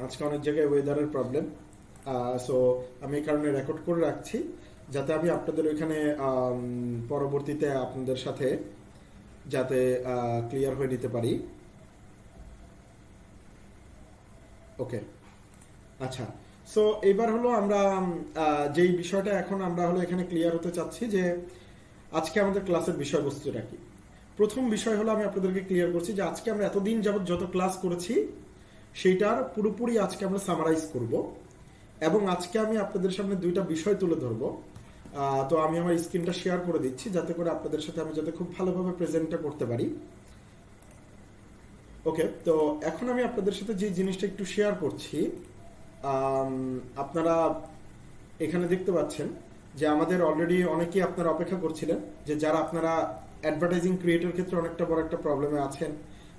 আজকে অনেক জায়গায় ওয়েদারের প্রবলেম, সো আমি এই কারণে রেকর্ড করে রাখছি যাতে আমি আপনাদের ওইখানে পরবর্তীতে আপনাদের সাথে যাতে ক্লিয়ার হয়ে নিতে পারি। ওকে, আচ্ছা। সো এবার হলো আমরা যেই বিষয়টা এখন আমরা হলো এখানে ক্লিয়ার হতে চাচ্ছি যে আজকে আমাদের ক্লাসের বিষয়বস্তুটা কি। প্রথম বিষয় হলো আমি আপনাদেরকে ক্লিয়ার করছি যে আজকে আমরা এতদিন যাবত যত ক্লাস করেছি সেইটার পুরোপুরি আজকে আমরা সামারাইজ করব এবং আজকে আমি আপনাদের সামনে দুইটা বিষয় তুলে ধরবো। তো আমি আমার স্ক্রিনটা শেয়ার করে দিচ্ছি যাতে করে আপনাদের সাথে আমি যাতে খুব ভালোভাবে প্রেজেন্টটা করতে পারি। ওকে, তো এখন আমি আপনাদের সাথে যে জিনিসটা একটু শেয়ার করছি, আপনারা এখানে দেখতে পাচ্ছেন যে আমাদের অলরেডি অনেকেই আপনারা অপেক্ষা করছিলেন যে যারা আপনারা অ্যাডভার্টাইজিং ক্রিয়েটের ক্ষেত্রে অনেকটা বড় একটা প্রবলেমে আছেন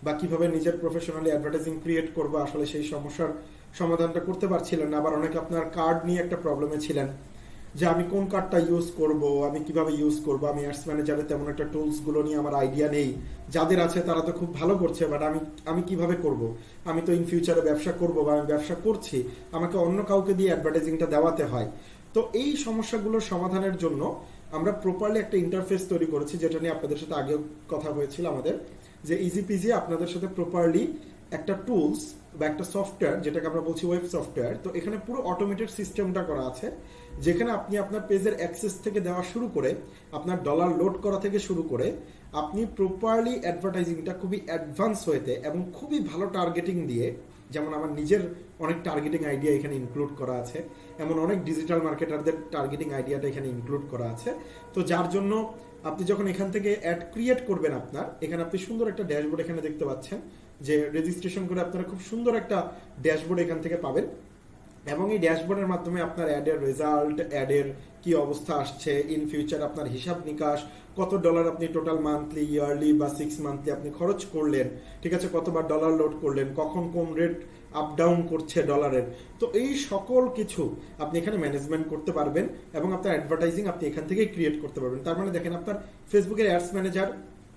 বা কিভাবে নিজের প্রফেশনালি অ্যাডভার্টাইজিং ক্রিয়েট করবো, আসলে সেই সমস্যার সমাধানটা করতে পারছিলেন না। আবার অনেকে আপনার কার্ড নিয়ে একটা প্রবলেমে ছিলেন যে আমি কোন কার্ডটা ইউজ করব, আমি কিভাবে ইউজ করব, আমি অ্যাডস ম্যানেজারে তেমন একটা টুলসগুলো নিয়ে আমার আইডিয়া নেই। যাদের আছে তারা তো খুব ভালো করছে, বাট আমি কিভাবে করব? আমি তো ইন ফিউচারে ব্যবসা করব বা আমি ব্যবসা করছি, আমাকে অন্য কাউকে দিয়ে অ্যাডভার্টাইজিংটা দেওয়াতে হয়। তো এই সমস্যাগুলোর সমাধানের জন্য আমরা প্রপারলি একটা ইন্টারফেস তৈরি করেছি, যেটা নিয়ে আপনাদের সাথে আগেও কথা হয়েছিল আমাদের, যে ইজি পিজি আপনাদের সাথে প্রপারলি একটা টুলস বা একটা সফটওয়্যার, যেটাকে আমরা বলছি ওয়েব সফটওয়্যার। তো এখানে পুরো অটোমেটেড সিস্টেমটা করা আছে, যেখানে আপনি আপনার পেজের অ্যাক্সেস থেকে দেওয়া শুরু করে আপনার ডলার লোড করা থেকে শুরু করে আপনি প্রপারলি অ্যাডভার্টাইজিংটা খুবই অ্যাডভান্স হয়েতে এবং খুবই ভালো টার্গেটিং দিয়ে, যেমন আমার নিজের অনেক টার্গেটিং আইডিয়া এখানে ইনক্লুড করা আছে, এমন অনেক ডিজিটাল মার্কেটারদের টার্গেটিং আইডিয়াটা এখানে ইনক্লুড করা আছে। তো যার জন্য আপনি যখন এখান থেকে অ্যাড ক্রিয়েট করবেন, আপনার এখানে আপনি সুন্দর একটা ড্যাশবোর্ড এখানে দেখতে পাচ্ছেন, যে রেজিস্ট্রেশন করে আপনারা খুব সুন্দর একটা ড্যাশবোর্ড এখান থেকে পাবেন এবং এই ড্যাশবোর্ডের মাধ্যমে আপনার অ্যাডের রেজাল্ট, অ্যাডের কি অবস্থা আসছে, ইন ফিউচার আপনার হিসাব নিকাশ, কত ডলার আপনি টোটাল মান্থলি, ইয়ারলি বা 6 মান্থলি আপনি খরচ করলেন, ঠিক আছে, কতবার ডলার লোড করলেন, কখন কোন রেট আপ ডাউন করছে ডলারের। তো এই সকল কিছু আপনি এখানে ম্যানেজমেন্ট করতে পারবেন এবং আপনার অ্যাডভার্টাইজিং আপনি এখান থেকেই ক্রিয়েট করতে পারবেন। তার মানে দেখেন, আপনার ফেসবুকের অ্যাডস ম্যানেজার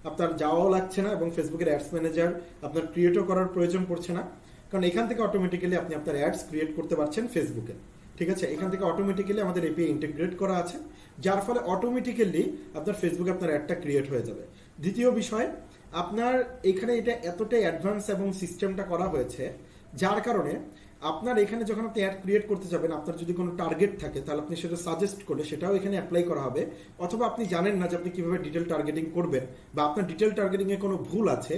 আপনার যাওয়াও লাগছে না এবং ফেসবুকের অ্যাডস ম্যানেজার আপনার ক্রিয়েটও করার প্রয়োজন পড়ছে না, কারণ এখান থেকে অটোমেটিক্যালি আপনি আপনার অ্যাডস ক্রিয়েট করতে পারছেন ফেসবুকে। ঠিক আছে, এখান থেকে অটোমেটিক্যালি আমাদের এপিআই ইন্টিগ্রেট করা আছে, যার ফলে অটোমেটিক্যালি আপনার ফেসবুকে আপনার অ্যাডটা ক্রিয়েট হয়ে যাবে। দ্বিতীয় বিষয়, আপনার এখানে এটা এতটাই অ্যাডভান্স এবং সিস্টেমটা করা হয়েছে, যার কারণে আপনার এখানে যখন আপনি অ্যাড ক্রিয়েট করতে যাবেন, আপনার যদি কোনো টার্গেট থাকে তাহলে আপনি সেটা সাজেস্ট করলে সেটাও এখানে অ্যাপ্লাই করা হবে। অথবা আপনি জানেন না যে আপনি কিভাবে ডিটেল টার্গেটিং করবেন বা আপনার ডিটেল টার্গেটিং এ কোনো ভুল আছে,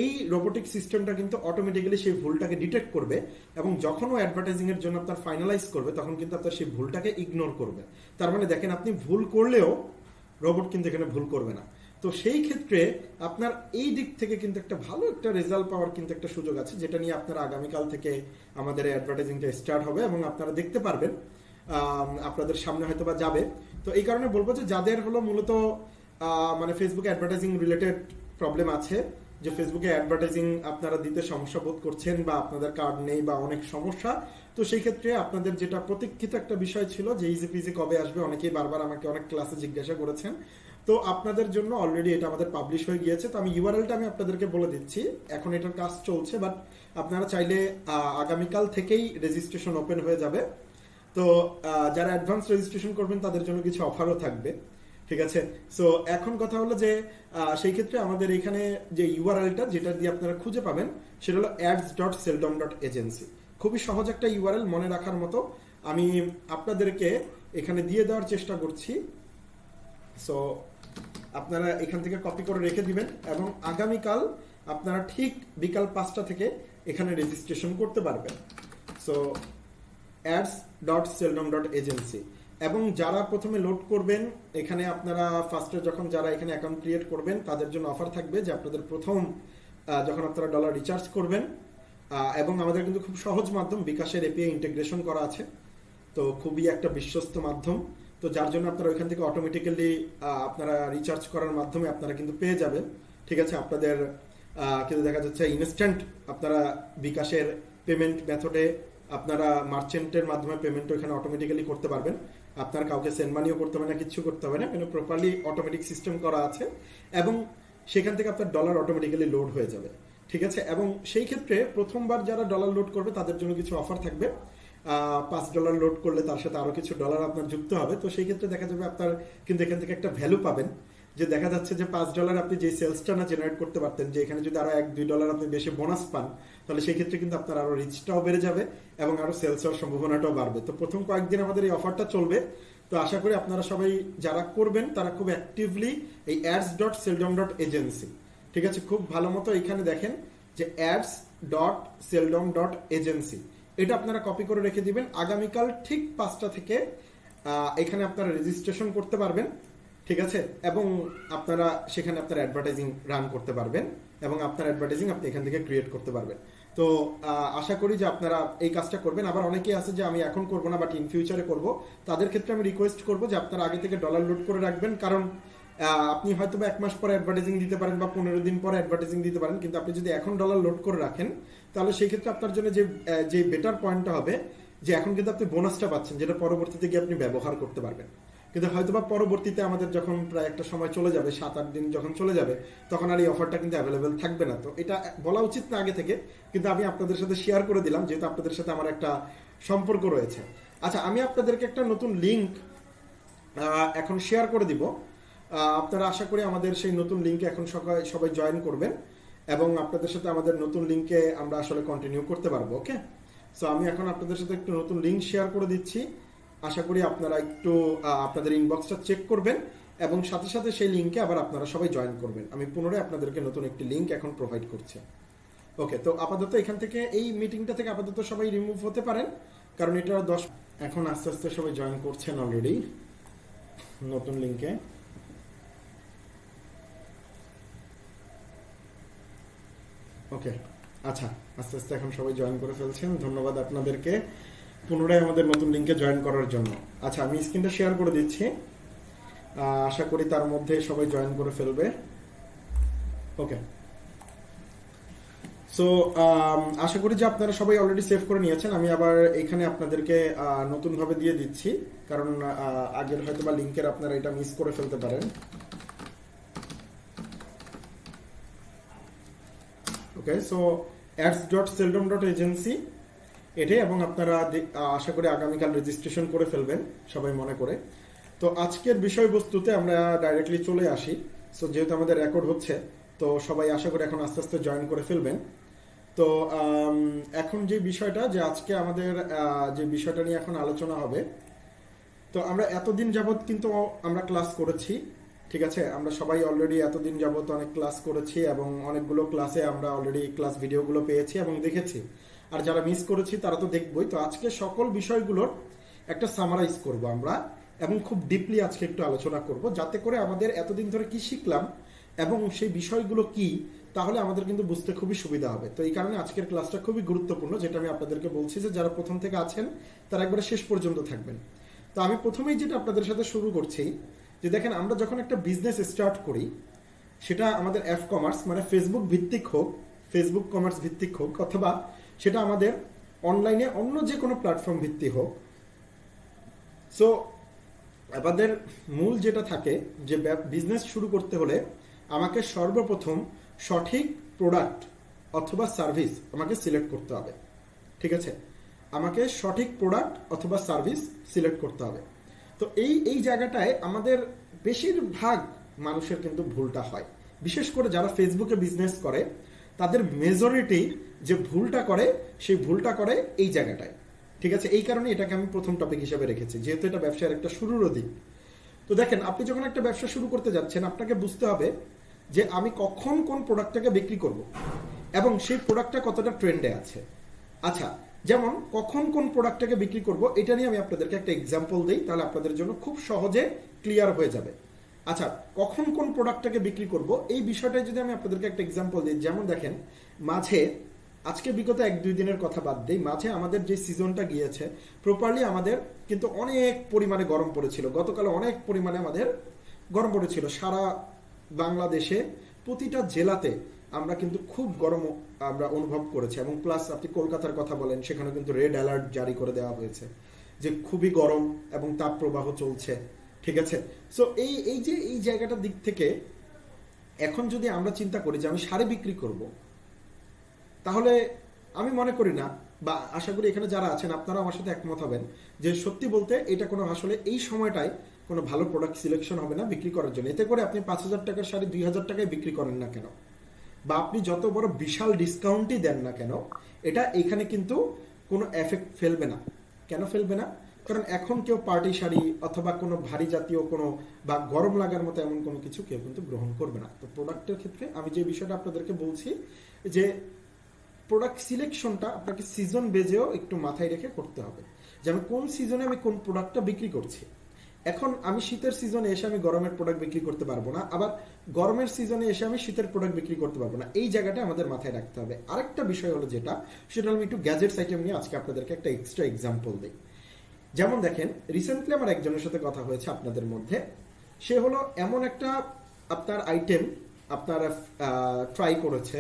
এই রোবোটিক সিস্টেমটা কিন্তু অটোমেটিক্যালি সেই ভুলটাকে ডিটেক্ট করবে এবং যখন ও অ্যাডভার্টাইজিং এর জন্য আপনার ফাইনালাইজ করবে তখন কিন্তু আপনার সেই ভুলটাকে ইগনোর করবে। তার মানে দেখেন, আপনি ভুল করলেও রোবট কিন্তু এখানে ভুল করবে না। তো সেই ক্ষেত্রে আপনার এই দিক থেকে কিন্তু একটা ভালো একটা রেজাল্ট পাওয়ার কিন্তু একটা সুযোগ আছে, যেটা নিয়ে আপনারা আগামীকাল থেকে আমাদের অ্যাডভার্টাইজিংটা স্টার্ট হবে এবং আপনারা দেখতে পারবেন, আপনাদের সামনে হয়তো বা যাবে। তো এই কারণে বলবো যে যাদের হলো মূলত মানে ফেসবুকে অ্যাডভার্টাইজিং রিলেটেড প্রবলেম আছে, যে ফেসবুকে অ্যাডভার্টাইজিং আপনারা দিতে সমস্যা বোধ করছেন বা আপনাদের কার্ড নেই বা অনেক সমস্যা, তো সেই ক্ষেত্রে আপনাদের যেটা প্রতীক্ষিত একটা বিষয় ছিল যে ইজি পিজি কবে আসবে, অনেকেই বারবার আমাকে অনেক ক্লাসে জিজ্ঞাসা করেছেন। তো আপনাদের জন্য অলরেডি এটা আমাদের পাবলিশ হয়ে গিয়েছে। তো আমি ইউআরএলটা আমি আপনাদেরকে বলে দিচ্ছি, এখন এটার কাজ চলছে, বাট আপনারা চাইলে আগামীকাল থেকেই রেজিস্ট্রেশন ওপেন হয়ে যাবে। তো যারা অ্যাডভান্স রেজিস্ট্রেশন করবেন তাদের জন্য কিছু অফারও থাকবে, ঠিক আছে। সো এখন কথা হলো যে সেই ক্ষেত্রে আমাদের এখানে যে ইউআরএলটা যেটা দিয়ে আপনারা খুঁজে পাবেন সেটা হলো ads.seldom.agency। খুবই সহজ একটা ইউআরএল, মনে রাখার মতো। আমি আপনাদেরকে এখানে দিয়ে দেওয়ার চেষ্টা করছি। সো আপনারা এখান থেকে কপি করে রেখে দিবেন এবং আগামীকাল আপনারা ঠিক বিকাল 5টা থেকে এখানে রেজিস্ট্রেশন করতে পারবেন। So ads.seldom.agency। এবং যারা প্রথমে লোড করবেন এখানে, আপনারা ফার্স্টে যখন যারা এখানে অ্যাকাউন্ট ক্রিয়েট করবেন তাদের জন্য অফার থাকবে যে আপনাদের প্রথম যখন আপনারা ডলার রিচার্জ করবেন, এবং আমাদের কিন্তু খুব সহজ মাধ্যম, বিকাশের এপিআই ইন্টিগ্রেশন করা আছে, তো খুবই একটা বিশ্বস্ত মাধ্যম। তো যার জন্য আপনারা ওইখান থেকে অটোমেটিক্যালি আপনারা রিচার্জ করার মাধ্যমে আপনারা কিন্তু পেয়ে যাবেন, ঠিক আছে। আপনাদের কিন্তু দেখা যাচ্ছে ইনস্ট্যান্ট আপনারা বিকাশের পেমেন্ট মেথডে আপনারা মার্চেন্টের মাধ্যমে পেমেন্ট এখানে অটোমেটিক্যালি করতে পারবেন। আপনার কাউকে সেন্ড মানিও করতে হবে না, কিচ্ছু করতে হবে না, কিন্তু প্রপারলি অটোমেটিক সিস্টেম করা আছে এবং সেখান থেকে আপনার ডলার অটোমেটিক্যালি লোড হয়ে যাবে। ঠিক আছে, এবং সেই ক্ষেত্রে প্রথমবার যারা ডলার লোড করবে তাদের জন্য কিছু অফার থাকবে। $5 লোড করলে তার সাথে আরো কিছু ডলার আপনার যুক্ত হবে। তো সেই ক্ষেত্রে দেখা যাবে আপনার কিন্তু এখান থেকে একটা ভ্যালু পাবেন, যে দেখা যাচ্ছে যে $5 আপনি যে সেলসটা না জেনারেট করতে পারতেন, যে এখানে যদি আরো $1-2 আপনি বেশি বোনাস পান, তাহলে সেই ক্ষেত্রে কিন্তু আপনার আরো রিচটাও বেড়ে যাবে এবং আরো সেলস হওয়ার সম্ভাবনাটাও বাড়বে। তো প্রথম কয়েকদিন আমাদের এই অফারটা চলবে। তো আশা করি আপনারা সবাই যারা করবেন তারা খুব অ্যাক্টিভলি এই ads.seldom.agency, ঠিক আছে, খুব ভালো মতো এখানে দেখেন যে ads.seldom.agency, এটা আপনারা কপি করে রেখে দিবেন। আগামীকাল ঠিক 5টা থেকে এখানে আপনারা রেজিস্ট্রেশন করতে পারবেন, ঠিক আছে, এবং আপনারা সেখানে আপনার অ্যাডভার্টাইজিং রান করতে পারবেন এবং আপনার অ্যাডভার্টাইজিং আপনি এখান থেকে ক্রিয়েট করতে পারবেন। তো আশা করি যে আপনারা এই কাজটা করবেন। আবার অনেকেই আছে যে আমি এখন করবো না বাট ইন ফিউচারে করবো, তাদের ক্ষেত্রে আমি রিকোয়েস্ট করবো যে আপনারা আগে থেকে ডলার লোড করে রাখবেন, কারণ আপনি হয়তো বা 1 মাস পরে অ্যাডভার্টাইজিং দিতে পারেন বা 15 দিন পরে অ্যাডভার্টাইজিং দিতে পারেন, কিন্তু আপনি যদি এখন ডলার লোড করে রাখেন তাহলে সেই ক্ষেত্রে আপনার জন্য যে বেটার পয়েন্টটা হবে যে এখন কিন্তু আপনি বোনাসটা পাচ্ছেন, যেটা পরবর্তীতে গিয়ে আপনি ব্যবহার করতে পারবেন। কিন্তু হয়তোবা পরবর্তীতে আমাদের যখন প্রায় একটা সময় চলে যাবে, 7-8 দিন যখন চলে যাবে, তখন আর এই অফারটা কিন্তু অ্যাভেলেবেল থাকবে না। তো এটা বলা উচিত না আগে থেকে, কিন্তু আমি আপনাদের সাথে শেয়ার করে দিলাম যেহেতু আপনাদের সাথে আমার একটা সম্পর্ক রয়েছে। আচ্ছা, আমি আপনাদেরকে একটা নতুন লিঙ্ক এখন শেয়ার করে দিব। আপনারা আশা করি আমাদের সেই নতুন লিঙ্কে এখন সবাই জয়েন করবেন এবং আপনাদের সাথে আমাদের নতুন লিঙ্কে আমরা আসলে কন্টিনিউ করতে পারবো। ওকে, সো আমি এখন আপনাদের সাথে একটু নতুন লিঙ্ক শেয়ার করে দিচ্ছি। আশা করি আপনারা একটু আপনাদের ইনবক্সটা চেক করবেন এবং সাথে সাথে সেই লিঙ্কে আবার আপনারা সবাই জয়েন করবেন। আমি পুনরায় আপনাদেরকে নতুন একটি লিঙ্ক এখন প্রোভাইড করছি। ওকে, তো আপাতত এখান থেকে এই মিটিংটা থেকে আপাতত সবাই রিমুভ হতে পারেন, কারণ এটা 10 এখন আস্তে আস্তে সবাই জয়েন করছেন অলরেডি নতুন লিঙ্কে। ওকে, আচ্ছা, আস্তে আস্তে এখন সবাই জয়েন করে ফেলছেন, ধন্যবাদ আপনাদেরকে পুনরায় আমাদের নতুন লিঙ্কে জয়েন করার জন্য। আচ্ছা, আমি স্ক্রিনটা শেয়ার করে দিচ্ছি, আশা করি তার মধ্যে সবাই জয়েন করে ফেলবে। ওকে, সো আশা করি যে আপনারা সবাই অলরেডি সেভ করে নিয়েছেন। আমি আবার এখানে আপনাদেরকে নতুনভাবে দিয়ে দিচ্ছি, কারণ আগের হয়তো বা লিঙ্কের আপনারা এটা মিস করে ফেলতে পারেন। ওকে, সো ads.seldom.agency এটাই, এবং আপনারা আশা করি আগামীকাল রেজিস্ট্রেশন করে ফেলবেন সবাই মনে করে। তো আজকের বিষয়বস্তুতে আমরা ডাইরেক্টলি চলে আসি। সো যেহেতু আমাদের রেকর্ড হচ্ছে, তো সবাই আশা করি এখন আস্তে আস্তে জয়েন করে ফেলবেন। তো এখন যে বিষয়টা, যে আজকে আমাদের যে বিষয়টা নিয়ে এখন আলোচনা হবে, তো আমরা এতদিন যাবৎ কিন্তু আমরা ক্লাস করেছি, ঠিক আছে, আমরা সবাই অলরেডি এতদিন যাবৎ অনেক ক্লাস করেছি এবং অনেকগুলো ক্লাসে আমরা অলরেডি ক্লাস ভিডিওগুলো পেয়েছি এবং দেখেছি, আর যারা মিস করেছি তারা তো দেখবই। তো আজকে সকল বিষয়গুলোর একটা সামারাইজ করব আমরা এবং খুব ডিপলি আজকে একটু আলোচনা করব, যাতে করে আমাদের এতদিন ধরে কি শিখলাম এবং সেই বিষয়গুলো কি, তাহলে আমাদের কিন্তু বুঝতে খুবই সুবিধা হবে। তো এই কারণে আজকের ক্লাসটা খুবই গুরুত্বপূর্ণ, যেটা আমি আপনাদেরকে বলছি যে যারা প্রথম থেকে আছেন তারা একবারে শেষ পর্যন্ত থাকবেন। তো আমি প্রথমেই যেটা আপনাদের সাথে শুরু করছি, যে দেখেন আমরা যখন একটা বিজনেস স্টার্ট করি, সেটা আমাদের অ্যাপ কমার্স মানে ফেসবুক ভিত্তিক হোক, ফেসবুক কমার্স ভিত্তিক হোক, অথবা সেটা আমাদের অনলাইনে অন্য যে কোনো প্ল্যাটফর্ম ভিত্তিক হোক, সো আমাদের মূল যেটা থাকে যে বিজনেস শুরু করতে হলে আমাকে সর্বপ্রথম সঠিক প্রোডাক্ট অথবা সার্ভিস আমাকে সিলেক্ট করতে হবে, ঠিক আছে, আমাকে সঠিক প্রোডাক্ট অথবা সার্ভিস সিলেক্ট করতে হবে। তো এই জায়গাটায় আমাদের বেশিরভাগ মানুষের কিন্তু ভুলটা হয়, বিশেষ করে যারা ফেসবুকে বিজনেস করে তাদের মেজরিটি যে ভুলটা করে সেই ভুলটা করে এই জায়গাটায়, ঠিক আছে। এই কারণে এটাকে আমি প্রথম টপিক হিসেবে রেখেছি, যেহেতু এটা ব্যবসার একটা শুরুর দিক। তো দেখেন, আপনি যখন একটা ব্যবসা শুরু করতে যাচ্ছেন, আপনাকে বুঝতে হবে যে আমি কখন কোন প্রোডাক্টটাকে বিক্রি করব এবং সেই প্রোডাক্টটা কতটা ট্রেন্ডে আছে। আচ্ছা, যেমন কখন কোন প্রোডাক্টটাকে বিক্রি করব, এটা নিয়ে আমি আপনাদেরকে একটা এক্সাম্পল দিই, তাহলে আপনাদের জন্য খুব সহজে ক্লিয়ার হয়ে যাবে। আচ্ছা, কখন কোন প্রোডাক্টটাকে বিক্রি করব এই বিষয়টাই যদি আমি আপনাদেরকে একটা এক্সাম্পল দিই, যেমন দেখেন মাঝে, আজকে বিগত 1-2 দিনের কথা বাদ দিই, মাঝে আমাদের যে সিজনটা গিয়েছে প্রপারলি আমাদের কিন্তু অনেক পরিমাণে গরম পড়েছিল। গতকাল অনেক পরিমাণে আমাদের গরম পড়েছিল সারা বাংলাদেশে, প্রতিটা জেলাতে আমরা কিন্তু খুব গরম আমরা অনুভব করেছি। এবং প্লাস আপনি কলকাতার কথা বলেন, সেখানে কিন্তু রেড অ্যালার্ট জারি করে দেওয়া হয়েছে যে খুবই গরম এবং তাপ প্রবাহ চলছে, ঠিক আছে। সো এই জায়গাটার দিক থেকে এখন যদি আমরা চিন্তা করি যে আমি শাড়ি বিক্রি করব, তাহলে আমি মনে করি না, বা আশা করি এখানে যারা আছেন আপনারা আমার সাথে একমত হবেন, যে সত্যি বলতে এটা কোনো আসলে এই সময়টায় কোনো ভালো প্রোডাক্ট সিলেকশন হবে না বিক্রি করার জন্য। এতে করে আপনি 5,000 টাকার শাড়ি 2,000 টাকায় বিক্রি করেন না কেন, বা আপনি যত বড় বিশাল ডিসকাউন্টই দেন না কেন, এটা এখানে কিন্তু কোনো এফেক্ট ফেলবে না। কেন ফেলবে না? কারণ এখন কেউ পার্টি শাড়ি অথবা কোনো ভারী জাতীয় কোনো বা গরম লাগার মতো এমন কোনো কিছু কেউ কিন্তু গ্রহণ করবে না। তো প্রোডাক্টের ক্ষেত্রে আমি যে বিষয়টা আপনাদেরকে বলছি, যে প্রোডাক্ট সিলেকশনটা আপনাকে সিজন বেজেও একটু মাথায় রেখে করতে হবে, যে আমি কোন সিজনে আমি কোন প্রোডাক্টটা বিক্রি করছি। এখন আমি শীতের সিজনে এসে আমি গরমের প্রোডাক্ট বিক্রি করতে পারবো না, আবার গরমের সিজনে এসে আমি শীতের প্রোডাক্ট বিক্রি করতে পারবো না। এই জায়গাটা আমাদের মাথায় রাখতে হবে। আরেকটা বিষয় হলো যেটা, সেটা আমি একটু গ্যাজেটস আইটেম নিয়ে আজকে আপনাদেরকে একটা এক্সট্রা এক্সাম্পল দিই। যেমন দেখেন, রিসেন্টলি আমার একজনের সাথে কথা হয়েছে আপনাদের মধ্যে। সে হলো এমন একটা আপনার আইটেম আপনারা ট্রাই করেছে।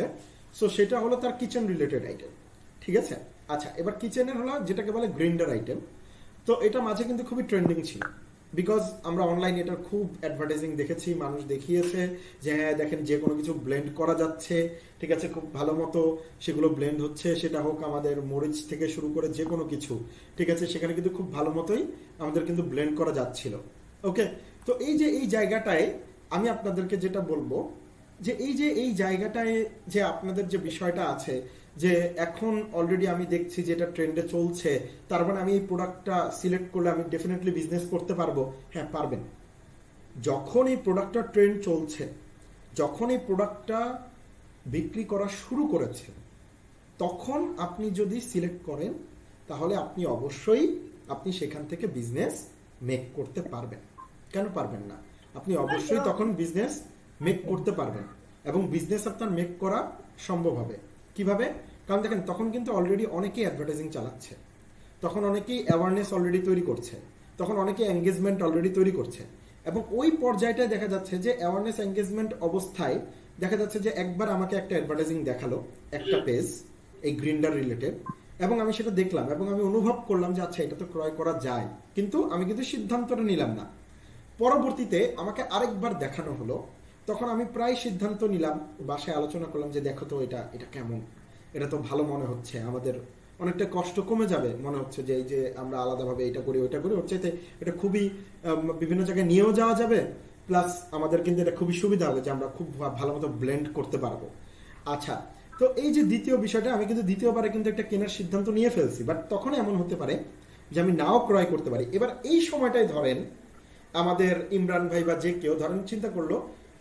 সো সেটা হলো তার কিচেন রিলেটেড আইটেম, ঠিক আছে? আচ্ছা, এবার কিচেনের হলো যেটাকে বলে গ্রাইন্ডার আইটেম। তো এটা মাঝে কিন্তু খুবই ট্রেন্ডিং ছিল, বিকজ আমরা অনলাইনে এটার খুব অ্যাডভার্টাইজিং দেখেছি, মানুষ দেখিয়েছে যে হ্যাঁ দেখেন যে কোনো কিছু ব্লেন্ড করা যাচ্ছে, ঠিক আছে, খুব ভালো মতো সেগুলো ব্লেন্ড হচ্ছে, সেটা হোক আমাদের মরিচ থেকে শুরু করে যে কোনো কিছু, ঠিক আছে, সেখানে কিন্তু খুব ভালো মতোই আমাদের কিন্তু ব্লেন্ড করা যাচ্ছিল। ওকে, তো এই যে এই জায়গাটায় আমি আপনাদেরকে যেটা বলবো, যে এই জায়গাটায় যে আপনাদের যে বিষয়টা আছে, যে এখন অলরেডি আমি দেখছি যে এটা ট্রেন্ডে চলছে, তার মানে আমি এই প্রোডাক্টটা সিলেক্ট করলে আমি ডেফিনেটলি বিজনেস করতে পারবো। হ্যাঁ পারবেন। যখন এই প্রোডাক্টটা ট্রেন্ড চলছে, যখন এই প্রোডাক্টটা বিক্রি করা শুরু করেছে, তখন আপনি যদি সিলেক্ট করেন, তাহলে আপনি অবশ্যই আপনি সেখান থেকে বিজনেস মেক করতে পারবেন। কেন পারবেন না? আপনি অবশ্যই তখন বিজনেস মেক করতে পারবেন, এবং বিজনেস আপনার মেক করা সম্ভব হবে। কিভাবে? কারণ দেখেন, তখন কিন্তু অলরেডি অনেকেই অ্যাডভার্টাইজিং চালাচ্ছে, তখন অনেকেই অ্যাওয়ারনেস অলরেডি তৈরি করছে, তখন অনেকে এঙ্গেজমেন্ট অলরেডি তৈরি করছে, এবং ওই পর্যায়টায় দেখা যাচ্ছে যে অ্যাওয়ারনেস এঙ্গেজমেন্ট অবস্থায় দেখা যাচ্ছে যে একবার আমাকে একটা অ্যাডভার্টাইজিং দেখালো, একটা পেজ এই গ্রিন্ডার রিলেটেড, এবং আমি সেটা দেখলাম এবং আমি অনুভব করলাম যে আচ্ছা এটা তো ক্রয় করা যায়, কিন্তু আমি কিন্তু সিদ্ধান্তটা নিলাম না। পরবর্তীতে আমাকে আরেকবার দেখানো হলো, তখন আমি প্রায় সিদ্ধান্ত নিলাম, বাসায় আলোচনা করলাম যে দেখো তো এটা এটা কেমন, এটা তো ভালো মনে হচ্ছে, আমাদের অনেকটা কষ্ট কমে যাবে, মনে হচ্ছে যে এই যে আমরা আলাদাভাবে এটা করি ওইটা করি, ওর চাইতে এটা খুবই বিভিন্ন জায়গায় নিয়েও যাওয়া যাবে, প্লাস আমাদের কিন্তু এটা খুবই সুবিধা হবে যে আমরা খুব ভালো মতো ব্লেন্ড করতে পারবো। আচ্ছা, তো এই যে দ্বিতীয় বিষয়টা, আমি কিন্তু দ্বিতীয়বারে কিন্তু একটা কেনার সিদ্ধান্ত নিয়ে ফেলছি, বাট তখন এমন হতে পারে যে আমি নাও ক্রয় করতে পারি। এবার এই সময়টাই ধরেন আমাদের ইমরান ভাই বা যে কেউ ধরেন চিন্তা করলো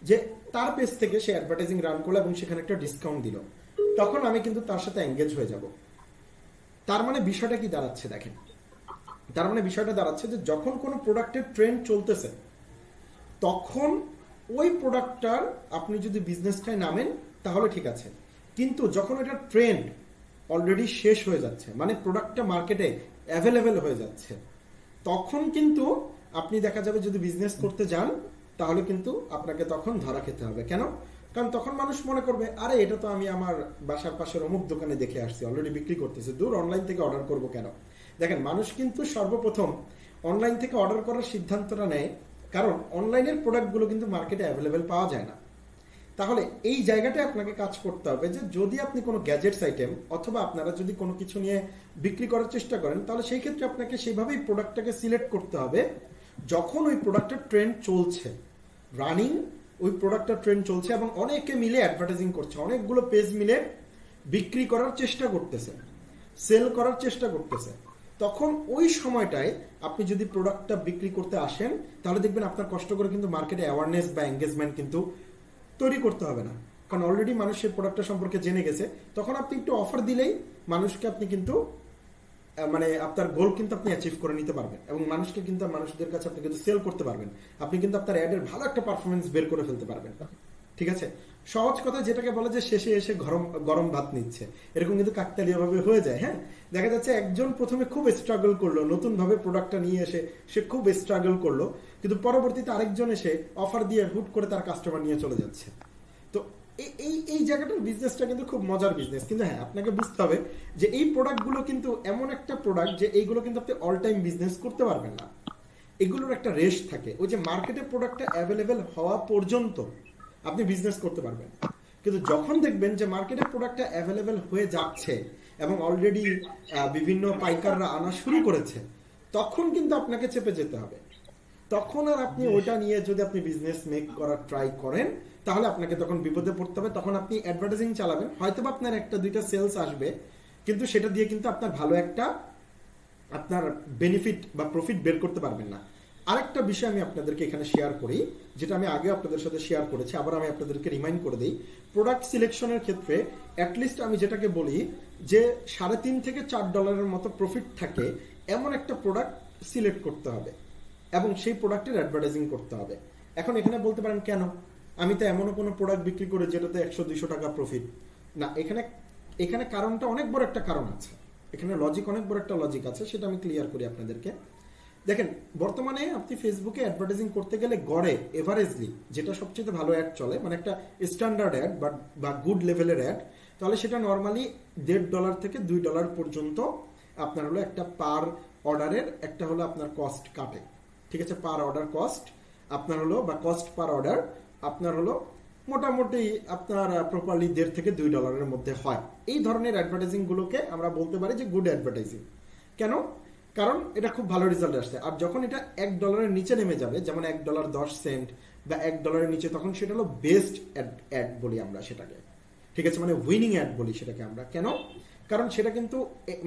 যে তার পেজ থেকে সে অ্যাডভার্টাইজিং রান করলো এবং সেখানে একটা ডিসকাউন্ট দিল, তখন আমি কিন্তু তার সাথে এঙ্গেজ হয়ে যাব। তার মানে বিষয়টা কি দাঁড়াচ্ছে দেখেন, তার মানে বিষয়টা দাঁড়াচ্ছে যে যখন কোনো প্রোডাক্টের ট্রেন্ড চলতেছে, তখন ওই প্রোডাক্টটার আপনি যদি বিজনেসটায় নামেন তাহলে ঠিক আছে, কিন্তু যখন এটা ট্রেন্ড অলরেডি শেষ হয়ে যাচ্ছে, মানে প্রোডাক্টটা মার্কেটে অ্যাভেলেবেল হয়ে যাচ্ছে, তখন কিন্তু আপনি দেখা যাবে যদি বিজনেস করতে যান, তাহলে কিন্তু আপনাকে তখন ধরা খেতে হবে। কেন? কারণ তখন মানুষ মনে করবে আরে এটা তো আমি আমার বাসার পাশের অমুক দোকানে দেখে আসছি, অলরেডি বিক্রি করতেছে, দূর অনলাইন থেকে অর্ডার করব কেন। দেখেন, মানুষ কিন্তু সর্বপ্রথম অনলাইন থেকে অর্ডার করার সিদ্ধান্তটা নেয় কারণ অনলাইনের প্রোডাক্টগুলো কিন্তু মার্কেটে অ্যাভেলেবেল পাওয়া যায় না। তাহলে এই জায়গাটায় আপনাকে কাজ করতে হবে যে যদি আপনি কোনো গ্যাজেটস আইটেম অথবা আপনারা যদি কোনো কিছু নিয়ে বিক্রি করার চেষ্টা করেন, তাহলে সেই ক্ষেত্রে আপনাকে সেইভাবেই প্রোডাক্টটাকে সিলেক্ট করতে হবে যখন ওই প্রোডাক্টের ট্রেন্ড চলছে, রানিং ওই প্রোডাক্টটা ট্রেন্ড চলছে এবং অনেকে মিলে অ্যাডভার্টাইজিং করছে, অনেকগুলো পেজ মিলে বিক্রি করার চেষ্টা করতেছে, সেল করার চেষ্টা করতেছে। তখন ওই সময়টায় আপনি যদি প্রোডাক্টটা বিক্রি করতে আসেন, তাহলে দেখবেন আপনার কষ্ট করে কিন্তু মার্কেটে অ্যাওয়ারনেস বা এঙ্গেজমেন্ট কিন্তু তৈরি করতে হবে না, কারণ অলরেডি মানুষ সেই প্রোডাক্টটা সম্পর্কে জেনে গেছে। তখন আপনি একটু অফার দিলেই মানুষকে আপনি কিন্তু মানে আপনার গোল কিন্তু আপনি অ্যাচিভ করে নিতে পারবেন, এবং মানুষকে কিন্তু মানুষদের কাছে আপনি কিন্তু সেল করতে পারবেন, আপনি কিন্তু আপনার অ্যাডের ভালো একটা পারফরমেন্স বের করে ফেলতে পারবেন। ঠিক আছে, সহজ কথা যেটাকে বলে যে শেষে এসে গরম গরম ভাত নিচ্ছে, এরকম কিন্তু কাকতালীয় ভাবে হয়ে যায়। হ্যাঁ, দেখা যাচ্ছে একজন প্রথমে খুব স্ট্রাগল করলো, নতুন ভাবে প্রোডাক্টটা নিয়ে এসে সে খুব স্ট্রাগল করলো, কিন্তু পরবর্তীতে আরেকজন এসে অফার দিয়ে হুট করে তার কাস্টমার নিয়ে চলে যাচ্ছে। তো এই এই জায়গাটার বিজনেসটা কিন্তু খুব মজার বিজনেস, কিন্তু হ্যাঁ আপনাকে বুঝতে হবে যে এই প্রোডাক্টগুলো কিন্তু এমন একটা প্রোডাক্ট যে এইগুলো কিন্তু আপনি অল টাইম বিজনেস করতে পারবেন না, এগুলোর একটা রেশ থাকে। ওই যে মার্কেটে প্রোডাক্টটা অ্যাভেলেবেল হওয়া পর্যন্ত আপনি বিজনেস করতে পারবেন, কিন্তু যখন দেখবেন যে মার্কেটে প্রোডাক্টটা অ্যাভেলেবেল হয়ে যাচ্ছে এবং অলরেডি বিভিন্ন পাইকাররা আনা শুরু করেছে, তখন কিন্তু আপনাকে চেপে যেতে হবে। তখন আর আপনি ওইটা নিয়ে যদি আপনি বিজনেস মেক করার ট্রাই করেন, তাহলে আপনাকে তখন বিপদে পড়তে হবে। তখন আপনি অ্যাডভার্টাইজিং চালাবেন, হয়তো বা আপনার একটা দুইটা সেলস আসবে, কিন্তু সেটা দিয়ে কিন্তু আপনার ভালো একটা আপনার বেনিফিট বা প্রফিট বের করতে পারবেন না। আরেকটা বিষয় আমি আপনাদেরকে এখানে শেয়ার করি, যেটা আমি আগে আপনাদের সাথে শেয়ার করেছি, আবার আমি আপনাদেরকে রিমাইন্ড করে দিই। প্রোডাক্ট সিলেকশনের ক্ষেত্রে অ্যাটলিস্ট আমি যেটাকে বলি যে $3.5 থেকে $4 মতো প্রফিট থাকে এমন একটা প্রোডাক্ট সিলেক্ট করতে হবে এবং সেই প্রোডাক্টের অ্যাডভার্টাইজিং করতে হবে। এখন এখানে বলতে পারেন কেন, আমি তো এমনও কোনো প্রোডাক্ট বিক্রি করি যেটাতে 100-200 টাকা প্রফিট না। এখানে এখানে কারণটা অনেক বড় একটা কারণ আছে, এখানে লজিক অনেক বড় একটা লজিক আছে, সেটা আমি ক্লিয়ার করি আপনাদেরকে। দেখেন, বর্তমানে আপনি ফেসবুকে অ্যাডভার্টাইজিং করতে গেলে গড়ে এভারেজলি যেটা সবচেয়ে ভালো অ্যাড চলে, মানে একটা স্ট্যান্ডার্ড অ্যাড বা গুড লেভেলের অ্যাড, তাহলে সেটা নর্মালি $1.5 থেকে $2 পর্যন্ত আপনার হলো একটা পার অর্ডারের একটা হলো আপনার কস্ট কাটে। ঠিক আছে, পার অর্ডার কস্ট আপনার হলো বা কস্ট পার অর্ডার আপনার হলো মোটামুটি আপনার প্রপারলি $1.5 থেকে $2 মধ্যে হয়। এই ধরনের অ্যাডভার্টাইজিং গুলোকে আমরা বলতে পারি যে গুড অ্যাডভার্টাইজিং। কেন? কারণ এটা খুব ভালো রেজাল্ট আসছে। আর যখন এটা $1 নিচে নেমে যাবে, যেমন $1.10 বা $1 নিচে, তখন সেটা হলো বেস্ট অ্যাড বলি আমরা সেটাকে। ঠিক আছে, মানে উইনিং অ্যাড বলি সেটাকে আমরা। কেন? কারণ সেটা কিন্তু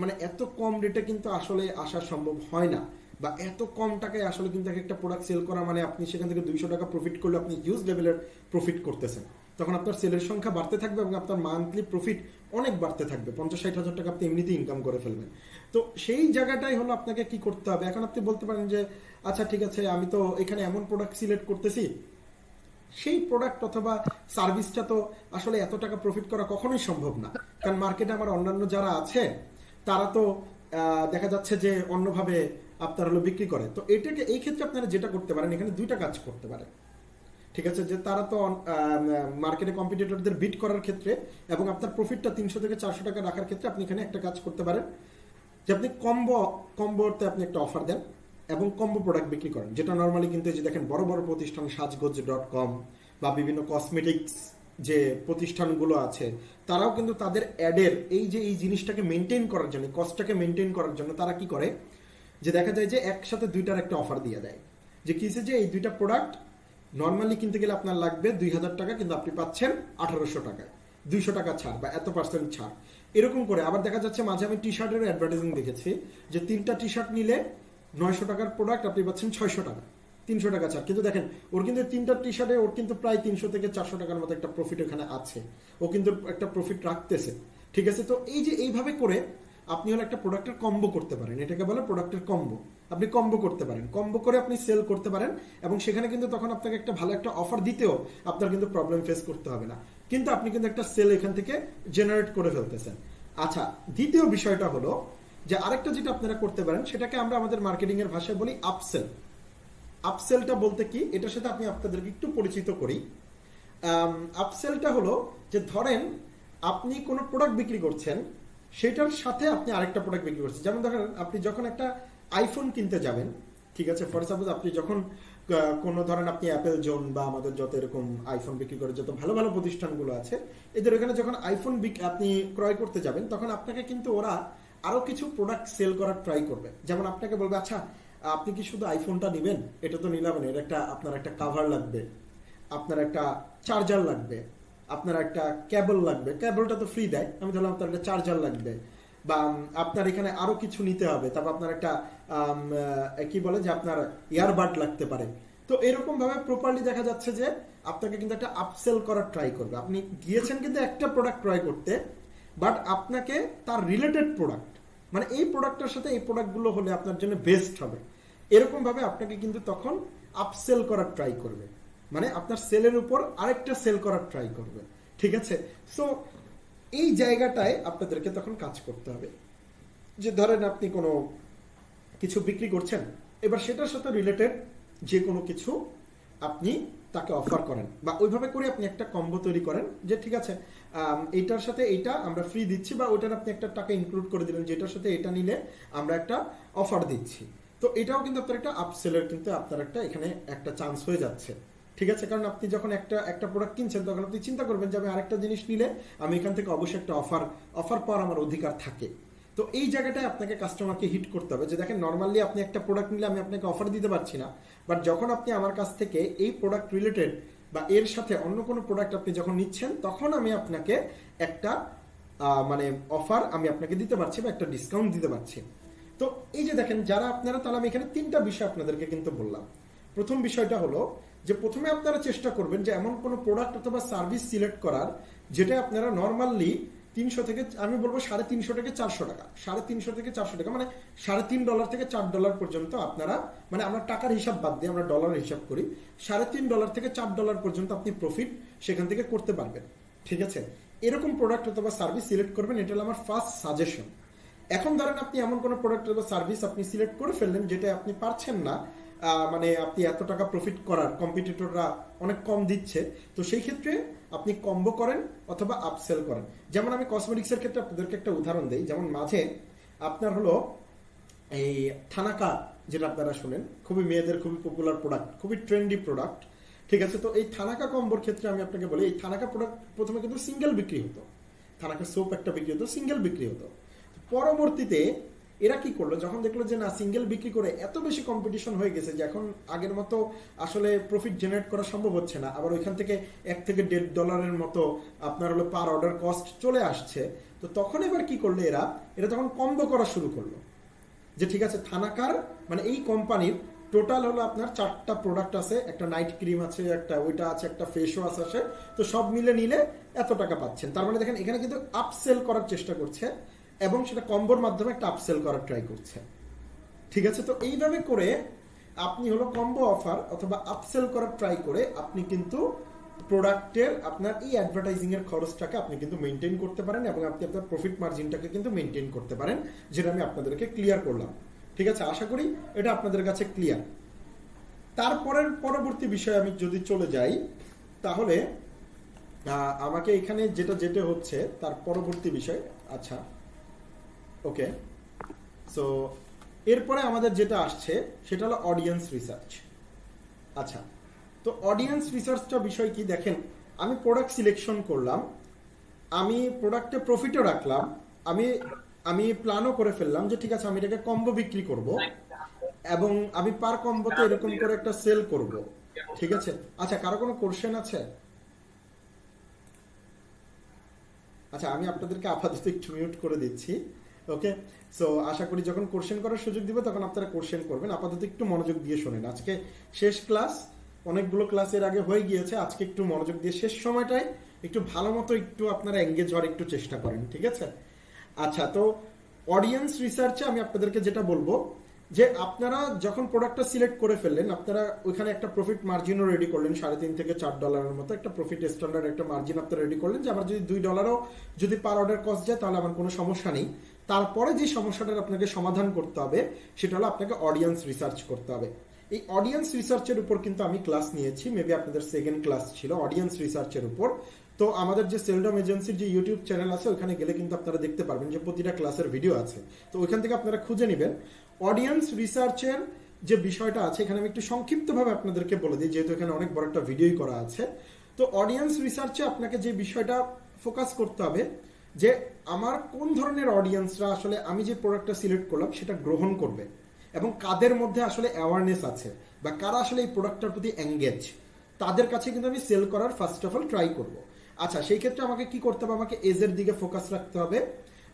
মানে এত কম রেটে কিন্তু আসলে আসা সম্ভব হয় না, বা এত কম টাকায় আসলে কিন্তু একটা প্রোডাক্ট সেল করা মানে আপনি সেখান থেকে 200 টাকা প্রফিট করলে আপনি হিউজ লেভেলের প্রফিট করতেছেন। তখন আপনার সেলের সংখ্যা বাড়তে থাকবে এবং আপনার মান্থলি প্রফিট অনেক বাড়তে থাকবে, 50-60 হাজার টাকা আপনি এমনিতেই ইনকাম করে ফেলবেন। তো সেই জায়গাটাই হলো আপনাকে কি করতে হবে। এখন আপনি বলতে পারেন যে আচ্ছা ঠিক আছে, আমি তো এখানে এমন প্রোডাক্ট সিলেক্ট করতেছি, সেই প্রোডাক্ট অথবা সার্ভিসটা তো আসলে এত টাকা প্রফিট করা কখনোই সম্ভব না। কারণ মার্কেটে আমার অন্যান্য যারা আছে তারা তো দেখা যাচ্ছে যে অন্যভাবে আপনার হলো বিক্রি করে। তো এটাকে এই ক্ষেত্রে আপনারা যেটা করতে পারেন, এখানে দুইটা কাজ করতে পারেন। ঠিক আছে, যে তারা তো মার্কেটে কম্পিটিটরদের বিট করার ক্ষেত্রে এবং আপনার প্রফিটটা 300 থেকে 400 টাকা রাখার ক্ষেত্রে আপনি এখানে একটা কাজ করতে পারেন যে আপনি কম্বোতে আপনি একটা অফার দেন এবং কম্বো প্রোডাক্ট বিক্রি করেন, যেটা নর্মালি কিন্তু যে দেখেন বড় বড় প্রতিষ্ঠান সাজগোজ.com বা বিভিন্ন কসমেটিক্স যে প্রতিষ্ঠানগুলো আছে, তারাও কিন্তু তাদের অ্যাডের এই জিনিসটাকে মেনটেন করার জন্য, কস্টটাকে মেনটেন করার জন্য তারা কি করে যে দেখা যায় যে একসাথে দুইটার একটা অফার দিয়ে দেয়, যে কিসে যে এই দুইটা প্রোডাক্ট নর্মালি কিনতে গেলে আপনার লাগবে 2000 টাকা, কিন্তু আপনি পাচ্ছেন 1800 টাকায়, 200 টাকা ছাড় বা এত % ছাড়, এরকম করে। আবার দেখা যাচ্ছে মাঝে আমি টি শার্টের অ্যাডভার্টাইজিং দেখেছি যে 3টা টি শার্ট নিলে 900 টাকার প্রোডাক্ট আপনি পাচ্ছেন 600 টাকা, 300 টাকা ছাড়। কিন্তু দেখেন ওর কিন্তু 3টা টি শার্টে ওর কিন্তু প্রায় 300 থেকে 400 টাকার মতো একটা প্রফিট এখানে আছে, ও কিন্তু একটা প্রফিট রাখতেছে। ঠিক আছে, তো এই যে এইভাবে করে আপনি হলো একটা প্রোডাক্টের কম্বো করতে পারেন, এটাকে বলে প্রোডাক্টের কম্বো। আপনি কম্বো করতে পারেন, কম্বো করে আপনি সেল করতে পারেন এবং সেখানে কিন্তু তখন আপনাকে একটা ভালো একটা অফার দিতেও আপনার কিন্তু প্রবলেম ফেস করতে হবে না, কিন্তু আপনি কিন্তু একটা সেল এখান থেকে জেনারেট করে ফেলতেছেন। আচ্ছা, দ্বিতীয় বিষয়টা হলো যে আরেকটা যেটা আপনারা করতে পারেন, সেটাকে আমরা আমাদের মার্কেটিং এর ভাষায় বলি আপসেল। আপসেলটা বলতে কি, এটার সাথে আপনি আপনাদেরকে একটু পরিচিত করি। আপসেলটা হলো যে ধরেন আপনি কোনো প্রোডাক্ট বিক্রি করছেন, সেটার সাথে আপনি আরেকটা প্রোডাক্ট বিক্রি করছেন। যেমন ধরেন আপনি যখন একটা আইফোন কিনতে যাবেন, ঠিক আছে, ফর সাপোজ আপনি যখন কোনো ধরেন আপনি অ্যাপেল জোন বা আমাদের যত এরকম আইফোন বিক্রি করে যত ভালো ভালো প্রতিষ্ঠানগুলো আছে, এদের ওখানে যখন আইফোন আপনি ক্রয় করতে যাবেন, তখন আপনাকে কিন্তু ওরা আরো কিছু প্রোডাক্ট সেল করার ট্রাই করবে। যেমন আপনাকে বলবে আচ্ছা আপনি কি শুধু আইফোনটা নেবেন, এটা তো নিলাম না, এর একটা আপনার একটা কাভার লাগবে, আপনার একটা চার্জার লাগবে, আপনার একটা কেবল লাগবে, কেবলটা তো ফ্রি দেয়, আমি ধরলাম আপনার একটা চার্জার লাগবে, বা আপনার এখানে আরো কিছু নিতে হবে, তারপর আপনার একটা কি বলে যে আপনার ইয়ারবাড লাগতে পারে। তো এরকম ভাবে প্রপারলি দেখা যাচ্ছে যে আপনাকে কিন্তু একটা আপসেল করার ট্রাই করবে। আপনি গিয়েছেন কিন্তু একটা প্রোডাক্ট ক্রয় করতে, বাট আপনাকে তার রিলেটেড প্রোডাক্ট, মানে এই প্রোডাক্টের সাথে এই প্রোডাক্টগুলো হলে আপনার জন্য বেস্ট হবে, এরকম ভাবে আপনাকে কিন্তু তখন আপসেল করার ট্রাই করবে, মানে আপনার সেলের উপর আরেকটা সেল করার ট্রাই করবে। ঠিক আছে, সো এই জায়গাটায় আপনাদেরকে তখন কাজ করতে হবে যে ধরেন আপনি কোনো কিছু বিক্রি করছেন, এবার সেটার সাথে রিলেটেড যে কোনো কিছু আপনি তাকে অফার করেন, বা ওইভাবে করে আপনি একটা কম্বো তৈরি করেন যে ঠিক আছে এইটার সাথে এইটা আমরা ফ্রি দিচ্ছি, বা ওইটার আপনি একটা টাকা ইনক্লুড করে দিলেন যেটার সাথে এটা নিলে আমরা একটা অফার দিচ্ছি। তো এটাও কিন্তু আপনার একটা আপসেলের কিন্তু আপনার একটা এখানে একটা চান্স হয়ে যাচ্ছে। ঠিক আছে, কারণ আপনি যখন একটা প্রোডাক্ট কিনছেন তখন আপনি চিন্তা করবেন যে আমি আরেকটা জিনিস নিলে আমি এখান থেকে অবশ্যই একটা অফার পাওয়ার আমার অধিকার থাকে। তো এই জায়গাটায় আপনাকে কাস্টমারকে হিট করতে হবে যে দেখেন নর্মালি আপনি একটা প্রোডাক্ট নিলে আমি আপনাকে অফার দিতে পারছি না, বাট যখন আপনি আমার কাছ থেকে এই প্রোডাক্ট রিলেটেড বা এর সাথে অন্য কোনো প্রোডাক্ট আপনি যখন নিচ্ছেন তখন আমি আপনাকে একটা মানে অফার আমি আপনাকে দিতে পারছি বা একটা ডিসকাউন্ট দিতে পারছি। তো এই যে দেখেন যারা আপনারা, তাহলে আমি এখানে 3টা বিষয় আপনাদেরকে কিন্তু বললাম। প্রথম বিষয়টা হলো যে প্রথমে আপনারা চেষ্টা করবেন যে এমন কোনো প্রোডাক্ট অথবা সার্ভিস সিলেক্ট করার যেটা আপনারা নর্মালি 300 থেকে, আমি বলবো 350 থেকে 400 টাকা, 350 থেকে 400 টাকা, মানে $3.5 থেকে $4 পর্যন্ত আপনারা, মানে আমরা টাকার হিসাব বাদ দিয়ে আমরা ডলারের হিসাব করি, $3.5 থেকে $4 পর্যন্ত আপনি প্রফিট সেখান থেকে করতে পারবেন। ঠিক আছে, এরকম প্রোডাক্ট অথবা সার্ভিস সিলেক্ট করবেন, এটা হলো আমার ফার্স্ট সাজেশন। এখন ধরেন আপনি এমন কোনো প্রোডাক্ট অথবা সার্ভিস আপনি সিলেক্ট করে ফেললেন যেটা আপনি পারছেন না, মানে আপনি এত টাকা প্রফিট করার, কম্পিটিটররা অনেক কম দিচ্ছে, তো সেই ক্ষেত্রে আপনি কম্বো করেন অথবা আপসেল করেন। যেমন আমি কসমেটিক্সের ক্ষেত্রে আপনাদেরকে একটা উদাহরণ দিই, যেমন মাঝে আপনার হলো এই থানাকা, যেটা আপনারা শুনেন, খুবই মেয়েদের খুবই পপুলার প্রোডাক্ট, খুবই ট্রেন্ডি প্রোডাক্ট। ঠিক আছে, তো এই থানাকা কম্বোর ক্ষেত্রে আমি আপনাকে বলি, এই থানাকা প্রোডাক্ট প্রথমে কিন্তু সিঙ্গেল বিক্রি হতো, থানাকা সোপ একটা বিক্রি হতো, সিঙ্গেল বিক্রি হতো। পরবর্তীতে এরা কি করলো, যখন দেখলো যে না সিঙ্গেল বিক্রি করে এত বেশি কম্পিটিশন হয়ে গেছে যে এখন আগের মতো আসলে প্রফিট জেনারেট করা সম্ভব হচ্ছে না, আবার ওইখান থেকে $1 থেকে $1.5 মতো আপনার হলো পার অর্ডার কস্ট চলে আসছে, তো তখন এবার কি করলো এরা তখন কম্বো করা শুরু করলো যে ঠিক আছে থানাকার, মানে এই কোম্পানির টোটাল হলো আপনার 4টা প্রোডাক্ট আছে, একটা নাইট ক্রিম আছে, একটা ওইটা আছে, একটা ফেস ওয়াশ আছে, তো সব মিলে নিলে এত টাকা পাচ্ছেন। তার মানে দেখেন এখানে কিন্তু আপসেল করার চেষ্টা করছে এবং সেটা কম্বোর মাধ্যমে একটা আপসেল করার ট্রাই করছে। ঠিক আছে, তো এইভাবে করে আপনি হলো কম্বো অফার অথবা আপসেল করার ট্রাই করে আপনি কিন্তু প্রোডাক্টের আপনার এই অ্যাডভার্টাইজিং এর খরচটাকে আপনি কিন্তু মেনটেন করতে পারেন এবং আপনি আপনার প্রফিট মার্জিনটাকে কিন্তু মেনটেন করতে পারেন, যেটা আমি আপনাদেরকে ক্লিয়ার করলাম। ঠিক আছে, আশা করি এটা আপনাদের কাছে ক্লিয়ার। তারপরের পরবর্তী বিষয়ে আমি যদি চলে যাই, তাহলে আমাকে এখানে যেটা হচ্ছে তার পরবর্তী বিষয়, আচ্ছা ওকে, সো এরপরে আমাদের যেটা আসছে সেটা হলো অডিয়েন্স রিসার্চ। আচ্ছা, তো অডিয়েন্স রিসার্চটা বিষয় কি, দেখেন আমি প্রোডাক্ট সিলেকশন করলাম, আমি প্রোডাক্টে প্রফিটও রাখলাম, আমি প্ল্যানও করে ফেললাম যে ঠিক আছে আমি এটাকে কম্বো বিক্রি করব এবং আমি পার কম্বোতে এরকম করে একটা সেল করব। ঠিক আছে, আচ্ছা কারো কোনো কোশ্চেন আছে? আচ্ছা আমি আপনাদেরকে আপাতত একটু মিউট করে দিচ্ছি। ওকে, সো আশা করি যখন কোশ্চেন করার সুযোগ দিব তখন আপনারা কোশ্চেন করবেন। আপাতত একটু মনোযোগ দিয়ে শোনেন, আজকে শেষ ক্লাস, অনেকগুলো ক্লাসের আগে হয়ে গিয়েছে, আজকে একটু মনোযোগ দিয়ে শেষ সময়টায় একটু ভালো মতো একটু আপনারা এঙ্গেজ হওয়ার একটু চেষ্টা করেন। ঠিক আছে, আচ্ছা তো অডিয়েন্স রিসার্চে আমি আপনাদেরকে যেটা বলবো যে আপনারা যখন প্রোডাক্টটা সিলেক্ট করে ফেললেন, আপনারা ওইখানে একটা প্রফিট মার্জিনও রেডি করলেন, $3.5 থেকে $4 মতো একটা প্রফিট স্ট্যান্ডার্ড একটা মার্জিন আপনারা রেডি করলেন যে আমার যদি $2 যদি পার অর্ডার কস্ট যায় তাহলে আমার কোনো সমস্যা নেই। তারপরে যে সমস্যাটার আপনাকে সমাধান করতে হবে সেটা হলো আপনাকে অডিয়েন্স রিসার্চ করতে হবে। এই অডিয়েন্স রিসার্চের উপর কিন্তু আমি ক্লাস নিয়েছি, মেবি আপনাদের সেকেন্ড ক্লাস ছিল অডিয়েন্স রিসার্চের উপর। তো আমাদের যে সেলডম এজেন্সির যে ইউটিউব চ্যানেল আছে ওখানে গেলে কিন্তু আপনারা দেখতে পারবেন যে প্রতিটা ক্লাসের ভিডিও আছে, তো ওইখান থেকে আপনারা খুঁজে নেবেন। অডিয়েন্স রিসার্চের যে বিষয়টা আছে এখানে আমি একটু সংক্ষিপ্তভাবে আপনাদেরকে বলে দিই, যেহেতু এখানে অনেক বড় একটা ভিডিওই করা আছে। তো অডিয়েন্স রিসার্চে আপনাকে যে বিষয়টা ফোকাস করতে হবে যে আমার কোন ধরনের অডিয়েন্সরা আসলে আমি যে প্রোডাক্টটা সিলেক্ট করলাম সেটা গ্রহণ করবে এবং কাদের মধ্যে আসলে অ্যাওয়ারনেস আছে বা কারা আসলে এই প্রোডাক্টটার প্রতি এঙ্গেজ, তাদের কাছে কিন্তু আমি সেল করার ফার্স্ট অফ অল ট্রাই করব। আচ্ছা সেই ক্ষেত্রে আমাকে কি করতে হবে, আমাকে এজের দিকে ফোকাস রাখতে হবে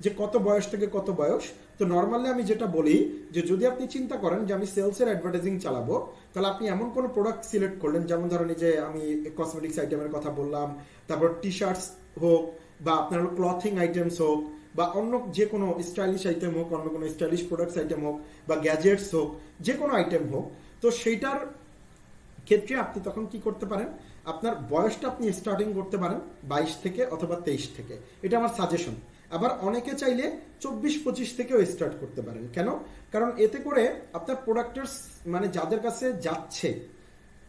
যে কত বয়স থেকে কত বয়স। তো নর্মালি আমি যেটা বলি যে যদি আপনি চিন্তা করেন যে আমি সেলসের অ্যাডভার্টাইজিং চালাবো, তাহলে আপনি এমন কোনো প্রোডাক্ট সিলেক্ট করলেন, যেমন ধরেন যে আমি কসমেটিক্স আইটেমের কথা বললাম, তারপর টি শার্টস হোক বা আপনার ক্লথিং আইটেমস হোক বা অন্য যে কোনো স্টাইলিশ আইটেম হোক, অন্য কোনো স্টাইলিশ প্রোডাক্টস আইটেম হোক বা গ্যাজেটস হোক, যে কোনো আইটেম হোক, তো সেইটার ক্ষেত্রে আপনি তখন কি করতে পারেন, আপনার বয়সটা আপনি স্টার্টিং করতে পারেন 22 থেকে অথবা 23 থেকে, এটা আমার সাজেশন। আবার অনেকে চাইলে 24-25 থেকেও স্টার্ট করতে পারেন। কেন? কারণ এতে করে আপনার প্রোডাক্টের মানে যাদের কাছে যাচ্ছে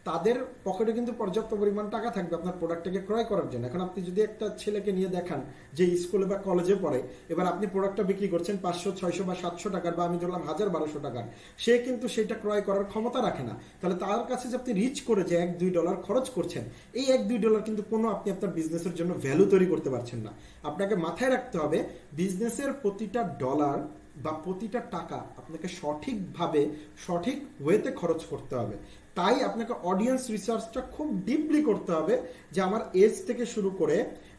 তাদের পকেটে কিন্তু পর্যাপ্ত পরিমাণ টাকা থাকবে আপনার প্রোডাক্টটাকে ক্রয় করার জন্য। এখন আপনি যদি একটা ছেলেকে নিয়ে দেখান যে স্কুলে বা কলেজে পড়ে, এবার আপনি প্রোডাক্টটা বিক্রি করছেন 500, 600 বা 700 টাকার, বা আমি ধরলাম 1000, 1200 টাকার, সে কিন্তু সেটা ক্রয় করার ক্ষমতা রাখে না। তাহলে তার কাছে যে আপনি রিচ করে যে $1-2 খরচ করছেন, এই $1-2 কিন্তু কোনো আপনি আপনার বিজনেসের জন্য ভ্যালু তৈরি করতে পারছেন না। আপনাকে মাথায় রাখতে হবে বিজনেসের প্রতিটা ডলার বা প্রতিটা টাকা আপনাকে সঠিকভাবে সঠিক ওয়েতে খরচ করতে হবে। তাই আপনাকে অডিয়েন্স রিসার্চটা খুব ডিপলি করতে হবে যে আমার এজ থেকে শুরু করে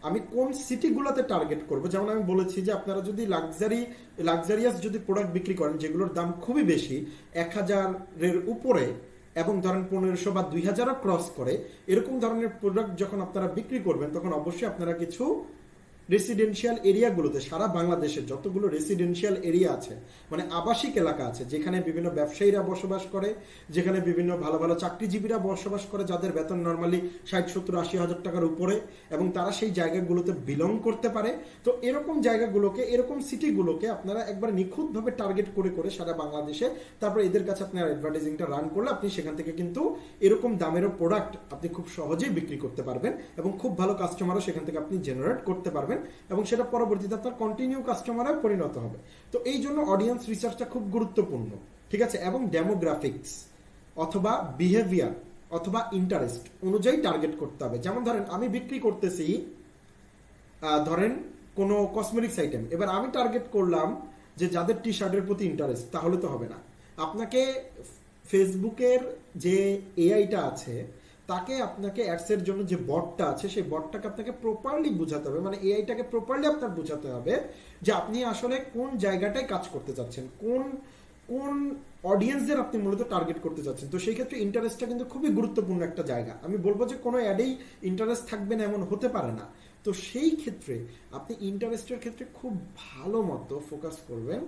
আমি কোন সিটিগুলোতে টার্গেট করব। যেমন আমি বলেছি যে আপনারা যদি লাক্সারিয়াস যদি প্রোডাক্ট বিক্রি করেন যেগুলোর দাম খুবই বেশি, 1000-এর উপরে, এবং ধরেন 1500 বা 2000-ও ক্রস করে, এরকম ধরনের প্রোডাক্ট যখন আপনারা বিক্রি করবেন তখন অবশ্যই আপনারা কিছু রেসিডেন্সিয়াল এরিয়াগুলোতে, সারা বাংলাদেশে যতগুলো রেসিডেন্সিয়াল এরিয়া আছে, মানে আবাসিক এলাকা আছে, যেখানে বিভিন্ন ব্যবসায়ীরা বসবাস করে, যেখানে বিভিন্ন ভালো ভালো চাকরিজীবীরা বসবাস করে, যাদের বেতন নর্মালি 60-70-80 হাজার টাকার উপরে, এবং তারা সেই জায়গাগুলোতে বিলং করতে পারে। তো এরকম জায়গাগুলোকে, এরকম সিটিগুলোকে আপনারা একবার নিখুঁতভাবে টার্গেট করে করে সারা বাংলাদেশে, তারপর এদের কাছে আপনার অ্যাডভার্টাইজিংটা রান করলে আপনি সেখান থেকে কিন্তু এরকম দামেরও প্রোডাক্ট আপনি খুব সহজেই বিক্রি করতে পারবেন, এবং খুব ভালো কাস্টমারও সেখান থেকে আপনি জেনারেট করতে পারবেন, এবং সেটা পরবর্তীতে আপনার কন্টিনিউ কাস্টমারে পরিণত হবে। তো এই জন্য অডিয়েন্স রিসার্চটা খুব গুরুত্বপূর্ণ, ঠিক আছে। এবং ডেমোগ্রাফিক্স অথবা বিহেভিয়ার অথবা ইন্টারেস্ট অনুযায়ী টার্গেট করতে হবে। যেমন ধরেন আমি বিক্রি করতেছি ধরেন কোনো কসমেটিক্স আইটেম, এবার আমি টার্গেট করলাম যে যাদের টি শার্টের প্রতি ইন্টারেস্ট, তাহলে তো হবে না। আপনাকে ফেসবুকের যে এআইটা আছে তাকে আপনাকে অ্যাডসের জন্য যে বটটা আছে সেই বটটাকে আপনাকে প্রপারলি বোঝাতে হবে, মানে এআইটাকে প্রপারলি আপনার বোঝাতে হবে যে আপনি আসলে কোন জায়গাটায় কাজ করতে চাচ্ছেন, কোন কোন অডিয়েন্সদের আপনি মূলত টার্গেট করতে চাচ্ছেন। তো সেই ক্ষেত্রে ইন্টারেস্টটা কিন্তু খুবই গুরুত্বপূর্ণ একটা জায়গা। আমি বলবো যে কোনো অ্যাডেই ইন্টারেস্ট থাকবে না এমন হতে পারে না। তো সেই ক্ষেত্রে আপনি ইন্টারেস্টের ক্ষেত্রে খুব ভালো মতো ফোকাস করবেন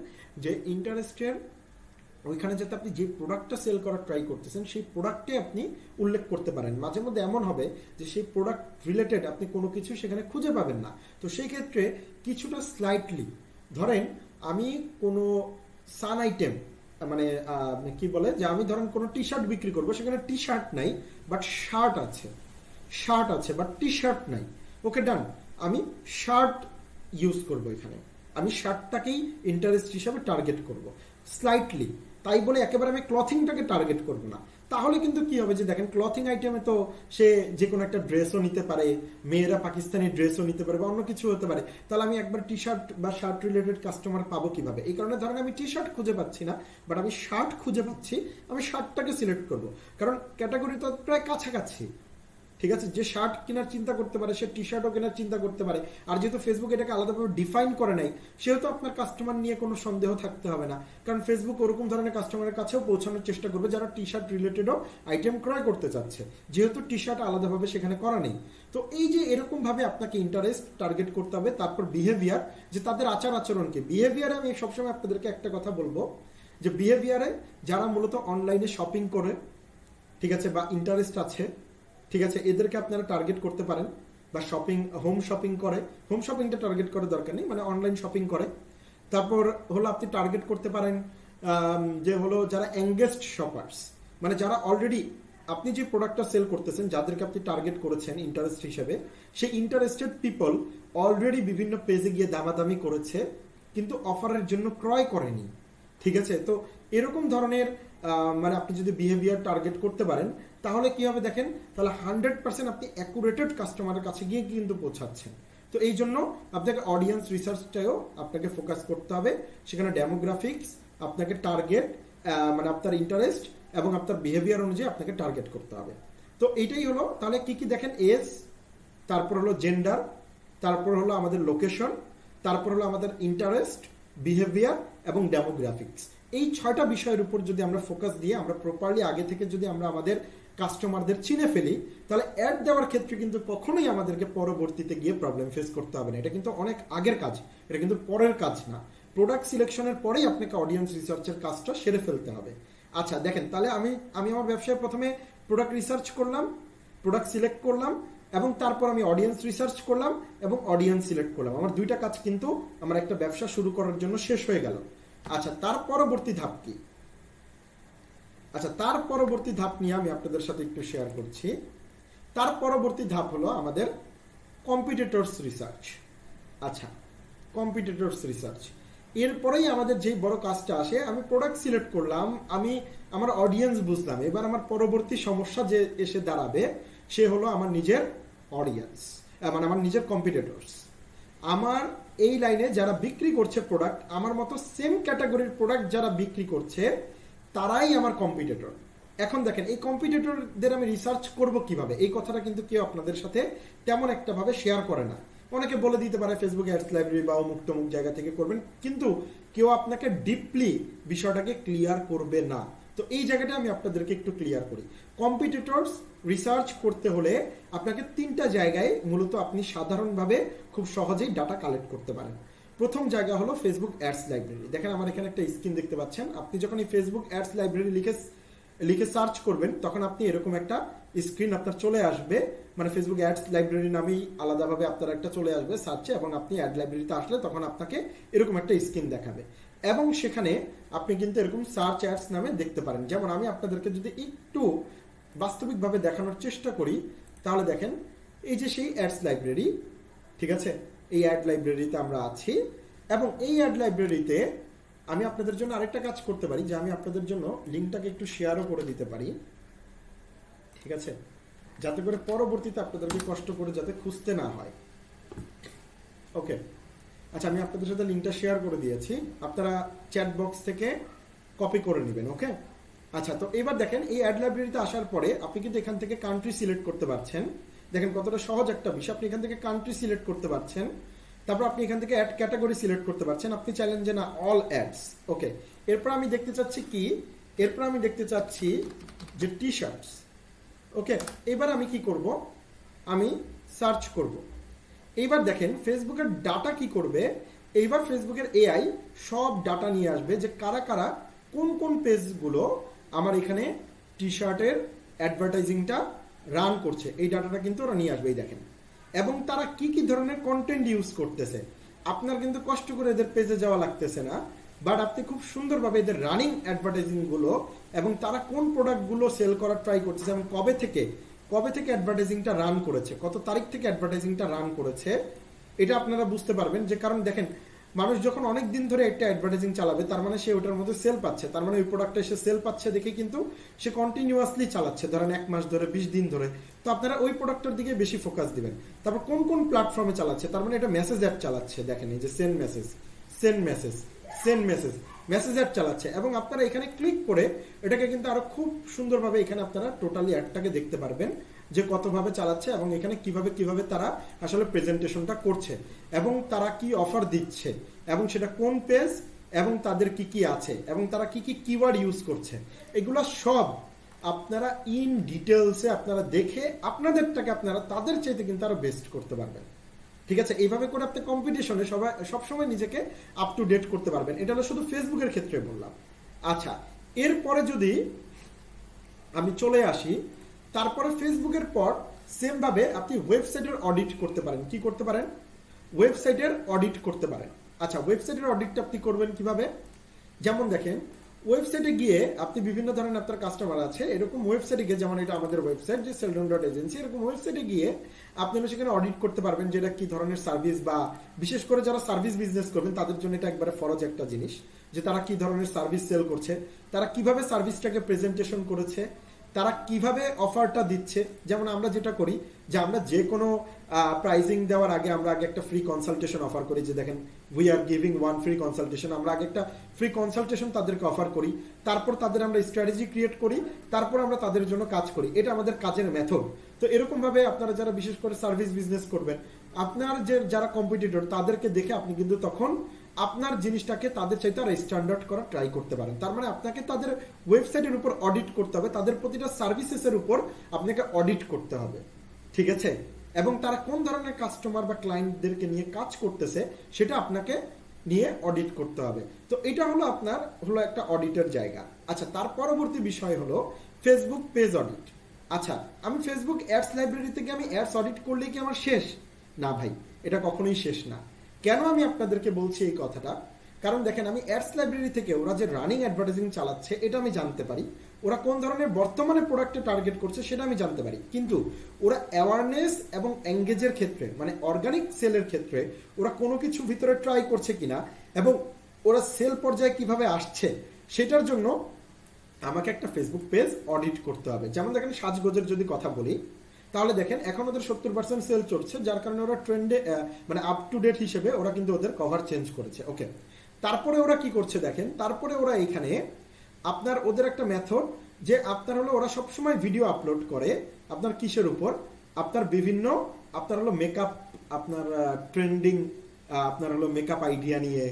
যে ইন্টারেস্টের ওইখানে যাতে আপনি যে প্রোডাক্টটা সেল করার ট্রাই করতেছেন সেই প্রোডাক্টে আপনি উল্লেখ করতে পারেন। মাঝে মধ্যে এমন হবে যে সেই প্রোডাক্ট রিলেটেড আপনি কোনো কিছু সেখানে খুঁজে পাবেন না। তো সেই ক্ষেত্রে কিছুটা স্লাইটলি ধরেন আমি কোনো সান আইটেম, মানে কি বলে যে আমি ধরেন কোনো টি শার্ট বিক্রি করবো, সেখানে টি শার্ট নাই বাট শার্ট আছে, শার্ট আছে বাট টি শার্ট নাই, ওকে ডান, আমি শার্ট ইউজ করবো। এখানে আমি শার্টটাকেই ইন্টারেস্ট হিসাবে টার্গেট করব স্লাইটলি। তাই বলে একেবারে আমি ক্লথিংটাকে টার্গেট করব না। তাহলে কিন্তু কি হবে যে দেখেন ক্লথিং আইটেমে তো সে যে কোনো একটা ড্রেসও নিতে পারে, মেয়েরা পাকিস্তানি ড্রেসও নিতে পারে বা অন্য কিছু হতে পারে। তাহলে আমি একবার টি শার্ট বা শার্ট রিলেটেড কাস্টমার পাবো কিভাবে? এই কারণে ধরেন আমি টি শার্ট খুঁজে পাচ্ছি না বাট আমি শার্ট খুঁজে পাচ্ছি, আমি শার্টটাকে সিলেক্ট করব, কারণ ক্যাটাগরি তো প্রায় কাছাকাছি। ঠিক আছে, যে শার্ট কেনার চিন্তা করতে পারে সে টি শার্টও কেনার চিন্তা করতে পারে। আর যেহেতু ফেসবুক এটাকে আলাদাভাবে ডিফাইন করে নাই, সেহেতু আপনার কাস্টমার নিয়ে কোনো সন্দেহ থাকতে হবে না, কারণ ফেসবুক ওরকম ধরনের কাস্টমারের কাছেও পৌঁছানোর চেষ্টা করবে যারা টি শার্ট রিলেটেডও আইটেম ক্রয় করতে চাচ্ছে, যেহেতু টি শার্ট আলাদাভাবে সেখানে করা নেই। তো এই যে এরকম ভাবে আপনাকে ইন্টারেস্ট টার্গেট করতে হবে। তারপর বিহেভিয়ার, যে তাদের আচার আচরণকে। বিহেভিয়ারে আমি সবসময় আপনাদেরকে একটা কথা বলবো যে বিহেভিয়ারে যারা মূলত অনলাইনে শপিং করে, ঠিক আছে, বা ইন্টারেস্ট আছে, ঠিক আছে, এদেরকে আপনারা টার্গেট করতে পারেন। বা শপিং, হোম শপিং করে, হোম শপিংটা টার্গেট করার দরকার নেই, মানে অনলাইন শপিং করে। তারপর হলো আপনি টার্গেট করতে পারেন যে হলো যারা এঙ্গেজড শপার্স, মানে যারা অলরেডি আপনি যে প্রোডাক্টটা সেল করতেছেন যাদেরকে আপনি টার্গেট করেছেন ইন্টারেস্ট হিসেবে, সেই ইন্টারেস্টেড পিপল অলরেডি বিভিন্ন পেজে গিয়ে দামাদামি করেছে কিন্তু অফারের জন্য ক্রয় করেনি। ঠিক আছে, তো এরকম ধরনের মানে আপনি যদি বিহেভিয়ার টার্গেট করতে পারেন তাহলে কি হবে দেখেন, তাহলে 100% আপনি অ্যাকুরেটেড কাস্টমারের কাছে গিয়ে কিন্তু পৌঁছাচ্ছেন। তো এই জন্য আপনাকে অডিয়েন্স রিসার্চটাও আপনাকে ফোকাস করতে হবে। সেখানে ডেমোগ্রাফিক্স, আপনাকে টার্গেট, মানে আপনার ইন্টারেস্ট এবং আপনার বিহেভিয়ার অনুযায়ী আপনাকে টার্গেট করতে হবে। তো এইটাই হলো। তাহলে কি কি দেখেন, এজ, তারপর হলো জেন্ডার, তারপর হলো আমাদের লোকেশন, তারপর হলো আমাদের ইন্টারেস্ট, বিহেভিয়ার এবং ডেমোগ্রাফিক্স। এই 6টা বিষয়ের উপর যদি আমরা ফোকাস দিয়ে আমরা প্রপারলি আগে থেকে যদি আমরা আমাদের কাস্টমারদের চিনে ফেলি, তাহলে অ্যাড দেওয়ার ক্ষেত্রে কিন্তু কখনোই আমাদেরকে পরবর্তীতে গিয়ে প্রবলেম ফেস করতে হবে না। এটা কিন্তু অনেক আগের কাজ, এটা কিন্তু পরের কাজ না। প্রোডাক্ট সিলেকশনের পরেই আপনাকে অডিয়েন্স রিসার্চের কাজটা সেরে ফেলতে হবে। আচ্ছা দেখেন, তাহলে আমি আমার ব্যবসায় প্রথমে প্রোডাক্ট রিসার্চ করলাম, প্রোডাক্ট সিলেক্ট করলাম, এবং তারপর আমি অডিয়েন্স রিসার্চ করলাম এবং অডিয়েন্স সিলেক্ট করলাম। আমার 2টা কাজ কিন্তু আমার একটা ব্যবসা শুরু করার জন্য শেষ হয়ে গেল। আচ্ছা, তার পরবর্তী ধাপ কি? আচ্ছা, তার পরবর্তী ধাপ নিয়ে আমি আপনাদের সাথে একটু শেয়ার করছি। তার পরবর্তী ধাপ হলো আমাদের কম্পিটিটরস রিসার্চ। আচ্ছা, কম্পিটিটরস রিসার্চ এরপরেই আমাদের যেই বড় কাজটা আসে, আমি প্রোডাক্ট সিলেক্ট করলাম, আমি আমার অডিয়েন্স বুঝলাম, এবার আমার পরবর্তী সমস্যা যে এসে দাঁড়াবে সে হলো আমার নিজের অডিয়েন্স, মানে আমার নিজের কম্পিটিটরস। আমার এই লাইনে যারা বিক্রি করছে প্রোডাক্ট, আমার মতো সেম ক্যাটাগরির প্রোডাক্ট যারা বিক্রি করছে, তারাই আমার কম্পিটিটর। এখন দেখেন, এই কম্পিটিটরদের আমি রিসার্চ করব কিভাবে, এই কথাটা কিন্তু কেউ আপনাদের সাথে তেমন একটা ভাবে শেয়ার করে না। অনেকে বলে দিতে পারে ফেসবুক অ্যাডস লাইব্রেরি বা অমুক তমুক জায়গা থেকে করবেন, কিন্তু কেউ আপনাকে ডিপলি বিষয়টাকে ক্লিয়ার করবে না। তো এই জায়গাটা আমি আপনাদেরকে একটু ক্লিয়ার করি। কম্পিটিটরস রিসার্চ করতে হলে আপনাকে 3টা জায়গায় মূলত আপনি সাধারণভাবে খুব সহজেই ডাটা কালেক্ট করতে পারেন। প্রথম জায়গা হলো ফেসবুক অ্যাডস লাইব্রেরি। দেখেন আমার এখানে একটা স্ক্রিন দেখতে পাচ্ছেন। আপনি যখন এই ফেসবুক অ্যাডস লাইব্রেরি লিখে সার্চ করবেন, তখন আপনি এরকম একটা স্ক্রিন আপনার চলে আসবে, মানে ফেসবুক অ্যাডস লাইব্রেরি নামেই আলাদাভাবে আপনার একটা চলে আসবে সার্চে, এবং আপনি অ্যাড লাইব্রেরিতে আসলে তখন আপনাকে এরকম একটা স্ক্রিন দেখাবে, এবং সেখানে আপনি কিন্তু এরকম সার্চ অ্যাডস নামে দেখতে পারেন। যেমন আমি আপনাদেরকে যদি একটু বাস্তবিকভাবে দেখানোর চেষ্টা করি, তাহলে দেখেন এই যে সেই অ্যাডস লাইব্রেরি, ঠিক আছে, এই অ্যাড লাইব্রেরিতে আমরা আছি, এবং এই অ্যাড লাইব্রেরিতে আমি আপনাদের জন্য আরেকটা কাজ করতে পারি, যে আমি আপনাদের জন্য লিঙ্কটাকে একটু শেয়ারও করে দিতে পারি, ঠিক আছে, যাতে করে পরবর্তীতে আপনাদেরকে কষ্ট করে যাতে খুঁজতে না হয়। ওকে, আচ্ছা, আমি আপনাদের সাথে লিঙ্কটা শেয়ার করে দিয়েছি, আপনারা চ্যাট বক্স থেকে কপি করে নেবেন। ওকে, আচ্ছা, তো এবার দেখেন এই অ্যাড লাইব্রেরিতে আসার পরে আপনি কিন্তু এখান থেকে কান্ট্রি সিলেক্ট করতে পারছেন। দেখেন কতটা সহজ একটা বিষয়, আপনি এখান থেকে কান্ট্রি সিলেক্ট করতে পারছেন, তারপর আপনি এখান থেকে অ্যাড ক্যাটাগরি সিলেক্ট করতে পারছেন। আপনি চাইলেন যে না অল অ্যাডস, ওকে। এরপর আমি দেখতে চাচ্ছি কি, এরপর আমি দেখতে চাচ্ছি যে টি শার্টস। ওকে, এবার আমি কি করব, আমি সার্চ করব। এইবার দেখেন ফেসবুকের ডাটা কি করবে, এইবার ফেসবুকের এআই সব ডাটা নিয়ে আসবে যে কারা কারা কোন কোন পেজগুলো আমার এখানে টি শার্টের অ্যাডভার্টাইজিংটা রান করছে, এই ডাটাটা কিন্তু ওরা নিয়ে আসবে। এই দেখেন, এবং তারা কি কি ধরনের কন্টেন্ট ইউজ করতেছে। আপনার কিন্তু কষ্ট করে এদের পেজে যাওয়া লাগতেছে না, বাট আপনি খুব সুন্দরভাবে এদের রানিং অ্যাডভার্টাইজিং গুলো এবং তারা কোন প্রোডাক্টগুলো সেল করার ট্রাই করতেছে এবং কবে থেকে অ্যাডভার্টাইজিংটা রান করেছে, কত তারিখ থেকে অ্যাডভার্টাইজিংটা রান করেছে, এটা আপনারা বুঝতে পারবেন। যে কারণ দেখেন, মানুষ যখন অনেক দিন ধরে একটা অ্যাডভার্টাইজিং চালাবে, তার মানে সে ওটার মধ্যে সেল পাচ্ছে, তার মানে ওই প্রোডাক্টটা সে সেল পাচ্ছে দেখে কিন্তু সে কন্টিনিউয়াসলি চালাচ্ছে, ধরেন 1 মাস ধরে, 20 দিন ধরে। তো আপনারা ওই প্রোডাক্টের দিকে বেশি ফোকাস দিবেন। তারপর কোন কোন প্ল্যাটফর্মে চালাচ্ছে, তার মানে এটা মেসেজ অ্যাড চালাচ্ছে। দেখেন এই যে সেন্ড মেসেজ অ্যাড চালাচ্ছে, এবং আপনারা এখানে ক্লিক করে এটাকে কিন্তু আরো খুব সুন্দরভাবে এখানে আপনারা টোটালি অ্যাডটাকে দেখতে পারবেন যে কতভাবে চালাচ্ছে, এবং এখানে কিভাবে তারা আসলে প্রেজেন্টেশনটা করছে, এবং তারা কি অফার দিচ্ছে, এবং সেটা কোন পেজ, এবং তাদের কি কি আছে, এবং তারা কি কি কিওয়ার্ড ইউজ করছে, এগুলো সব আপনারা ইন ডিটেলসে আপনারা দেখে আপনাদেরটাকে আপনারা তাদের চাইতে কিন্তু আরো বেস্ট করতে পারবেন। ঠিক আছে, এইভাবে করে আপনি কম্পিটিশনে সবসময় নিজেকে আপ টু ডেট করতে পারবেন। এটা হলো শুধু ফেসবুকের ক্ষেত্রে বললাম। আচ্ছা, এরপরে যদি আমি চলে আসি, তারপরে ফেসবুকের পর সেম ভাবে আপনি ওয়েবসাইটের অডিট করতে পারেন। কি করতে পারেন? ওয়েবসাইটের অডিট করতে পারেন। আচ্ছা, ওয়েবসাইটের অডিটটা আপনি করবেন কিভাবে? যেমন দেখেন, ওয়েবসাইটে গিয়ে আপনি বিভিন্ন ধরনের আপনার কাস্টমার আছে, এরকম ওয়েবসাইটে গিয়ে, যেমন এটা আমাদের ওয়েবসাইট যে seldom.agency, এরকম ওয়েবসাইটে গিয়ে আপনি সেখানে অডিট করতে পারবেন যে এটা কি ধরনের সার্ভিস, বা বিশেষ করে যারা সার্ভিস বিজনেস করবেন তাদের জন্য এটা একবারে ফরজ একটা জিনিস, যে তারা কি ধরনের সার্ভিস সেল করছে, তারা কিভাবে সার্ভিসটাকে প্রেজেন্টেশন করেছে, তারা কিভাবে অফারটা দিচ্ছে। যেমন আমরা যেটা করি যে আমরা যে কোনো প্রাইজিং দেওয়ার আগে আমরা আগে একটা ফ্রি কনসালটেশন অফার করি, যে দেখেন we are giving 1 free consultation, আমরা আগে একটা ফ্রি কনসালটেশন তাদেরকে অফার করি, তারপর তাদের আমরা স্ট্র্যাটেজি ক্রিয়েট করি, তারপর আমরা তাদের জন্য কাজ করি। এটা আমাদের কাজের মেথড। তো এরকম ভাবে আপনারা যারা বিশেষ করে সার্ভিস বিজনেস করবেন, আপনার যে যারা কম্পিটিটর তাদেরকে দেখে আপনি কিন্তু তখন আপনার জিনিসটাকে তাদের চাইতে আর স্ট্যান্ডার্ড করা ট্রাই করতে পারেন। তার মানে আপনাকে তাদের ওয়েবসাইটের উপর অডিট করতে হবে, তাদের প্রতিটা সার্ভিসেসের উপর আপনাকে অডিট করতে হবে, ঠিক আছে, এবং তারা কোন ধরনের কাস্টমার বা ক্লায়েন্টদেরকে নিয়ে কাজ করতেছে সেটা আপনাকে নিয়ে অডিট করতে হবে। তো এটা হলো আপনার একটা অডিটের জায়গা। আচ্ছা, তার পরবর্তী বিষয় হলো ফেসবুক পেজ অডিট। আচ্ছা, আমি ফেসবুক অ্যাডস লাইব্রেরি থেকে আমি অ্যাডস অডিট করলেই কি আমার শেষ? না ভাই, এটা কখনোই শেষ না। কেন আমি আপনাদেরকে বলছি এই কথাটা? কারণ দেখেন আমি অ্যাডস লাইব্রেরি থেকে ওরা যে রানিং অ্যাডভার্টাইজিং চালাচ্ছে এটা আমি জানতে পারি, ওরা কোন ধরনের বর্তমানে প্রোডাক্টে টার্গেট করছে সেটা আমি জানতে পারি, কিন্তু ওরা অ্যাওয়ারনেস এবং এঙ্গেজের ক্ষেত্রে মানে অর্গানিক সেলের ক্ষেত্রে ওরা কোনো কিছু ভিতরে ট্রাই করছে কিনা এবং ওরা সেল পর্যায়ে কিভাবে আসছে সেটার জন্য আমাকে একটা ফেসবুক পেজ অডিট করতে হবে। যেমন দেখেন সাজগোজের যদি কথা বলি, তাহলে দেখেন এখন ওদের 70% সেল চলছে, যার কারণে ওরা ট্রেন্ডে মানে আপ টু ডেট হিসেবে ওরা কিন্তু ওদের কভার চেঞ্জ করেছে। ওকে, তারপরে ওরা কি করছে দেখেন, তারপরে ওরা এখানে আপনার ওদের একটা মেথড যে আপনার হলো ওরা সবসময় ভিডিও আপলোড করে আপনার কিসের উপর, আপনার বিভিন্ন আপনার হলো মেকআপ, আপনার ট্রেন্ডিং, আপনার হলো মেকআপ আইডিয়া নিয়ে,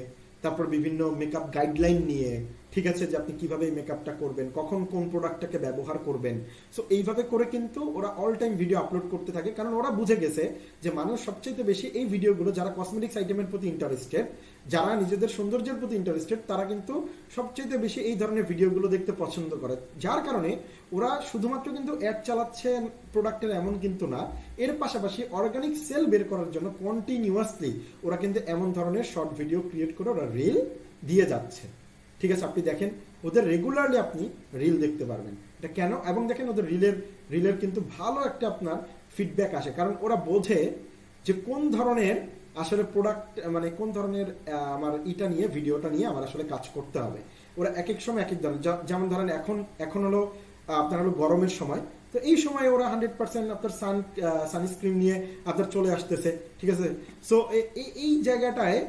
তারপর বিভিন্ন মেকআপ গাইডলাইন নিয়ে, ঠিক আছে, যে আপনি কিভাবে এই মেকআপটা করবেন, কখন কোন প্রোডাক্টটাকে ব্যবহার করবেন। সো এইভাবে করে কিন্তু ওরা অল টাইম ভিডিও আপলোড করতে থাকে, কারণ ওরা বুঝে গেছে যে মানুষ সবচেয়ে বেশি এই ভিডিওগুলো যারা কসমেটিক্স আইটেমের প্রতি ইন্টারেস্টেড, যারা নিজেদের সৌন্দর্যের প্রতি ইন্টারেস্টেড, তারা কিন্তু সবচেয়ে বেশি এই ধরনের ভিডিওগুলো দেখতে পছন্দ করে। যার কারণে ওরা শুধুমাত্র কিন্তু অ্যাড চালাচ্ছে প্রোডাক্টের এমন কিন্তু না, এর পাশাপাশি অর্গানিক সেল বের করার জন্য কন্টিনিউয়াসলি ওরা কিন্তু এমন ধরনের শর্ট ভিডিও ক্রিয়েট করে ওরা রিল দিয়ে যাচ্ছে। ঠিক আছে, আপনি দেখেন ওদের রেগুলারলি আপনি রিল দেখতে পারবেন। এটা কেন? এবং দেখেন ওদের রিলের কিন্তু ভালো একটা আপনার ফিডব্যাক আসে, কারণ ওরা বোঝে যে কোন ধরনের আসলে প্রোডাক্ট মানে কোন ধরনের আমার ইটা নিয়ে ভিডিওটা নিয়ে আমার আসলে কাজ করতে হবে। ওরা এক এক সময় এক এক ধরনের, যেমন ধরেন এখন হলো আপনার হলো গরমের সময়, তো এই সময় ওরা 100% আপনার সানস্ক্রিন নিয়ে আপনার চলে আসতেছে। ঠিক আছে, সো এই জায়গাটায়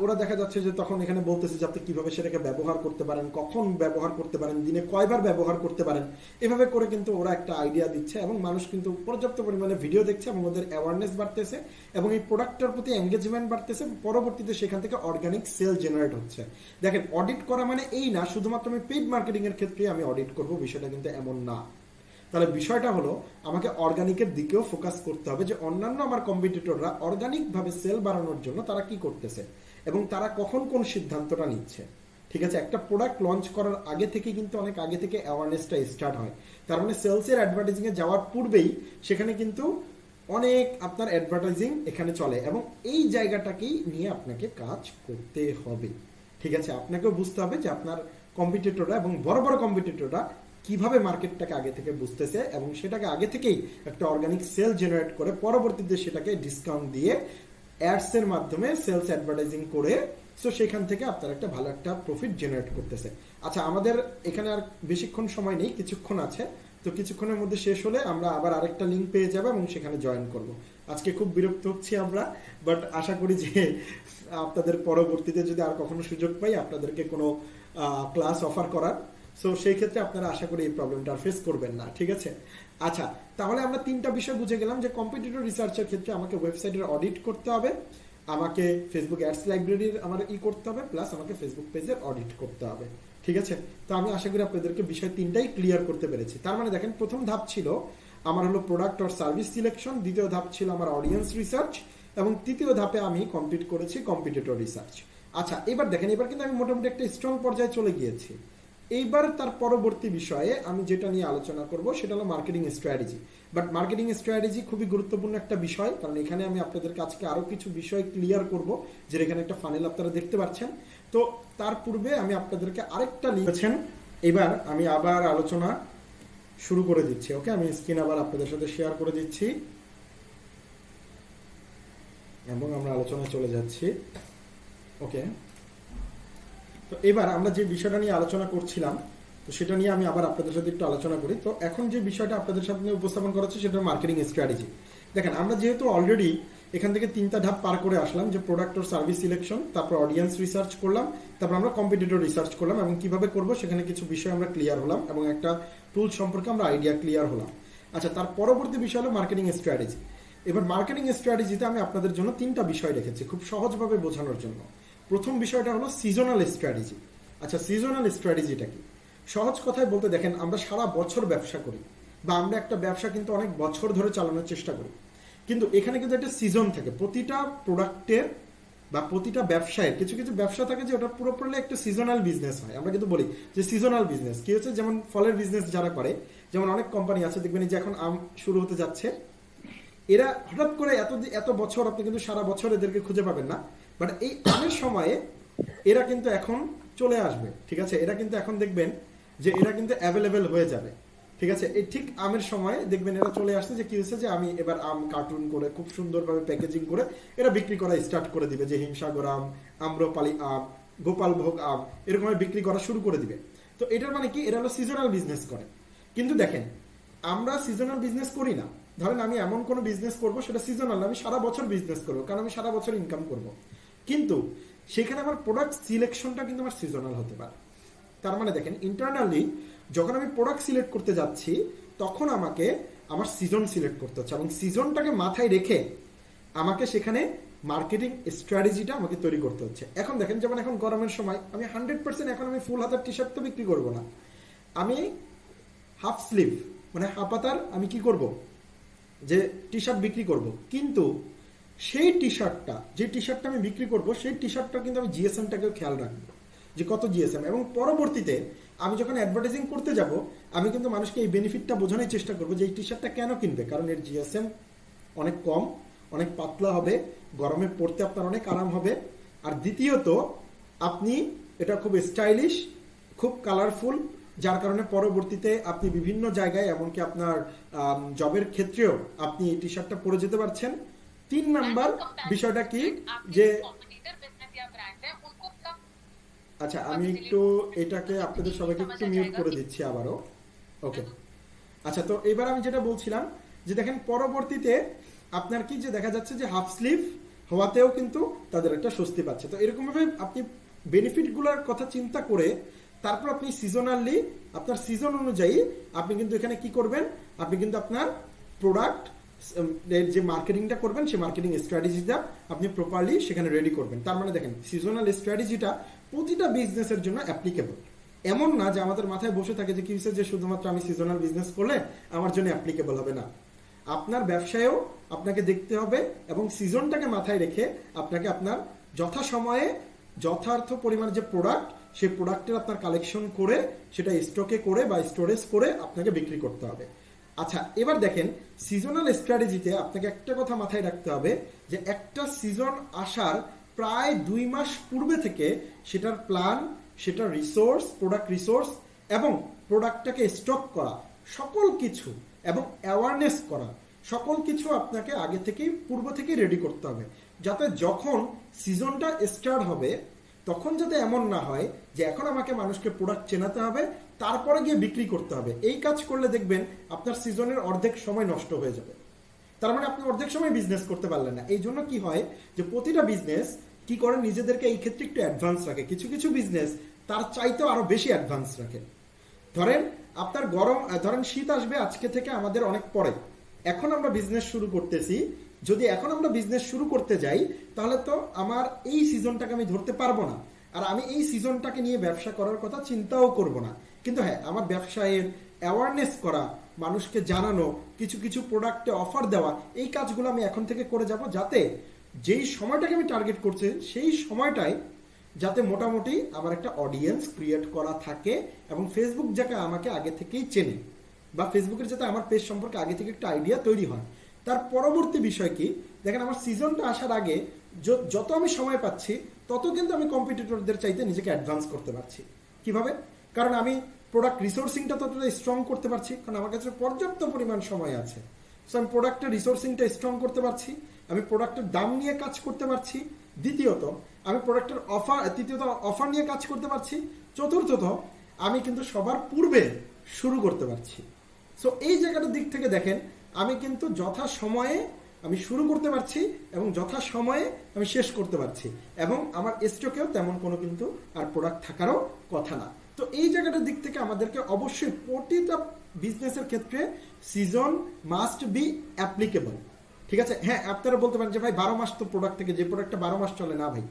ওরা দেখা যাচ্ছে যে তখন এখানে বলতেছে যে আপনি কিভাবে সেটাকে ব্যবহার করতে পারেন, কখন ব্যবহার করতে পারেন, দিনে কয়বার ব্যবহার করতে পারেন, এভাবে করে কিন্তু ওরা একটা আইডিয়া দিচ্ছে এবং মানুষ কিন্তু পর্যাপ্ত পরিমাণে ভিডিও দেখছে এবং ওদের অ্যাওয়ারনেস বাড়তেছে এবং এই প্রোডাক্টটার প্রতি এঙ্গেজমেন্ট বাড়তেছে, পরবর্তীতে সেখান থেকে অর্গানিক সেল জেনারেট হচ্ছে। দেখেন অডিট করা মানে এই না শুধুমাত্র আমি পেইড মার্কেটিং এর ক্ষেত্রে আমি অডিট করব, বিষয়টা কিন্তু এমন না। তাহলে বিষয়টা হলো আমাকে অর্গানিকের দিকেও ফোকাস করতে হবে যে অন্যান্য আমার কম্পিটিটররা অর্গানিক ভাবে সেল বাড়ানোর জন্য তারা কি করতেছে এবং তারা কখন কোন সিদ্ধান্তটা নিচ্ছে। ঠিক আছে, একটা প্রোডাক্ট লঞ্চ করার আগে থেকে কিন্তু অনেক আগে থেকে অ্যাওয়ারনেসটা স্টার্ট হয়, তার মানে সেলসের অ্যাডভার্টাইজিং এ যাওয়ার পূর্বেই সেখানে কিন্তু অনেক আপনার অ্যাডভার্টাইজিং এখানে চলে এবং এই জায়গাটাকেই নিয়ে আপনাকে কাজ করতে হবে। ঠিক আছে, আপনাকেও বুঝতে হবে যে আপনার কম্পিটিটররা এবং বড় বড় কম্পিটিটররা কিভাবে মার্কেটটাকে আগে থেকে বুঝতেছে এবং সেটাকে আগে থেকেই একটা অর্গানিক সেল জেনারেট করে পরবর্তীতে সেটাকে ডিসকাউন্ট দিয়ে অ্যাডস এর মাধ্যমে সেলস অ্যাডভার্টাইজিং করে সো সেখান থেকে আপনার একটা ভালো একটা প্রফিট জেনারেট করতেছে। আচ্ছা, আমাদের এখানে আর বেশিক্ষণ সময় নেই, কিছুক্ষণ আছে, তো কিছুক্ষণের মধ্যে শেষ হলে আমরা আবার আরেকটা লিঙ্ক পেয়ে যাবো এবং সেখানে জয়েন করব। আজকে খুব বিরক্ত হচ্ছি আমরা, বাট আশা করি যে আপনাদের পরবর্তীতে যদি আর কখনো সুযোগ পাই আপনাদেরকে কোনো ক্লাস অফার করার, সো সেই ক্ষেত্রে আপনারা আশা করি এই প্রবলেমটা ফেস করবেন না। ঠিক আছে, আচ্ছা, তাহলে আমরা তিনটা বিষয় বুঝে গেলাম যে কম্পিটিটর রিসার্চের ক্ষেত্রে আমাকে ওয়েবসাইটের অডিট করতে হবে, আমাকে ফেসবুক অ্যাডস লাইব্রেরির আমার করতে হবে, প্লাস আমাকে ফেসবুক পেজের অডিট করতে হবে। ঠিক আছে, তো আমি আশা করি আপনাদেরকে বিষয় তিনটাই ক্লিয়ার করতে পেরেছি। তার মানে দেখেন প্রথম ধাপ ছিল আমার হলো প্রোডাক্ট অর সার্ভিস সিলেকশন, দ্বিতীয় ধাপ ছিল আমার অডিয়েন্স রিসার্চ এবং তৃতীয় ধাপে আমি কমপ্লিট করেছি কম্পিটিটর রিসার্চ। আচ্ছা, এবার দেখেন এবার কিন্তু আমি মোটামুটি একটা স্ট্রং পর্যায়ে চলে গিয়েছি। এইবার তার পরবর্তী বিষয়ে আমি যেটা নিয়ে আলোচনা করব সেটা হলো marketing strategy. But marketing strategy খুবই গুরুত্বপূর্ণ একটা বিষয়, কারণ এখানে আমি আপনাদের কাছে আরো কিছু বিষয় ক্লিয়ার করব, যে এখানে একটা ফানেল আপনারা দেখতে পাচ্ছেন। তো তার পূর্বে আমি আপনাদেরকে আরেকটা লিখেছেন, এবার আমি আবার আলোচনা শুরু করে দিচ্ছি। ওকে, আমি স্ক্রিন আবার আপনাদের সাথে শেয়ার করে দিচ্ছি এবং আমরা আলোচনায় চলে যাচ্ছি। ওকে, তো এবার আমরা যে বিষয়টা নিয়ে আলোচনা করছিলাম তো সেটা নিয়ে আমি আবার আপনাদের সাথে একটু আলোচনা করি। তো এখন যে বিষয়টা আপনাদের সামনে উপস্থাপন করা হচ্ছে সেটা মার্কেটিং স্ট্র্যাটেজি। দেখেন আমরা যেহেতু অলরেডি এখান থেকে তিনটা ধাপ পার করে আসলাম, যে প্রোডাক্ট ও সার্ভিস সিলেকশন, তারপর অডিয়েন্স রিসার্চ করলাম, তারপর আমরা কম্পিটিটর রিসার্চ করলাম এবং কিভাবে করব সেখানে কিছু বিষয় আমরা ক্লিয়ার হলাম এবং একটা টুল সম্পর্কে আমরা আইডিয়া ক্লিয়ার হলাম। আচ্ছা, তার পরবর্তী বিষয় হলো মার্কেটিং স্ট্র্যাটেজি। এবার মার্কেটিং স্ট্র্যাটেজিতে আমি আপনাদের জন্য তিনটা বিষয় রেখেছি খুব সহজভাবে বোঝানোর জন্য। প্রথম বিষয়টা হলো সিজনাল স্ট্র্যাটেজি। আচ্ছা, সিজনাল স্ট্র্যাটেজিটা কি? সহজ কথায় বলতে দেখেন আমরা সারা বছর ব্যবসা করি বা আমরা একটা ব্যবসা কিন্তু অনেক বছর ধরে চালানোর চেষ্টা করি, কিন্তু এখানে কিন্তু একটা সিজন থাকে প্রতিটা প্রোডাক্টের বা প্রতিটা ব্যবসায়ের। কিছু কিছু ব্যবসা থাকে যে ওটা পুরোপুরি একটা সিজনাল বিজনেস হয়, আমরা কিন্তু বলি যে সিজনাল বিজনেস। কি হচ্ছে, যেমন ফলের বিজনেস যারা করে, যেমন অনেক কোম্পানি আছে দেখবেন যে এখন আম শুরু হতে যাচ্ছে, এরা হঠাৎ করে এত বছর আপনি কিন্তু সারা বছর এদেরকে খুঁজে পাবেন না, বাট এই আমের সময়ে এরা কিন্তু এখন চলে আসবে, ঠিক আছে, এরা কিন্তু এখন দেখবেন যে এরা কিন্তু অ্যাভেলেবেল হয়ে যাবে, ঠিক আছে। এই ঠিক আমের সময় দেখবেন এরা চলে আসছে, যে কি হচ্ছে যে আমি এবার আম কার্টুন করে খুব সুন্দরভাবে প্যাকেজিং করে এরা বিক্রি করা স্টার্ট করে দিবে, যে হিমসাগর আম, আম্রপালি আম, গোপালভোগ আম, এরকম বিক্রি করা শুরু করে দিবে। তো এটার মানে কি, এরা হলো সিজনাল বিজনেস করে। কিন্তু দেখেন আমরা সিজনাল বিজনেস করি না। ধরেন আমি এমন কোনো বিজনেস করব সেটা সিজনাল না, আমি সারা বছর বিজনেস করবো, কারণ আমি সারা বছর ইনকাম করব। কিন্তু সেখানে আমার প্রোডাক্ট সিলেকশনটা কিন্তু আমার সিজনাল হতে পারে। তার মানে দেখেন ইন্টারনালি যখন আমি প্রোডাক্ট সিলেক্ট করতে যাচ্ছি তখন আমাকে আমার সিজন সিলেক্ট করতে হচ্ছে, এবং সিজনটাকে মাথায় রেখে আমাকে সেখানে মার্কেটিং স্ট্র্যাটেজিটা আমাকে তৈরি করতে হচ্ছে। এখন দেখেন যেমন এখন গরমের সময় আমি 100% এখন আমি ফুল হাতার টি শার্ট তো বিক্রি করবো না, আমি হাফ স্লিভ মানে হাফ হাতার আমি কি করব, যে টি শার্ট বিক্রি করব। কিন্তু সেই টি শার্টটা, যে টি শার্টটা আমি বিক্রি করব সেই টি শার্টটা কিন্তু আমি জিএসএমটাকেও খেয়াল রাখবো, যে কত জিএসএম। এবং পরবর্তীতে আমি যখন অ্যাডভার্টাইজিং করতে যাব আমি কিন্তু মানুষকে এই বেনিফিটটা বোঝানোর চেষ্টা করবো যে এই টি শার্টটা কেন কিনবে, কারণ এর জিএসএম অনেক কম, অনেক পাতলা হবে, গরমে পড়তে আপনার অনেক আরাম হবে। আর দ্বিতীয়ত আপনি এটা খুব স্টাইলিশ, খুব কালারফুল, যার কারণে পরবর্তীতে আপনি বিভিন্ন জায়গায় এমনকি আপনার জবের ক্ষেত্রেও আপনি এই টি শার্টটা পরে যেতে পারছেন। 3 নাম্বার বিষয়টা কি, যে আচ্ছা আমি একটু এটাকে আপনাদের সবাইকে একটু মিউট করে দিচ্ছি আবারও। ওকে, আচ্ছা তো এবার আমি যেটা বলছিলাম যে দেখেন পরবর্তীতে আপনার কি যে দেখা যাচ্ছে যে হাফ স্লিভ হওয়াতেও কিন্তু তাদের একটা স্বস্তি পাচ্ছে। তো এরকমভাবে আপনি বেনিফিটগুলোর কথা চিন্তা করে তারপর আপনি সিজনালি আপনার সিজন অনুযায়ী আপনি কিন্তু এখানে কি করবেন, আপনি কিন্তু আপনার প্রোডাক্ট যে মার্কেটিংটা করবেন সেই মার্কেটিং স্ট্র্যাটেজিটা আপনি প্রপারলি সেখানে রেডি করবেন। তার মানে দেখেন সিজনাল স্ট্র্যাটেজিটা প্রতিটা বিজনেসের জন্য অ্যাপ্লিকেবল। এমন না যে আমাদের মাথায় বসে থাকে যে কি হচ্ছে যে শুধুমাত্র আমি সিজনাল বিজনেস করলে আমার জন্য অ্যাপ্লিকেবল হবে না। আপনার ব্যবসায়ও আপনাকে দেখতে হবে এবং সিজনটাকে মাথায় রেখে আপনাকে আপনার যথাসময়ে যথার্থ পরিমাণ যে প্রোডাক্ট সেই প্রোডাক্টের আপনার কালেকশন করে সেটা স্টকে করে বা স্টোরেজ করে আপনাকে বিক্রি করতে হবে। আচ্ছা এবার দেখেন সিজনাল স্ট্র্যাটেজিতে আপনাকে একটা কথা মাথায় রাখতে হবে যে একটা সিজন আসার প্রায় 2 মাস পূর্বে থেকে সেটার প্ল্যান, সেটার রিসোর্স, প্রোডাক্ট রিসোর্স এবং প্রোডাক্টটাকে স্টক করা সকল কিছু এবং অ্যাওয়ারনেস করা সকল কিছু আপনাকে আগে থেকেই পূর্ব থেকেই রেডি করতে হবে, যাতে যখন সিজনটা স্টার্ট হবে তখন যাতে এমন না হয় যে এখন আমাকে মানুষকে প্রোডাক্ট চেনাতে হবে তারপরে গিয়ে বিক্রি করতে হবে। এই কাজ করলে দেখবেন আপনার সিজনের অর্ধেক সময় নষ্ট হয়ে যাবে। তার মানে আপনি অর্ধেক সময় বিজনেস করতে পারলেন না। এই জন্য কি হয় যে প্রতিটা বিজনেস কি করে নিজেদেরকে এই ক্ষেত্রে একটু অ্যাডভান্স রাখে, কিছু কিছু বিজনেস তার চাইতেও আরো বেশি অ্যাডভান্স রাখে। ধরেন আপনার গরম, ধরেন শীত আসবে আজকে থেকে আমাদের অনেক পরে, এখন আমরা বিজনেস শুরু করতেছি, যদি এখন আমরা বিজনেস শুরু করতে যাই তাহলে তো আমার এই সিজনটাকে আমি ধরতে পারবো না, আর আমি এই সিজনটাকে নিয়ে ব্যবসা করার কথা চিন্তাও করব না। কিন্তু হ্যাঁ আমার ব্যবসায়ের অ্যাওয়ারনেস করা, মানুষকে জানানো, কিছু কিছু প্রোডাক্টে অফার দেওয়া, এই কাজগুলো আমি এখন থেকে করে যাব, যাতে যেই সময়টাকে আমি টার্গেট করছি সেই সময়টায় যাতে মোটামুটি আমার একটা অডিয়েন্স ক্রিয়েট করা থাকে এবং ফেসবুক যাকে আমাকে আগে থেকেই চেনে বা ফেসবুকের যাতে আমার পেজ সম্পর্কে আগে থেকে একটা আইডিয়া তৈরি হয়। তার পরবর্তী বিষয় কি, দেখেন আমার সিজনটা আসার আগে যত আমি সময় পাচ্ছি তত কিন্তু আমি কম্পিটিটরদের চাইতে নিজেকে অ্যাডভান্স করতে পারছি। কিভাবে? কারণ আমি প্রোডাক্ট রিসোর্সিংটা ততটা স্ট্রং করতে পারছি, কারণ আমার কাছে পর্যাপ্ত পরিমাণ সময় আছে। সো আমি প্রোডাক্টের রিসোর্সিংটা স্ট্রং করতে পারছি, আমি প্রোডাক্টের দাম নিয়ে কাজ করতে পারছি, দ্বিতীয়ত আমি প্রোডাক্টের অফার, তৃতীয়ত অফার নিয়ে কাজ করতে পারছি, চতুর্থত আমি কিন্তু সবার পূর্বে শুরু করতে পারছি। সো এই জায়গাটার দিক থেকে দেখেন আমি কিন্তু যথা সময়ে আমি শুরু করতে পারছি এবং যথা সময়ে আমি শেষ করতে পারছি, এবং আমার স্টকেও তেমন কোনো কিন্তু আর প্রোডাক্ট থাকারও কথা না। তো এই জায়গাটার দিক থেকে আমাদেরকে অবশ্যই প্রতিটা বিজনেসের ক্ষেত্রে সিজন মাস্ট বি অ্যাপ্লিকেবল। ঠিক আছে, হ্যাঁ আপনারা বলতে পারেন যে ভাই 12 মাস তো প্রোডাক্ট থেকে, যে প্রোডাক্টটা 12 মাস চলে না ভাই।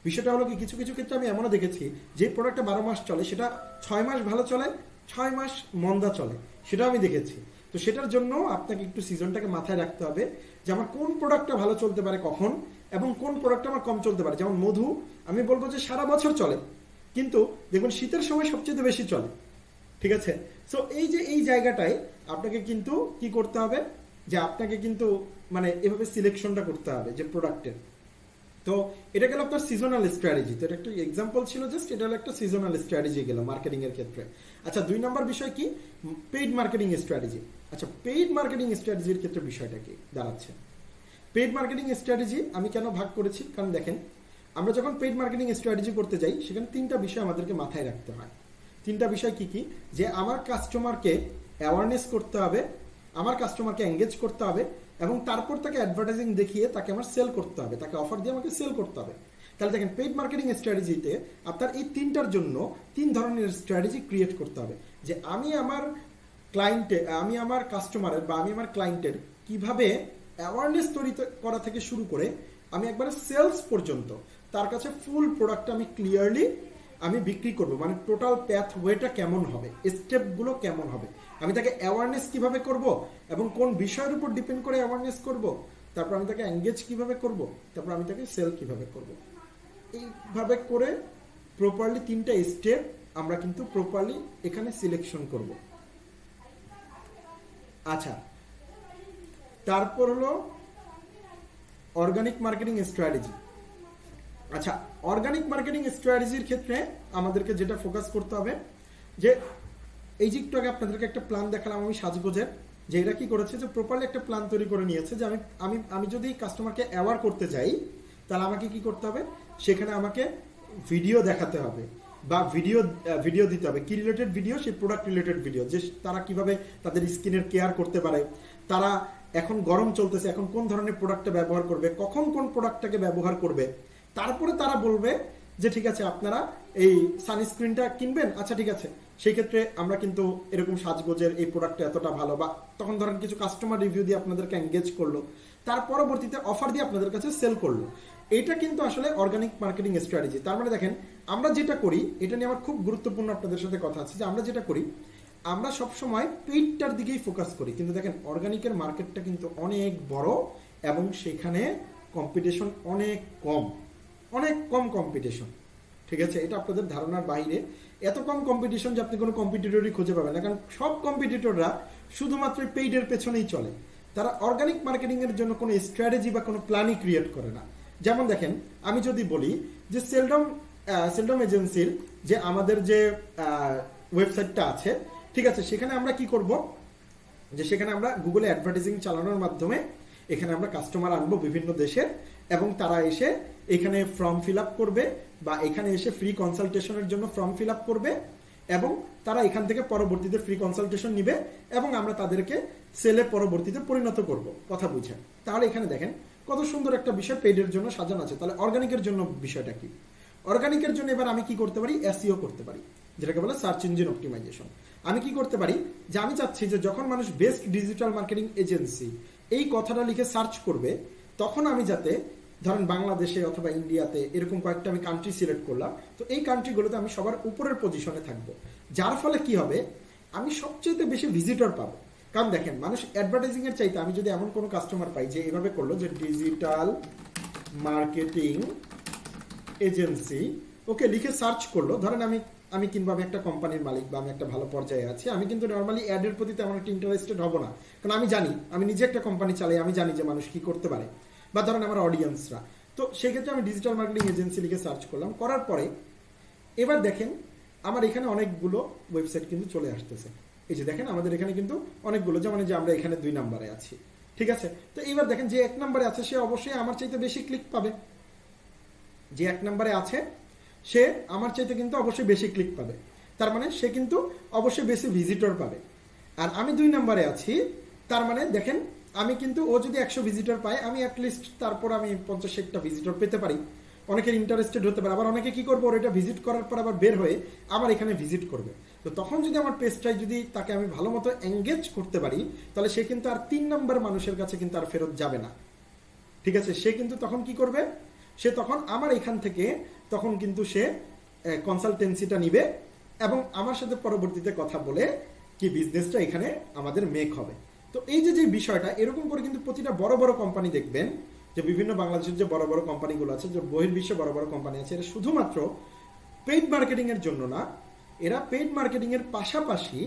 বিষয়টা হলো কি, কিছু কিছু ক্ষেত্রে আমি এমনও দেখেছি যে প্রোডাক্টটা 12 মাস চলে সেটা 6 মাস ভালো চলে, 6 মাস মন্দা চলে, সেটা আমি দেখেছি। তো সেটার জন্য আপনাকে একটু সিজনটাকে মাথায় রাখতে হবে যে আমার কোন প্রোডাক্টটা ভালো চলতে পারে কখন এবং কোন প্রোডাক্টটা আমার কম চলতে পারে। যেমন মধু আমি বলবো যে সারা বছর চলে, কিন্তু দেখুন শীতের সময় সবচেয়ে বেশি চলে। ঠিক আছে, সো এই যে এই জায়গাটায় আপনাকে কিন্তু কি করতে হবে, যে আপনাকে কিন্তু মানে এভাবে সিলেকশনটা করতে হবে যে প্রোডাক্টের। তো তো এটা গেল আপনার সিজনাল স্ট্র্যাটেজি। তো এটা একটা এক্সাম্পল ছিল, জাস্ট এটা হলো একটা সিজনাল স্ট্র্যাটেজি গেল মার্কেটিং এর ক্ষেত্রে। আচ্ছা, 2 নম্বর বিষয় কি? Paid marketing strategy. আচ্ছা, পেইড মার্কেটিং স্ট্র্যাটেজির ক্ষেত্রে বিষয়টা কি দাঁড়াচ্ছে? পেইড মার্কেটিং স্ট্র্যাটেজি আমি কেন ভাগ করেছি, কারণ দেখেন আমরা যখন পেইড মার্কেটিং স্ট্র্যাটেজি করতে যাই সেখানে 3টা বিষয় আমাদেরকে মাথায় রাখতে হয়। 3টা বিষয় কি কি? যে আমার কাস্টমারকে অ্যাওয়ারনেস করতে হবে, আমার কাস্টমারকে এঙ্গেজ করতে হবে, এবং তারপর তাকে অ্যাডভার্টাইজিং দেখিয়ে তাকে আমার সেল করতে হবে, তাকে অফার দিয়ে আমাকে সেল করতে হবে। তাহলে দেখেন পেইড মার্কেটিং স্ট্র্যাটেজিতে আপনার এই 3টার জন্য 3 ধরনের স্ট্র্যাটেজি ক্রিয়েট করতে হবে। যে আমি আমার আমি আমার কাস্টমারের বা আমি আমার ক্লায়েন্টের কিভাবে অ্যাওয়ারনেস তৈরি করা থেকে শুরু করে আমি একবারে সেলস পর্যন্ত তার কাছে ফুল প্রোডাক্ট আমি ক্লিয়ারলি আমি বিক্রি করব, মানে টোটাল প্যাথ ওয়েটা কেমন হবে, স্টেপগুলো কেমন হবে, আমি তাকে অ্যাওয়ারনেস কিভাবে করব এবং কোন বিষয়ের উপর ডিপেন্ড করে অ্যাওয়ারনেস করব, তারপর আমি তাকে এঙ্গেজ কিভাবে করব, তারপর আমি তাকে সেল কিভাবে করব। এইভাবে করে প্রপারলি 3টা স্টেপ আমরা কিন্তু প্রপারলি এখানে সিলেকশন করব। আচ্ছা, তারপর হলো অর্গানিক মার্কেটিং স্ট্র্যাটেজি। আচ্ছা, অর্গানিক মার্কেটিং স্ট্র্যাটেজির ক্ষেত্রে আমাদেরকে যেটা ফোকাস করতে হবে, যে এই যে একটু আগে আপনাদেরকে একটা প্ল্যান দেখালাম আমি সাজগোজের, যে এরা কি করেছে, যে প্রপারলি একটা প্ল্যান তৈরি করে নিয়েছে যে আমি আমি আমি যদি কাস্টমারকে অ্যাওয়ার করতে যাই তাহলে আমাকে কি করতে হবে, সেখানে আমাকে ভিডিও দেখাতে হবে বা ভিডিও দিতে হবে। কি রিলেটেড ভিডিও? সেই প্রোডাক্ট রিলেটেড ভিডিও, যে তারা কিভাবে তাদের স্কিনের কেয়ার করতে পারে, তারা এখন গরম চলতেছে এখন কোন ধরনের প্রোডাক্টটা ব্যবহার করবে, কখন কোন প্রোডাক্টটাকে ব্যবহার করবে। তারপরে তারা বলবে যে ঠিক আছে আপনারা এই সানস্ক্রিনটা কিনবেন, আচ্ছা ঠিক আছে, সেই ক্ষেত্রে আমরা কিন্তু এরকম সাজগোজের এই প্রোডাক্টটা এতটা ভালো, বা তখন ধরেন কিছু কাস্টমার রিভিউ দিয়ে আপনাদেরকে এঙ্গেজ করলো, তার পরবর্তীতে অফার দিয়ে আপনাদের কাছে সেল করলো। এটা কিন্তু আসলে অর্গানিক মার্কেটিং স্ট্র্যাটেজি। তার মানে দেখেন আমরা যেটা করি, এটা নিয়ে আমার খুব গুরুত্বপূর্ণ আপনাদের সাথে কথা আছে, যে আমরা যেটা করি আমরা সবসময় পেইডটার দিকেই ফোকাস করি, কিন্তু দেখেন অর্গানিকের মার্কেটটা কিন্তু অনেক বড় এবং সেখানে কম্পিটিশন অনেক কম কম্পিটিশন। ঠিক আছে, এটা আপনাদের ধারণার বাইরে। এত কম কম্পিটিশন যে আপনি কোনো কম্পিটিটরই খুঁজে পাবেন না, কারণ সব কম্পিটিটররা শুধুমাত্র পেইডের পেছনেই চলে, তারা অর্গানিক মার্কেটিং এর জন্য কোনো স্ট্র্যাটেজি বা কোনো প্ল্যানই ক্রিয়েট করে না। যেমন দেখেন আমি যদি বলি যে সেলডম এজেন্সির যে আমাদের যে ওয়েবসাইটটা আছে, ঠিক আছে, সেখানে আমরা কি করব, যে সেখানে আমরা গুগলে অ্যাডভার্টাইজিং চালানোর মাধ্যমে এখানে আমরা কাস্টমার আনবো বিভিন্ন দেশের, এবং তারা এসে এখানে ফর্ম ফিল আপ করবে বা এখানে এসে ফ্রি কনসালটেশনের জন্য ফর্ম ফিল আপ করবে, এবং তারা এখান থেকে পরবর্তীতে ফ্রি কনসালটেশন নিবে এবং আমরা তাদেরকে সেলে পরবর্তীতে পরিণত করব। কথা বুঝেন? তাহলে এখানে দেখেন কত সুন্দর একটা বিষয় পেইডের জন্য সাজানো আছে। তাহলে অর্গানিকের জন্য বিষয়টা কি? অর্গানিকের জন্য এবার আমি কি করতে পারি, এসইও করতে পারি, যেটাকে বলে সার্চ ইঞ্জিন অপটিমাইজেশন। আমি কি করতে পারি, যে আমি চাচ্ছি যে যখন মানুষ বেস্ট ডিজিটাল মার্কেটিং এজেন্সি এই কথাটা লিখে সার্চ করবে, তখন আমি যাতে ধরেন বাংলাদেশে অথবা ইন্ডিয়াতে এরকম কয়েকটা আমি কান্ট্রি সিলেক্ট করলাম, তো এই কান্ট্রিগুলোতে আমি সবার উপরের পজিশনে থাকবো, যার ফলে কি হবে, আমি সবচেয়ে বেশি ভিজিটর পাবো। কারণ দেখেন মানুষ অ্যাডভার্টাইজিং এর চাইতে আমি যদি এমন কোনো কাস্টমার পাই যে এভাবে করলো যে ডিজিটাল মার্কেটিং এজেন্সি ওকে লিখে সার্চ করলো, ধরেন আমি কিংবা আমি একটা কোম্পানির মালিক বা আমি একটা ভালো পর্যায়ে আছি, আমি কিন্তু নর্মালি অ্যাডের প্রতি তেমন একটা ইন্টারেস্টেড হব না, কারণ আমি জানি, আমি নিজে একটা কোম্পানি চালাই, আমি জানি যে মানুষ কি করতে পারে, বা ধরেন আমার অডিয়েন্সরা। তো সেক্ষেত্রে আমি ডিজিটাল মার্কেটিং এজেন্সি লিখে সার্চ করলাম, করার পরে এবার দেখেন আমার এখানে অনেকগুলো ওয়েবসাইট কিন্তু চলে আসতেছে। এই যে দেখেন আমাদের এখানে কিন্তু অনেকগুলো, যেমন যে আমরা এখানে 2 নম্বরে আছি, ঠিক আছে। তো এইবার দেখেন যে 1 নম্বরে আছে সে অবশ্যই আমার চাইতে বেশি ক্লিক পাবে, যে 1 নম্বরে আছে সে আমার চাইতে কিন্তু অবশ্যই বেশি ক্লিক পাবে, তার মানে সে কিন্তু অবশ্যই বেশি ভিজিটর পাবে। আর আমি 2 নম্বরে আছি, তার মানে দেখেন আমি কিন্তু ও যদি 100 ভিজিটর পায়, আমি অ্যাটলিস্ট তারপর আমি 50-60টা ভিজিটর পেতে পারি। অনেকের ইন্টারেস্টেড হতে পারে, আবার অনেকে কি করবো, ওর এটা ভিজিট করার পর আবার বের হয়ে আবার এখানে ভিজিট করবে। তো তখন যদি আমার পেজটাই যদি তাকে আমি ভালো মতো এঙ্গেজ করতে পারি, তাহলে সে কিন্তু আর 3 নম্বর মানুষের কাছে কিন্তু আর ফেরত যাবে না। ঠিক আছে, সে কিন্তু তখন কি করবে, সে তখন আমার এখান থেকে তখন কিন্তু সে কনসালটেন্সিটা নিবে এবং আমার সাথে পরবর্তীতে কথা বলে কি বিজনেসটা এখানে আমাদের মেক হবে। তো এই যে বিষয়টা এরকম করে কিন্তু প্রতিটা বড় বড় কোম্পানি দেখবেন, যে বিভিন্ন বাংলাদেশের যে বড় বড় কোম্পানিগুলো আছে, যে বহির্বিশ্বে বড় বড় কোম্পানি আছে, এরা শুধুমাত্র পেইড মার্কেটিং এর জন্য না, এরা পেইড মার্কেটিং এর পাশাপাশি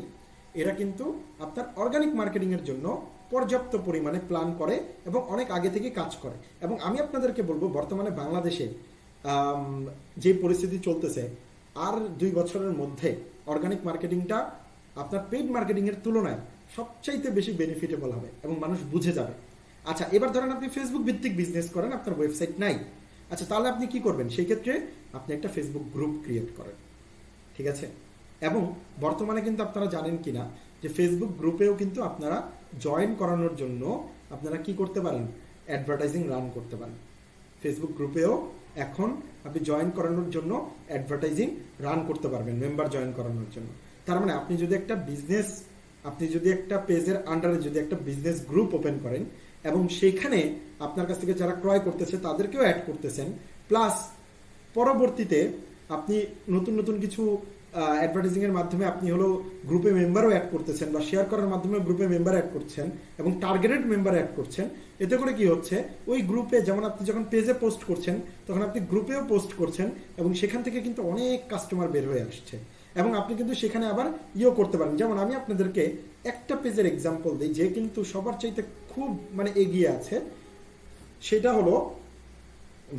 এরা কিন্তু আপনার অর্গানিক মার্কেটিং এর জন্য পর্যাপ্ত পরিমাণে প্ল্যান করে এবং অনেক আগে থেকে কাজ করে। এবং আমি আপনাদেরকে বলবো, বর্তমানে বাংলাদেশে যে পরিস্থিতি চলতেছে, আর 2 বছরের মধ্যে অর্গানিক মার্কেটিংটা আপনার পেইড মার্কেটিংয়ের তুলনায় সবচাইতে বেশি বেনিফিটেবল হবে এবং মানুষ বুঝে যাবে। আচ্ছা, এবার ধরেন আপনি ফেসবুক ভিত্তিক বিজনেস করেন, আপনার ওয়েবসাইট নাই। আচ্ছা, তাহলে আপনি কি করবেন? সেই ক্ষেত্রে আপনি একটা ফেসবুক গ্রুপ ক্রিয়েট করেন, ঠিক আছে? এবং বর্তমানে কিন্তু আপনারা জানেন কিনা যে ফেসবুক গ্রুপেও কিন্তু আপনারা জয়েন করানোর জন্য আপনারা কি করতে পারেন? অ্যাডভার্টাইজিং রান করতে পারেন। ফেসবুক গ্রুপেও এখন আপনি জয়েন করানোর জন্য অ্যাডভার্টাইজিং রান করতে পারবেন, মেম্বার জয়েন করানোর জন্য। তার মানে আপনি যদি একটা পেজের আন্ডারে যদি একটা বিজনেস গ্রুপ ওপেন করেন এবং সেইখানে আপনার কাছ থেকে যারা ক্রয় করতেছে তাদেরকেও অ্যাড করতেছেন, প্লাস পরবর্তীতে আপনি নতুন নতুন কিছু অ্যাডভার্টাইজিং এর মাধ্যমে আপনি হলো গ্রুপে মেম্বারও অ্যাড করতেছেন বা শেয়ার করার মাধ্যমে গ্রুপে মেম্বার অ্যাড করছেন এবং টার্গেটেড মেম্বার অ্যাড করছেন। এতে করে কি হচ্ছে? ওই গ্রুপে যেমন আপনি যখন পেজে পোস্ট করছেন তখন আপনি গ্রুপেও পোস্ট করছেন এবং সেখান থেকে কিন্তু অনেক কাস্টমার বের হয়ে আসছে এবং আপনি কিন্তু সেখানে আবার করতে পারেন। যেমন আমি আপনাদেরকে একটা পেজের এক্সাম্পল দিই যে কিন্তু সবার চাইতে খুব এগিয়ে আছে। সেটা হলো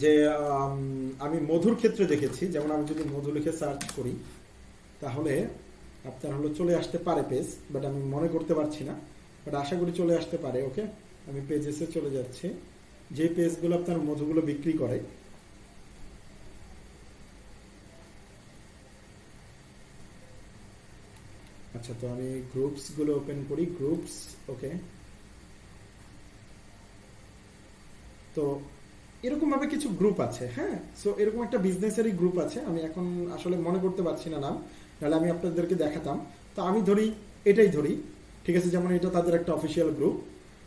যে আমি মধুর ক্ষেত্রে দেখেছি। যেমন আমি যদি মধু লিখে সার্চ করি তাহলে আপনার হলো চলে আসতে পারে পেজ, বাট আমি মনে করতে পারছি না, বাট আশা করি চলে আসতে পারে। ওকে, আমি পেজেসে চলে যাচ্ছি, যে পেজগুলো আপনার মধুগুলো বিক্রি করে। আচ্ছা, তো আমি গ্রুপস গুলো ওপেন করি, গ্রুপস। ওকে, তো এরকম ভাবে কিছু গ্রুপ আছে। হ্যাঁ, সো এরকম একটা বিজনেসেরই গ্রুপ আছে, আমি এখন আসলে মনে করতে পারছি না নাম, তাহলে আমি আপনাদেরকে দেখাতাম। তো আমি এটাই ধরি, ঠিক আছে? যেমন এটা তাদের একটা অফিসিয়াল গ্রুপ।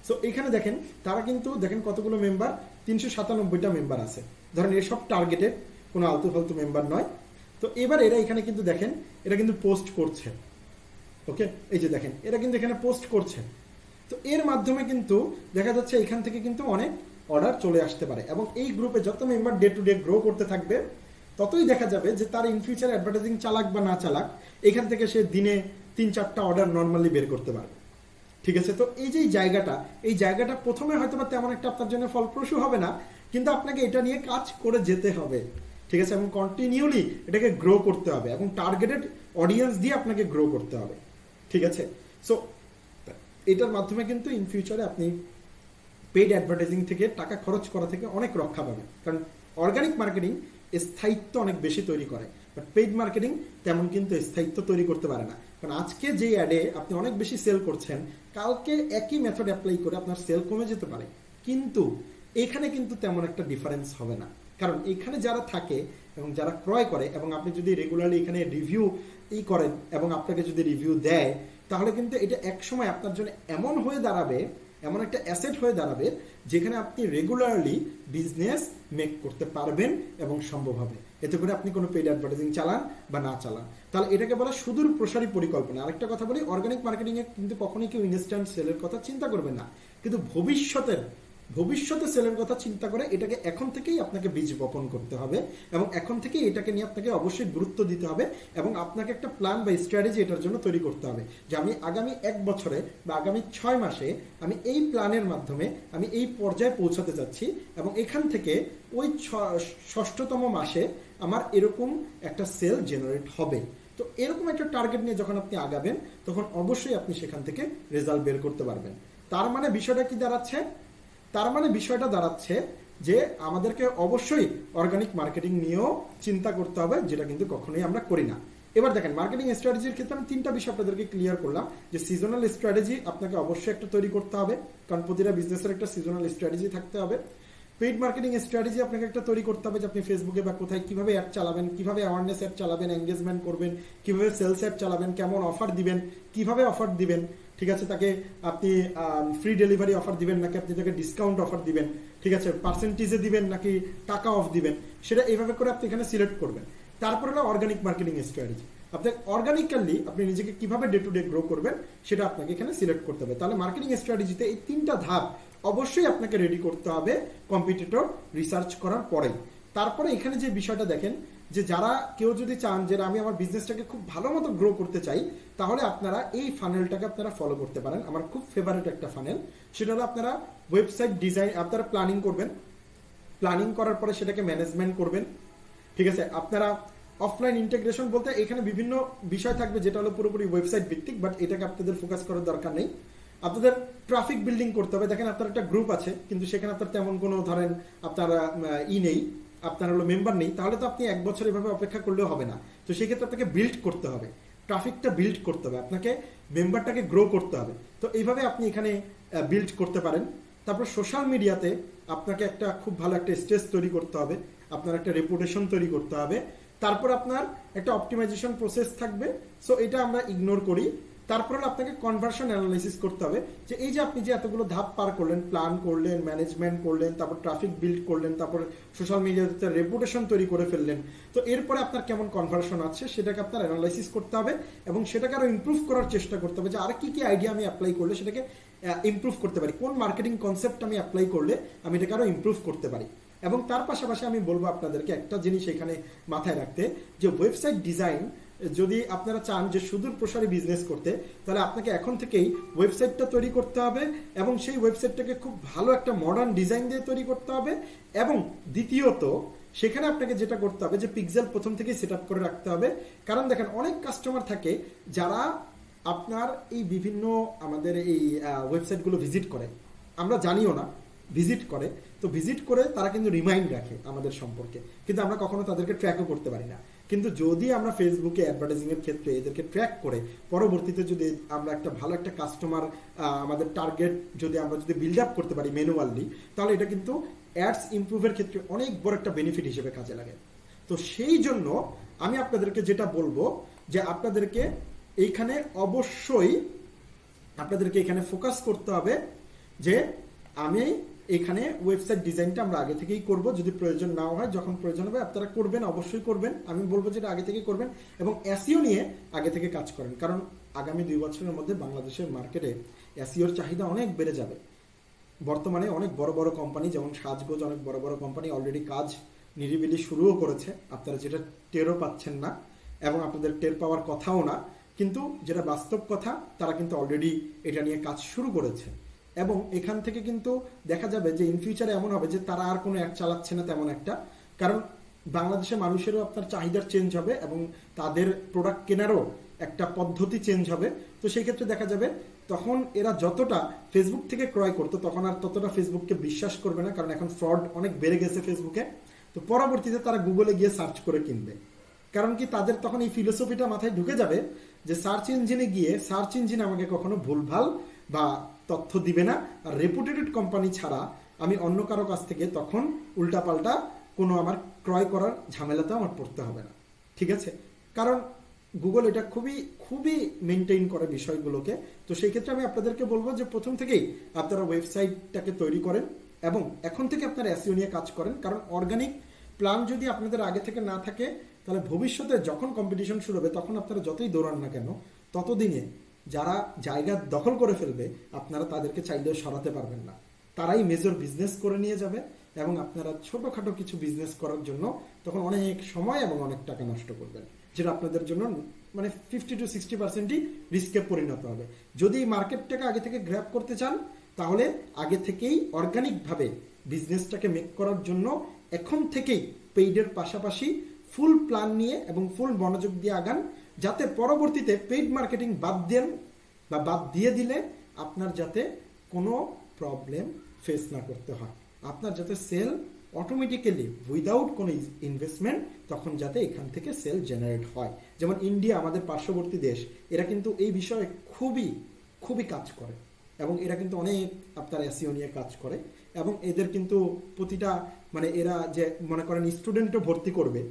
সো এখানে দেখেন তারা কিন্তু দেখেন কতগুলো মেম্বার, 397টা মেম্বার আছে। ধরেন এসব টার্গেটেড, কোনো আলতু ফালতু মেম্বার নয়। তো এবার এরা এখানে কিন্তু দেখেন এটা কিন্তু পোস্ট করছে। ওকে, এই যে দেখেন এরা কিন্তু এখানে পোস্ট করছে। তো এর মাধ্যমে কিন্তু দেখা যাচ্ছে এখান থেকে কিন্তু অনেক অর্ডার চলে আসতে পারে এবং এই গ্রুপে যত member day to day grow করতে থাকবে ততই দেখা যাবে যে তার ইন ফিউচার অ্যাডভার্টাইজিং চালাক বা না চালাক, এখান থেকে সে দিনে 3-4টা অর্ডার নর্মালি বের করতে পারবে, ঠিক আছে? তো এই যে জায়গাটা প্রথমে হয়তো বা তেমন একটা আপনার জন্য ফলপ্রসূ হবে না, কিন্তু আপনাকে এটা নিয়ে কাজ করে যেতে হবে, ঠিক আছে? এবং কন্টিনিউলি এটাকে গ্রো করতে হবে এবং টার্গেটেড অডিয়েন্স দিয়ে আপনাকে গ্রো করতে হবে, ঠিক আছে? সো এটার মাধ্যমে কিন্তু ইন ফিউচারে আপনি পেইড অ্যাডভার্টাইজিং থেকে টাকা খরচ করা থেকে অনেক রক্ষা পাবেন। কারণ অর্গানিক মার্কেটিং স্থায়িত্ব অনেক বেশি তৈরি করে, বাট পেইড মার্কেটিং তেমন কিন্তু স্থায়িত্ব তৈরি করতে পারে না। কারণ আজকে যে অ্যাডে আপনি অনেক বেশি সেল করছেন, কালকে একই মেথড অ্যাপ্লাই করে আপনার সেল কমে যেতে পারে, কিন্তু এখানে কিন্তু তেমন একটা ডিফারেন্স হবে না। কারণ এখানে যারা থাকে এবং যারা ক্রয় করে এবং আপনি যদি রেগুলারলি এখানে রিভিউ করেন এবং আপনাকে যদি রিভিউ দেয়, তাহলে কিন্তু এটা একসময় আপনার জন্য এমন হয়ে দাঁড়াবে, এমন একটা অ্যাসেট হয়ে দাঁড়াবে যেখানে আপনি রেগুলারলি বিজনেস মেক করতে পারবেন এবং সম্ভব হবে। এতে করে আপনি কোনো পেইড অ্যাডভার্টাইজিং চালান বা না চালান, তাহলে এটাকে বলা সুদূর প্রসারী পরিকল্পনা। আরেকটা কথা বলি, অর্গানিক মার্কেটিংয়ে কিন্তু কখনোই কেউ ইনস্ট্যান্ট সেলের কথা চিন্তা করবে না, কিন্তু ভবিষ্যতে সেলের কথা চিন্তা করে এটাকে এখন থেকেই আপনাকে বীজ বপন করতে হবে এবং এখন থেকেই এটাকে নিয়ে আপনাকে অবশ্যই গুরুত্ব দিতে হবে এবং আপনাকে একটা প্ল্যান বা স্ট্র্যাটেজি এটার জন্য তৈরি করতে হবে যে আমি আগামী 1 বছরে বা আগামী 6 মাসে আমি এই প্ল্যানের মাধ্যমে আমি এই পর্যায়ে পৌঁছাতে যাচ্ছি এবং এখান থেকে ওই 6ষ্ঠতম মাসে আমার এরকম একটা সেল জেনারেট হবে। তো এরকম একটা টার্গেট নিয়ে যখন আপনি আগাবেন তখন অবশ্যই আপনি সেখান থেকে রেজাল্ট বের করতে পারবেন। তার মানে বিষয়টা কি দাঁড়াচ্ছে? তার মানে বিষয়টা দাঁড়াচ্ছে যে আমাদেরকে অবশ্যই অর্গানিক মার্কেটিং নিয়েও চিন্তা করতে হবে, যেটা কিন্তু কখনোই আমরা করি না। এবার দেখেন মার্কেটিং স্ট্র্যাটেজির ক্ষেত্রে আমি 3টা বিষয় আপনাদেরকে ক্লিয়ার করলাম যে সিজনাল স্ট্র্যাটেজি আপনাকে অবশ্যই একটা তৈরি করতে হবে, কারণ প্রতিটা বিজনেসের একটা সিজনাল স্ট্র্যাটেজি থাকতে হবে। পেইড মার্কেটিং স্ট্র্যাটেজি আপনাকে একটা তৈরি করতে হবে যে আপনি ফেসবুকে বা কোথায় কিভাবে অ্যাড চালাবেন, কিভাবে অ্যাওয়ারনেস অ্যাড চালাবেন, এঙ্গেজমেন্ট করবেন, কিভাবে সেলস অ্যাড চালাবেন, কেমন অফার দিবেন, কিভাবে অফার দিবেন, ঠিক আছে? তাকে আপনি ফ্রি ডেলিভারি অফার দিবেন নাকি আপনি তাকে ডিসকাউন্ট অফার দিবেন, ঠিক আছে? পার্সেন্টেজে দিবেন নাকি টাকা অফ দিবেন, সেটা এইভাবে করে আপনি এখানে সিলেক্ট করবেন। তারপরে হলো অর্গানিক মার্কেটিং স্ট্র্যাটেজি, আপনি অর্গানিক্যালি আপনি নিজেকে কিভাবে ডে টু ডে গ্রো করবেন সেটা আপনাকে এখানে সিলেক্ট করতে হবে। তাহলে মার্কেটিং স্ট্র্যাটেজিতে এই 3টা ধাপ অবশ্যই আপনাকে রেডি করতে হবে কম্পিটিটর রিসার্চ করার পরেই। তারপরে এখানে যে বিষয়টা দেখেন যে যারা কেউ যদি চান যে আমি আমার বিজনেসটাকে খুব ভালো মতো গ্রো করতে চাই, তাহলে আপনারা এই ফানেলটাকে আপনারা ফলো করতে পারেন। আমার খুব ফেভারিট একটা ফানেল, সেটা হলো আপনারা ওয়েবসাইট ডিজাইন, আপনারা প্ল্যানিং করবেন, প্ল্যানিং করার পরে সেটাকে ম্যানেজমেন্ট করবেন, ঠিক আছে। আপনারা অফলাইন ইন্টিগ্রেশন বলতে এখানে বিভিন্ন বিষয় থাকবে, যেটা হলো পুরোপুরি ওয়েবসাইট ভিত্তিক, বাট এটাকে আপনাদের ফোকাস করার দরকার নেই। আপনাদের ট্রাফিক বিল্ডিং করতে হবে। দেখেন আপনার একটা গ্রুপ আছে, কিন্তু সেখানে আপনার তেমন কোনো ধরেন আপনার নেই, আপনার হলো মেম্বার নেই, তাহলে তো আপনি 1 বছর এভাবে অপেক্ষা করলেও হবে না। তো সেক্ষেত্রে আপনাকে বিল্ড করতে হবে, ট্রাফিকটা বিল্ড করতে হবে, আপনাকে মেম্বারটাকে গ্রো করতে হবে। তো এইভাবে আপনি এখানে বিল্ড করতে পারেন। তারপর সোশ্যাল মিডিয়াতে আপনাকে একটা খুব ভালো একটা স্টেজ তৈরি করতে হবে, আপনার একটা রেপুটেশন তৈরি করতে হবে, তারপর আপনার একটা অপটিমাইজেশন প্রসেস থাকবে। সো এটা আমরা ইগনোর করি। তারপর আপনাকে কনভার্সন অ্যানালাইসিস করতে হবে, যে এই যে আপনি যে এতগুলো ধাপ পার করলেন, প্ল্যান করলেন, ম্যানেজমেন্ট করলেন, তারপর ট্রাফিক বিল্ড করলেন, তারপর সোশ্যাল মিডিয়াতে রেপুটেশন তৈরি করে ফেললেন, তো এরপরে আপনার কেমন কনভার্সন আছে সেটাকে আপনার অ্যানালাইসিস করতে হবে এবং সেটাকে আরো ইমপ্রুভ করার চেষ্টা করতে হবে, যে আর কি কি আইডিয়া আমি অ্যাপ্লাই করলে সেটাকে ইমপ্রুভ করতে পারি, কোন মার্কেটিং কনসেপ্ট আমি অ্যাপ্লাই করলে আমি এটাকে আরো ইমপ্রুভ করতে পারি। এবং তার পাশাপাশি আমি বলবো আপনাদেরকে একটা জিনিস এখানে মাথায় রাখতে, যে ওয়েবসাইট ডিজাইন যদি আপনারা চান যে সুদূর প্রসারী বিজনেস করতে, তাহলে আপনাকে এখন থেকেই ওয়েবসাইটটা তৈরি করতে হবে এবং সেই ওয়েবসাইটটাকে খুব ভালো একটা মডার্ন ডিজাইন দিয়ে তৈরি করতে হবে। এবং দ্বিতীয়ত সেখানে আপনাকে যেটা করতে হবে যে পিক্সেল প্রথম থেকেই সেট আপ করে রাখতে হবে। কারণ দেখেন অনেক কাস্টমার থাকে যারা আপনার এই বিভিন্ন আমাদের এই ওয়েবসাইটগুলো ভিজিট করে, আমরা জানিও না ভিজিট করে, তো ভিজিট করে তারা কিন্তু রিমাইন্ড রাখে আমাদের সম্পর্কে, কিন্তু আমরা কখনো তাদেরকে ট্র্যাকও করতে পারি না। কিন্তু যদি আমরা ফেসবুকে অ্যাডভার্টাইজিং এর ক্ষেত্রে এদেরকে ট্র্যাক করে পরবর্তীতে যদি আমরা একটা ভালো একটা কাস্টমার আমাদের টার্গেট যদি আমরা যদি বিল্ড আপ করতে পারি ম্যানুয়ালি, তাহলে এটা কিন্তু অ্যাডস ইমপ্রুভের ক্ষেত্রে অনেক বড় একটা বেনিফিট হিসেবে কাজে লাগে। তো সেই জন্য আমি আপনাদেরকে যেটা বলবো যে আপনাদেরকে এইখানে অবশ্যই আপনাদেরকে এখানে ফোকাস করতে হবে যে আমি এখানে ওয়েবসাইট ডিজাইনটা আমরা আগে থেকেই করব, যদি প্রয়োজন নাও হয়, যখন প্রয়োজন হবে আপনারা করবেন, অবশ্যই করবেন। আমি বলবো যেটা আগে থেকেই করবেন এবং এসইও নিয়ে আগে থেকে কাজ করেন, কারণ আগামী 2 বছরের মধ্যে বাংলাদেশের মার্কেটে এসইওর চাহিদা অনেক বেড়ে যাবে। বর্তমানে অনেক বড় বড় কোম্পানি যেমন সাজগোজ, অনেক বড় বড় কোম্পানি অলরেডি কাজ নিরিবিলি শুরুও করেছে, আপনারা যেটা টেরও পাচ্ছেন না এবং আপনাদের টের পাওয়ার কথাও না, কিন্তু যেটা বাস্তব কথা, তারা কিন্তু অলরেডি এটা নিয়ে কাজ শুরু করেছে। এবং এখান থেকে কিন্তু দেখা যাবে যে ইন ফিউচারে এমন হবে যে তারা আর কোনো অ্যাড চালাচ্ছে না তেমন একটা, কারণ বাংলাদেশের মানুষেরও আপনার চাহিদার চেঞ্জ হবে এবং তাদের প্রোডাক্ট কেনারও একটা পদ্ধতি চেঞ্জ হবে। তো সেই ক্ষেত্রে দেখা যাবে তখন এরা যতটা ফেসবুক থেকে ক্রয় করতো তখন আর ততটা ফেসবুককে বিশ্বাস করবে না, কারণ এখন ফ্রড অনেক বেড়ে গেছে ফেসবুকে। তো পরবর্তীতে তারা গুগলে গিয়ে সার্চ করে কিনবে, কারণ কি তাদের তখন এই ফিলোসফিটা মাথায় ঢুকে যাবে যে সার্চ ইঞ্জিনে গিয়ে সার্চ ইঞ্জিন আমাকে কখনো ভুলভাল বা তথ্য দিবে না, আর রেপুটেটেড কোম্পানি ছাড়া আমি অন্য কারো কাছ থেকে তখন উল্টাপাল্টা কোনো আমার ক্রয় করার ঝামেলাতে আমার পড়তে হবে না, ঠিক আছে। কারণ গুগল এটা খুবই খুবই মেনটেইন করে বিষয়গুলোকে। তো সেই ক্ষেত্রে আমি আপনাদেরকে বলবো যে প্রথম থেকেই আপনারা ওয়েবসাইটটাকে তৈরি করেন এবং এখন থেকে আপনারা এসইও নিয়ে কাজ করেন, কারণ অর্গানিক প্ল্যান যদি আপনাদের আগে থেকে না থাকে, তাহলে ভবিষ্যতে যখন কম্পিটিশন শুরু হবে তখন আপনারা যতই দৌড়ান না কেন, ততদিনে যারা জায়গা দখল করে ফেলবে আপনারা তাদেরকে চাইলেও সরাতে পারবেন না, তারাই মেজর বিজনেস করে নিয়ে যাবে এবং আপনারা ছোটখাটো কিছু বিজনেস করার জন্য তখন অনেক সময় এবং অনেক টাকা নষ্ট করবেন, যেটা আপনাদের জন্য মানে 50 to 60% রিস্কে পরিণত হবে। যদি এই মার্কেটটাকে আগে থেকে গ্র্যাব করতে চান, তাহলে আগে থেকেই অর্গানিকভাবে বিজনেসটাকে মেক করার জন্য এখন থেকেই পেইডের পাশাপাশি ফুল প্ল্যান নিয়ে এবং ফুল মনোযোগ দিয়ে আগান, যাতে পরবর্তীতে পেইড মার্কেটিং বাদ দেন বা বাদ দিয়ে দিলে আপনার যাতে কোনো প্রবলেম ফেস না করতে হয়, আপনার যাতে সেল অটোমেটিক্যালি উইদাউট কোনো ইনভেস্টমেন্ট তখন যাতে এখান থেকে সেল জেনারেট হয়। যেমন ইন্ডিয়া আমাদের পার্শ্ববর্তী দেশ, এরা কিন্তু এই বিষয়ে খুবই খুবই কাজ করে এবং এরা কিন্তু অনেক আপনার এসইও নিয়ে কাজ করে এবং এদের কিন্তু প্রতিটা মানে এরা যে মনে করেন স্টুডেন্টও ভর্তি করবে,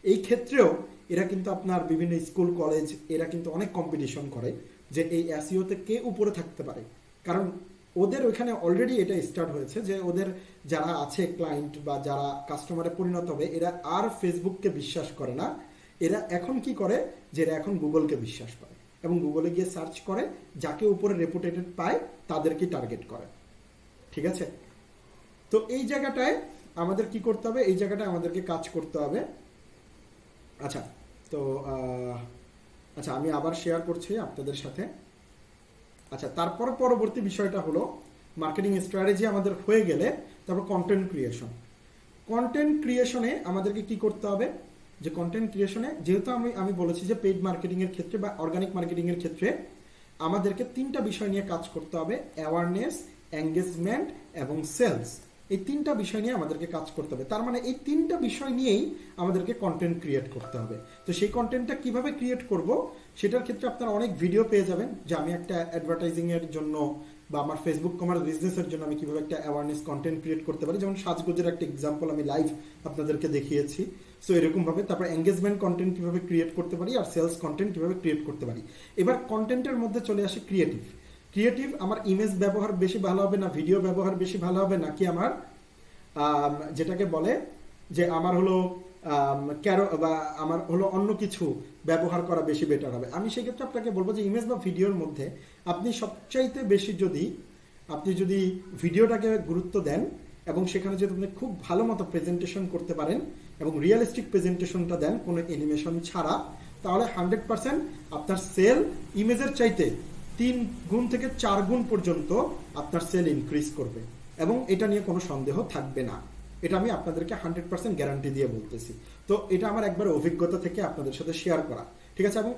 এই ক্ষেত্রেও এরা কিন্তু আপনার বিভিন্ন স্কুল কলেজ এরা কিন্তু অনেক কম্পিটিশন করে যে এই এসইওতে কে উপরে থাকতে পারে, কারণ ওদের ওইখানে অলরেডি এটা স্টার্ট হয়েছে যে ওদের যারা আছে ক্লায়েন্ট বা যারা কাস্টমারে পরিণত হবে, এরা আর ফেসবুককে বিশ্বাস করে না, এরা এখন কি করে যে এরা এখন গুগলকে বিশ্বাস করে এবং গুগলে গিয়ে সার্চ করে, যাকে উপরে রেপুটেটেড পায় তাদেরকে টার্গেট করে, ঠিক আছে। তো এই জায়গাটায় আমাদের কি করতে হবে, এই জায়গাটায় আমাদেরকে কাজ করতে হবে আচ্ছা, তো আচ্ছা আমি আবার শেয়ার করছি আপনাদের সাথে। আচ্ছা, তারপর পরবর্তী বিষয়টা হলো মার্কেটিং স্ট্র্যাটেজি আমাদের হয়ে গেলে তারপর কন্টেন্ট ক্রিয়েশন। কন্টেন্ট ক্রিয়েশনে আমাদেরকে কি করতে হবে, যে কন্টেন্ট ক্রিয়েশনে যেহেতু আমি বলেছি যে পেইড মার্কেটিংয়ের ক্ষেত্রে বা অর্গানিক মার্কেটিংয়ের ক্ষেত্রে আমাদেরকে 3টা বিষয় নিয়ে কাজ করতে হবে: অ্যাওয়ারনেস, এঙ্গেজমেন্ট এবং সেলস। এই 3টা বিষয় নিয়ে আমাদেরকে কাজ করতে হবে। তার মানে এই 3টা বিষয় নিয়েই আমাদেরকে কন্টেন্ট ক্রিয়েট করতে হবে। তো সেই কন্টেন্টটা কিভাবে ক্রিয়েট করব সেটার ক্ষেত্রে আপনারা অনেক ভিডিও পেয়ে যাবেন, যে আমি একটা অ্যাডভার্টাইজিংয়ের জন্য বা আমার ফেসবুক কমার্স বিজনেসের জন্য আমি কিভাবে একটা অ্যাওয়ারনেস কন্টেন্ট ক্রিয়েট করতে পারি। যেমন সাজগোজের একটা এক্সাম্পল আমি লাইভ আপনাদেরকে দেখিয়েছি। সো এরকমভাবে তারপর এঙ্গেজমেন্ট কন্টেন্ট কিভাবে ক্রিয়েট করতে পারি আর সেলস কন্টেন্ট কিভাবে ক্রিয়েট করতে পারি। এবার কন্টেন্টের মধ্যে চলে আসে ক্রিয়েটিভ। ক্রিয়েটিভ আমার ইমেজ ব্যবহার বেশি ভালো হবে না ভিডিও ব্যবহার বেশি ভালো হবে নাকি আমার যেটাকে বলে যে আমার হলো ক্যারো বা আমার হলো অন্য কিছু ব্যবহার করা বেশি বেটার হবে। আমি সেক্ষেত্রে আপনাকে বলবো যে ইমেজ বা ভিডিওর মধ্যে আপনি সবচাইতে বেশি আপনি যদি ভিডিওটাকে গুরুত্ব দেন এবং সেখানে যদি আপনি খুব ভালো মতো প্রেজেন্টেশন করতে পারেন এবং রিয়েলিস্টিক প্রেজেন্টেশনটা দেন কোনো অ্যানিমেশন ছাড়া, তাহলে 100% আপনার সেল ইমেজের চাইতে 3 গুণ থেকে 4 গুণ পর্যন্ত আপনার সেল ইনক্রিজ করবে এবং এটা নিয়ে কোনো সন্দেহ থাকবে না। এটা আমি আপনাদেরকে 100% গ্যারান্টি দিয়ে বলতেছি। তো এটা আমার একবার অভিজ্ঞতা থেকে আপনাদের সাথে শেয়ার করা, ঠিক আছে। এবং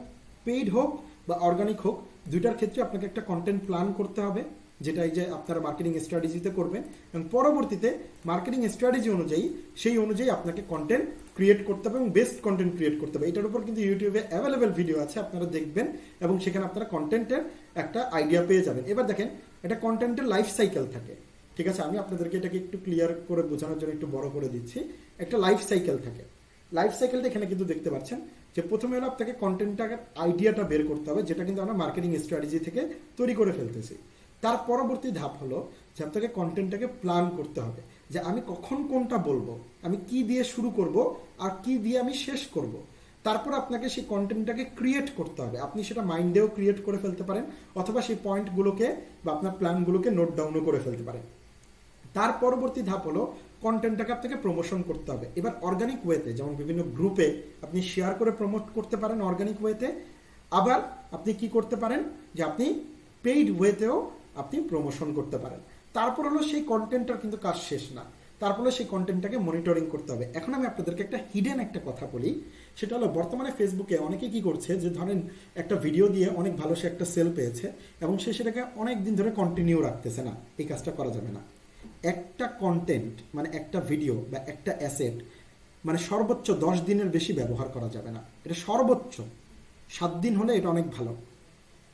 পেইড হোক বা অর্গানিক হোক, দুইটার ক্ষেত্রে আপনাকে একটা কন্টেন্ট প্ল্যান করতে হবে, যেটা এই যে আপনারা মার্কেটিং স্ট্র্যাটেজিতে করবেন এবং পরবর্তীতে মার্কেটিং স্ট্র্যাটেজি অনুযায়ী সেই অনুযায়ী আপনাকে কন্টেন্ট ক্রিয়েট করতে হবে এবং বেস্ট কন্টেন্ট ক্রিয়েট করতে হবে। এটার উপর কিন্তু ইউটিউবে অ্যাভেলেবেল ভিডিও আছে, আপনারা দেখবেন এবং সেখানে আপনারা কন্টেন্টের একটা আইডিয়া পেয়ে যাবেন। এবার দেখেন, এটা কন্টেন্টের লাইফ সাইকেল থাকে, ঠিক আছে। আমি আপনাদেরকে এটাকে একটু ক্লিয়ার করে বোঝানোর জন্য একটু বড় করে দিচ্ছি। একটা লাইফ সাইকেল থাকে। লাইফ সাইকেলটা এখানে কিন্তু দেখতে পাচ্ছেন যে প্রথমে হলো আপনাকে কন্টেন্টটার আইডিয়াটা বের করতে হবে, যেটা কিন্তু আমরা মার্কেটিং স্ট্র্যাটেজি থেকে তৈরি করে ফেলতেছি। তার পরবর্তী ধাপ হলো যে আপনাকে কন্টেন্টটাকে প্ল্যান করতে হবে, যে আমি কখন কোনটা বলবো, আমি কি দিয়ে শুরু করব আর কি দিয়ে আমি শেষ করব। তারপর আপনাকে সেই কন্টেন্টটাকে ক্রিয়েট করতে হবে। আপনি সেটা মাইন্ডেও ক্রিয়েট করে ফেলতে পারেন অথবা সেই পয়েন্টগুলোকে বা আপনার প্ল্যানগুলোকে নোট ডাউনও করে ফেলতে পারেন। তার পরবর্তী ধাপ হলো কন্টেন্টটাকে আপনাকে প্রমোশন করতে হবে। এবার অর্গানিক ওয়েতে, যেমন বিভিন্ন গ্রুপে আপনি শেয়ার করে প্রমোট করতে পারেন অর্গানিক ওয়েতে। আবার আপনি কি করতে পারেন, যে আপনি পেইড ওয়েতেও আপনি প্রমোশন করতে পারেন। তারপর হলো সেই কন্টেন্টটার কিন্তু কাজ শেষ না, তারপরে সেই কন্টেন্টটাকে মনিটরিং করতে হবে। এখন আমি আপনাদেরকে একটা হিডেন একটা কথা বলি, সেটা হলো বর্তমানে ফেসবুকে অনেকে কি করছে, যে ধরেন একটা ভিডিও দিয়ে অনেক ভালো সে একটা সেল পেয়েছে এবং সে সেটাকে অনেক দিন ধরে কন্টিনিউ রাখতেছে না। এই কাজটা করা যাবে না। একটা কন্টেন্ট মানে একটা ভিডিও বা একটা অ্যাসেট মানে সর্বোচ্চ 10 দিনের বেশি ব্যবহার করা যাবে না। এটা সর্বোচ্চ 7 দিন হলে এটা অনেক ভালো।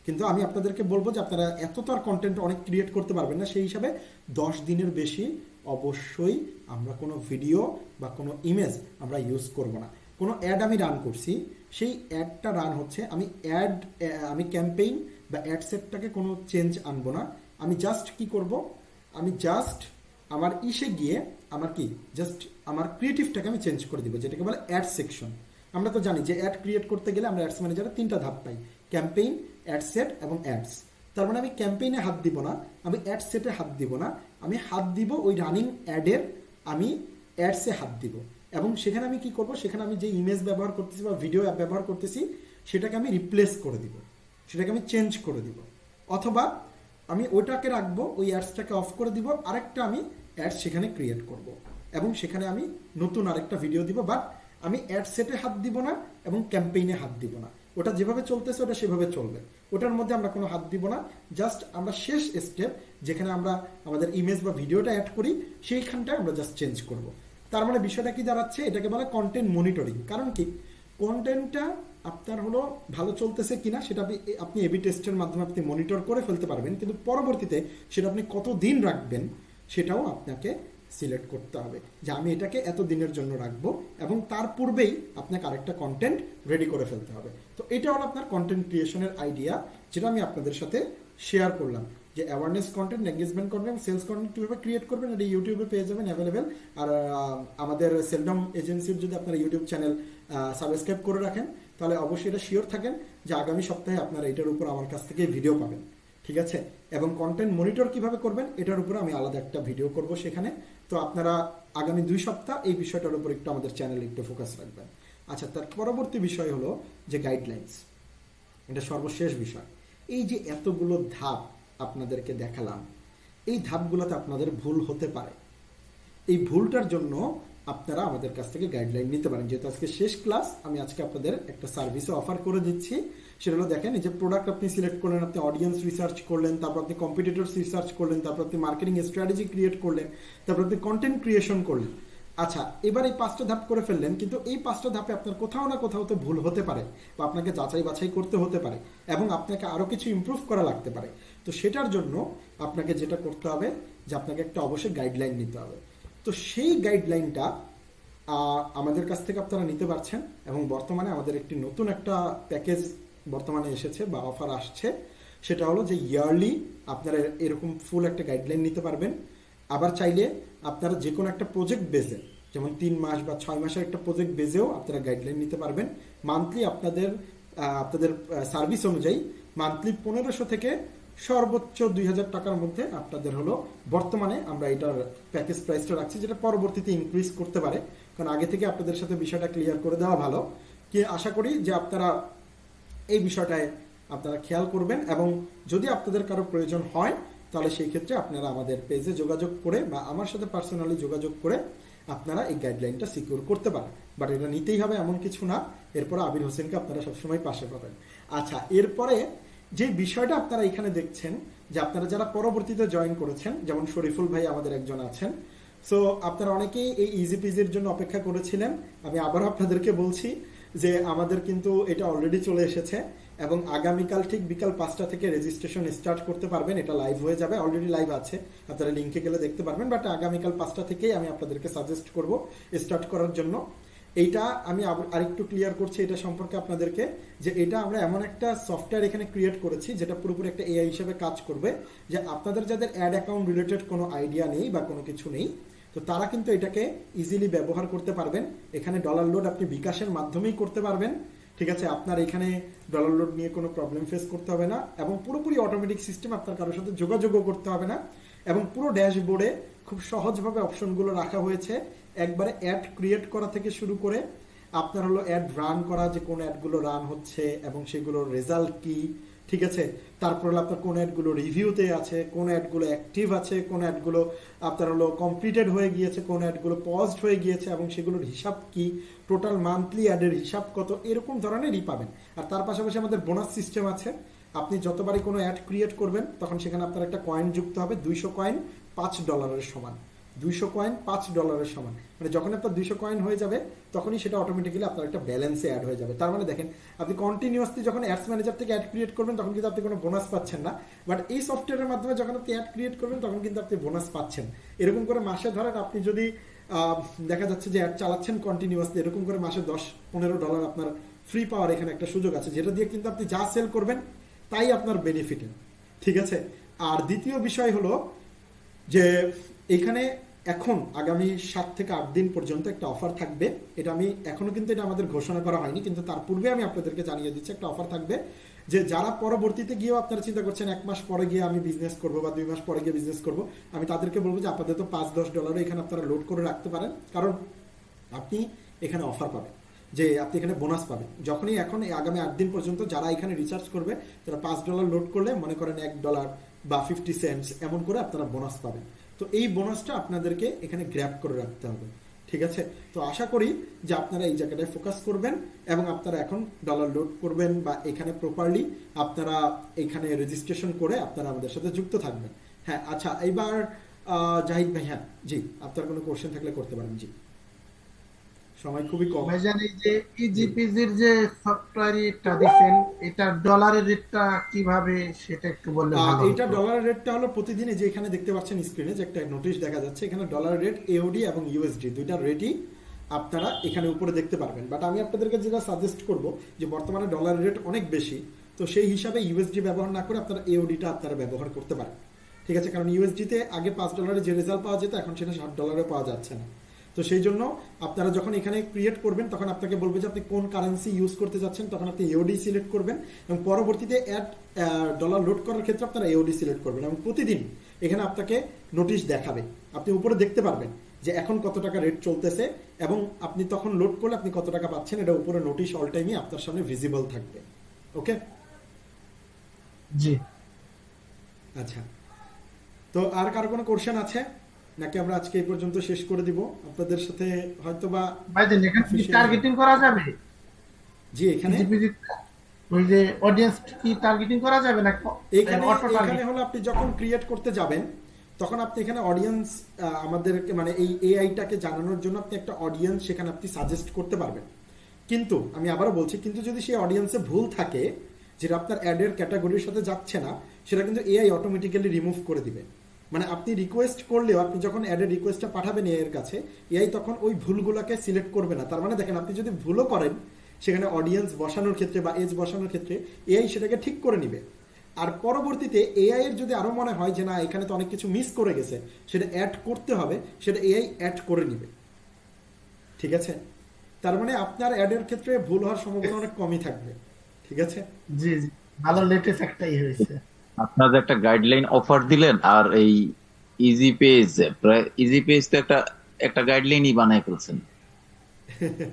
কিন্তু আমি আপনাদেরকে বলবো যে আপনারা এত তো আর কন্টেন্ট অনেক ক্রিয়েট করতে পারবেন না, সেই হিসাবে 10 দিনের বেশি অবশ্যই আমরা কোনো ভিডিও বা কোনো ইমেজ আমরা ইউজ করব না। কোনো অ্যাড আমি রান করছি, সেই অ্যাডটা রান হচ্ছে, আমি ক্যাম্পেইন বা অ্যাড সেটটাকে কোনো চেঞ্জ আনবো না। আমি জাস্ট কি করব, আমি জাস্ট আমার গিয়ে আমার ক্রিয়েটিভটাকে আমি চেঞ্জ করে দিব, যেটাকে বলে অ্যাড সেকশন। আমরা তো জানি যে অ্যাড ক্রিয়েট করতে গেলে আমরা অ্যাডস ম্যানেজারে 3টা ধাপ পাই: ক্যাম্পেইন, অ্যাড সেট এবং অ্যাডস। তার মানে আমি ক্যাম্পেইনে হাত দিব না, আমি অ্যাড সেটে হাত দিব না, আমি হাত দিব ওই রানিং অ্যাডের, আমি অ্যাডসে হাত দিব। এবং সেখানে আমি কি করব, সেখানে আমি যে ইমেজ ব্যবহার করতেছি বা ভিডিও অ্যাপ ব্যবহার করতেছি সেটাকে আমি রিপ্লেস করে দিব, সেটাকে আমি চেঞ্জ করে দিব। অথবা আমি ওটাকে রাখবো, ওই অ্যাডসটাকে অফ করে দিব, আরেকটা আমি অ্যাডস সেখানে ক্রিয়েট করব এবং সেখানে আমি নতুন আরেকটা ভিডিও দিব। বাট আমি অ্যাড সেটে হাত দিব না এবং ক্যাম্পেইনে হাত দিব না। ওটা যেভাবে চলতেছে ওটা সেভাবে চলবে, ওটার মধ্যে আমরা কোনো হাত দিব না। জাস্ট আমরা শেষ স্টেপ যেখানে আমরা আমাদের ইমেজ বা ভিডিওটা অ্যাড করি সেইখানটায় আমরা জাস্ট চেঞ্জ করব। তার মানে বিষয়টা কি দাঁড়াচ্ছে, এটাকে বলে কন্টেন্ট মনিটরিং। কারণ কি, কন্টেন্টটা আপনার হলো ভালো চলতেছে কিনা সেটা আপনি এবি টেস্টের মাধ্যমে আপনি মনিটর করে ফেলতে পারবেন, কিন্তু পরবর্তীতে সেটা আপনি কত দিন রাখবেন সেটাও আপনাকে সিলেক্ট করতে হবে, যে আমি এটাকে এত দিনের জন্য রাখবো এবং তার পূর্বেই আপনাকে আরেকটা কন্টেন্ট রেডি করে ফেলতে হবে। তো এটা হলো আপনার কন্টেন্ট ক্রিয়েশনের আইডিয়া, যেটা আমি আপনাদের সাথে শেয়ার করলাম, যে awareness content, engagement content, sales content কীভাবে ক্রিয়েট করবেন এটা ইউটিউবে পেয়ে যাবেন অ্যাভেলেবেল। আর আমাদের সেলডম এজেন্সির যদি আপনারা ইউটিউব চ্যানেল সাবস্ক্রাইব করে রাখেন তাহলে অবশ্যই এটা শিওর থাকেন যে আগামী সপ্তাহে আপনারা এটার উপর আমার কাছ থেকে ভিডিও পাবেন, ঠিক আছে। এবং কন্টেন্ট মনিটর কিভাবে করবেন এটার উপর আমি আলাদা একটা ভিডিও করব সেখানে। তো আপনারা আগামী 2 সপ্তাহ এই বিষয়টার উপর একটু আমাদের চ্যানেলে একটু ফোকাস রাখবেন। আচ্ছা, তার পরবর্তী বিষয় হলো যে গাইডলাইন্স, এটা সর্বশেষ বিষয়। এই যে এতগুলো ধাপ আপনাদেরকে দেখালাম, এই ধাপগুলোতে আপনাদের ভুল হতে পারে। এই ভুলটার জন্য আপনারা আমাদের কাছ থেকে গাইডলাইন নিতে পারেন। যেহেতু আজকে শেষ ক্লাস, আমি আজকে আপনাদের একটা সার্ভিসও অফার করে দিচ্ছি। সেটা হলো, দেখেন, এই যে প্রোডাক্ট আপনি সিলেক্ট করলেন, আপনি অডিয়েন্স রিসার্চ করলেন, তারপর আপনি কম্পিটিটরস রিসার্চ করলেন, তারপর আপনি মার্কেটিং স্ট্র্যাটেজি ক্রিয়েট করলেন, তারপর আপনি কন্টেন্ট ক্রিয়েশন করলেন। আচ্ছা, এবার এই 5টা ধাপ করে ফেললেন, কিন্তু এই 5টা ধাপে আপনার কোথাও না কোথাও তো ভুল হতে পারে, বা আপনাকে যাচাই বাছাই করতে হতে পারে, এবং আপনাকে আরও কিছু ইমপ্রুভ করা লাগতে পারে। তো সেটার জন্য আপনাকে যেটা করতে হবে, যে আপনাকে একটা অবশ্যই গাইডলাইন নিতে হবে। তো সেই গাইডলাইনটা আমাদের কাছ থেকে আপনারা নিতে পারছেন, এবং বর্তমানে আমাদের একটি নতুন একটা প্যাকেজ বর্তমানে এসেছে বা অফার আসছে। সেটা হলো যে ইয়ারলি আপনারা এরকম ফুল একটা গাইডলাইন নিতে পারবেন। আবার চাইলে আপনারা যে কোনো একটা প্রজেক্ট বেজে, যেমন 3 মাস বা 6 মাসের একটা প্রজেক্ট বেজেও আপনারা গাইডলাইন নিতে পারবেন। মান্থলি আপনাদের সার্ভিস অনুযায়ী মান্থলি 1500 থেকে সর্বোচ্চ 2000 টাকার মধ্যে আপনাদের হলো বর্তমানে আমরা এটার প্যাকেজ প্রাইসটা রাখছি, যেটা পরবর্তীতে ইনক্রিজ করতে পারে, কারণ আগে থেকে আপনাদের সাথে বিষয়টা ক্লিয়ার করে দেওয়া ভালো। কি আশা করি যে আপনারা এই বিষয়টায় আপনারা খেয়াল করবেন, এবং যদি আপনাদের কারো প্রয়োজন হয় তাহলে সেই ক্ষেত্রে আপনারা আমাদের পেজে যোগাযোগ করে বা আমার সাথে পার্সোনালি যোগাযোগ করে আপনারা এই গাইডলাইনটা সিকিউর করতে পারেন। বাট এটা নিতেই হবে এমন কিছু না। এরপরে আবির হোসেনকে আপনারা সবসময় পাশে পাবেন। আচ্ছা, এরপরে যে বিষয়টা আপনারা এখানে দেখছেন, যে আপনারা যারা পরবর্তীতে জয়েন করেছেন, যেমন শরীফুল ভাই আমাদের একজন আছেন। সো আপনারা অনেকেই এই ইজি পিজির জন্য অপেক্ষা করেছিলেন। আমি আবারও আপনাদেরকে বলছি যে আমাদের কিন্তু এটা অলরেডি চলে এসেছে, এবং আগামীকাল ঠিক বিকাল 5টা থেকে রেজিস্ট্রেশন স্টার্ট করতে পারবেন। এটা লাইভ হয়ে যাবে, অলরেডি লাইভ আছে, আপনারা লিঙ্কে গেলে দেখতে পারবেন। বাট আগামীকাল 5টা থেকেই আমি আপনাদেরকে সাজেস্ট করব স্টার্ট করার জন্য। এইটা আমি আরেকটু ক্লিয়ার করছি এটা সম্পর্কে আপনাদেরকে, যে এটা আমরা এমন একটা সফটওয়্যার এখানে ক্রিয়েট করেছি যেটা পুরোপুরি একটা এআই হিসেবে কাজ করবে। যে আপনাদের যাদের অ্যাড অ্যাকাউন্ট রিলেটেড কোনো আইডিয়া নেই বা কোনো কিছু নেই, তো তারা কিন্তু এটাকে ইজিলি ব্যবহার করতে পারবেন। এখানে ডলার লোড আপনি বিকাশের মাধ্যমেই করতে পারবেন। ঠিক আছে, আপনার এখানে ডলার লোড নিয়ে কোনো প্রবলেম ফেস করতে হবে না, এবং পুরোপুরি অটোমেটিক সিস্টেম, আপনার কারোর সাথে যোগাযোগও করতে হবে না। এবং পুরো ড্যাশবোর্ডে খুব সহজভাবে অপশনগুলো রাখা হয়েছে, একবারে অ্যাড ক্রিয়েট করা থেকে শুরু করে আপনার হলো অ্যাড রান করা, যে কোন অ্যাডগুলো রান হচ্ছে এবং সেগুলোর রেজাল্ট কি। ঠিক আছে, তারপর হলো আপনার কোন অ্যাডগুলো রিভিউতে আছে, কোন অ্যাডগুলো অ্যাক্টিভ আছে, কোন অ্যাডগুলো আপনার হলো কমপ্লিটেড হয়ে গিয়েছে, কোন অ্যাডগুলো পজড হয়ে গিয়েছে, এবং সেগুলোর হিসাব কি, টোটাল মান্থলি অ্যাডের হিসাব কত, এরকম ধরনেরই পাবেন। আর তার পাশাপাশি আমাদের বোনাস সিস্টেম আছে। আপনি যতবারই কোনো অ্যাড ক্রিয়েট করবেন তখন সেখানে আপনার একটা কয়েন যুক্ত হবে, 200 কয়েন $5 সমান। 200 কয়েন $5 সমান, মানে যখন আপনার 200 কয়েন হয়ে যাবে তখনই সেটা অটোমেটিক্যালি আপনার একটা ব্যালেন্সে অ্যাড হয়ে যাবে। তার মানে দেখেন, আপনি কন্টিনিউয়াসলি যখন অ্যাডস ম্যানেজার থেকে অ্যাড ক্রিয়েট করবেন তখন কিন্তু আপনি কোনো বোনাস পাচ্ছেন না, বাট এই সফটওয়্যারের মাধ্যমে যখন আপনি অ্যাড ক্রিয়েট করবেন তখন কিন্তু আপনি বোনাস পাচ্ছেন। এরকম করে মাসে ধরেন আপনি যদি দেখা যাচ্ছে যে অ্যাড চালাচ্ছেন কন্টিনিউয়াসলি, এরকম করে মাসে $10-15 আপনার ফ্রি পাওয়ার এখানে একটা সুযোগ আছে, যেটা দিয়ে কিন্তু আপনি যা সেল করবেন তাই আপনার বেনিফিট। ঠিক আছে, আর দ্বিতীয় বিষয় হলো যে এখানে এখন আগামী 7 থেকে 8 দিন পর্যন্ত একটা অফার থাকবে। এটা আমি এখনো কিন্তু এটা আমাদের ঘোষণা করা হয়নি, কিন্তু তার পূর্বে আমি আপনাদেরকে জানিয়ে দিচ্ছি একটা অফার থাকবে, যে যারা পরবর্তীতে গিয়েও আপনারা চিন্তা করছেন 1 মাস পরে গিয়ে আমি বিজনেস করবো বা 2 মাস পরে গিয়ে বিজনেস করবো, আমি তাদেরকে বলবো যে আপাতত $5-10 এখানে আপনারা লোড করে রাখতে পারেন, কারণ আপনি এখানে অফার পাবেন, যে আপনি এখানে বোনাস পাবেন। যখনই এখন আগামী 8 দিন পর্যন্ত যারা এখানে রিচার্জ করবে, তারা $5 লোড করলে মনে করেন $1 বা 50 সেন্টস এমন করে আপনারা বোনাস পাবেন। তো এই বোনাসটা আপনাদেরকে এখানে গ্র্যাব করে রাখতে হবে। ঠিক আছে, তো আশা করি যে আপনারা এই জায়গাটায় ফোকাস করবেন এবং আপনারা এখন ডলার লোড করবেন, বা এখানে প্রপারলি আপনারা এখানে রেজিস্ট্রেশন করে আপনারা আমাদের সাথে যুক্ত থাকবেন। হ্যাঁ, আচ্ছা, এইবার জাহিদ ভাই, হ্যাঁ জি, আপনার কোনো কোশ্চেন থাকলে করতে পারেন। জি, সময় খুবই কম। ভাইজান, এই যে ইজিপিজির যে সফটওয়্যারটা দিচ্ছেন, এটা ডলারের রেটটা কিভাবে সেটা একটু বললে ভালো এটা হতো। ডলারের রেটটা হলো প্রতিদিন, যে এখানে দেখতে পাচ্ছেন স্ক্রিনে যে একটা নোটিশ দেখা যাচ্ছে, এখানে ডলারের রেট এওডি এবং ইউএসডি দুইটার রেটই আপনারা এখানে উপরে দেখতে পারবেন। বাট আমি আপনাদেরকে যেটা সাজেস্ট করব, যে বর্তমানে ডলারের রেট অনেক বেশি, তো সেই হিসাবে ইউএসডি ব্যবহার না করে আপনারা এওডিটা আপনারা ব্যবহার করতে পারেন। ঠিক আছে, কারণ ইউএসডিতে আগে $5 যে রেজাল্ট পাওয়া যেত এখন সেটা $60 পাওয়া যাচ্ছে না। তো সেই জন্য আপনারা যখন এখানে ক্রিয়েট করবেন তখন আপনাকে বলবে যে আপনি কোন কারেন্সি ইউজ করতে যাচ্ছেন, তখন আপনি এওডি সিলেক্ট করবেন, এবং পরবর্তীতে ডলার লোড করার ক্ষেত্রে আপনারা এওডি সিলেক্ট করবেন, এবং প্রতিদিন এখানে আপনাকে নোটিশ দেখাবে, আপনি উপরে দেখতে পারবেন যে এখন কত টাকা রেট চলতেছে, এবং আপনি তখন লোড করলে আপনি কত টাকা পাচ্ছেন, এটা উপরে নোটিশ অল টাইমই আপনার সামনে ভিজিবল থাকবে। ওকে, জি আচ্ছা। তো আর কারো কোনো কোশ্চেন আছে, নাকি আমরা আজকে এই পর্যন্ত শেষ করে দিব? আপনাদের সাথে হয়তো বা ভাইজান, এখানে কি অফিসিয়ালি, টার্গেটিং করা যাবে? জি এখানে ইজিপিজি ওই যে অডিয়েন্স কি টার্গেটিং করা যাবে না এখানে অটো এখানে টার্গেট? হলো আপনি যখন ক্রিয়েট করতে যাবেন তখন আপনি এখানে অডিয়েন্স, আমাদেরকে মানে এই এআইটাকে জানানোর জন্য আপনি একটা অডিয়েন্স সেখানে আপনি সাজেস্ট করতে পারবেন। কিন্তু আমি আবারও বলছি, কিন্তু যদি সেই অডিয়েন্সে ভুল থাকে, যেটা আপনার অ্যাডের ক্যাটাগরির সাথে যাচ্ছে না, সেটা কিন্তু এআই অটোমেটিক্যালি রিমুভ করে দিবে। মানে আপনি রিকোয়েস্ট করলেও, আপনি যখন অ্যাডের রিকোয়েস্টটা পাঠাবেন এআই এর কাছে, এআই তখন ওই ভুলগুলোকে সিলেক্ট করবে না। তার মানে দেখেন, আপনি যদি ভুলও করেন সেখানে অডিয়েন্স বসানোর ক্ষেত্রে বা এজ বসানোর ক্ষেত্রে, এআই সেটাকে ঠিক করে নিবে। আর পরবর্তীতে এআই এর যদি আরো মনে হয় যে না এখানে তো অনেক কিছু মিস করে গেছে, সেটা অ্যাড করতে হবে, সেটা এআই অ্যাড করে নিবে। ঠিক আছে? তার মানে আপনার অ্যাডের ক্ষেত্রে ভুল হওয়ার সম্ভাবনা অনেক কমই থাকবে। ঠিক আছে? জি জি, ভালো লেটেস্ট একটাই হয়েছে। আপনারা যে একটা গাইডলাইন অফার দিলেন, আর এই ইজি পেজ, প্রায় ইজি পেজ তো একটা একটা গাইডলাইনই বানায় ফেলছেন,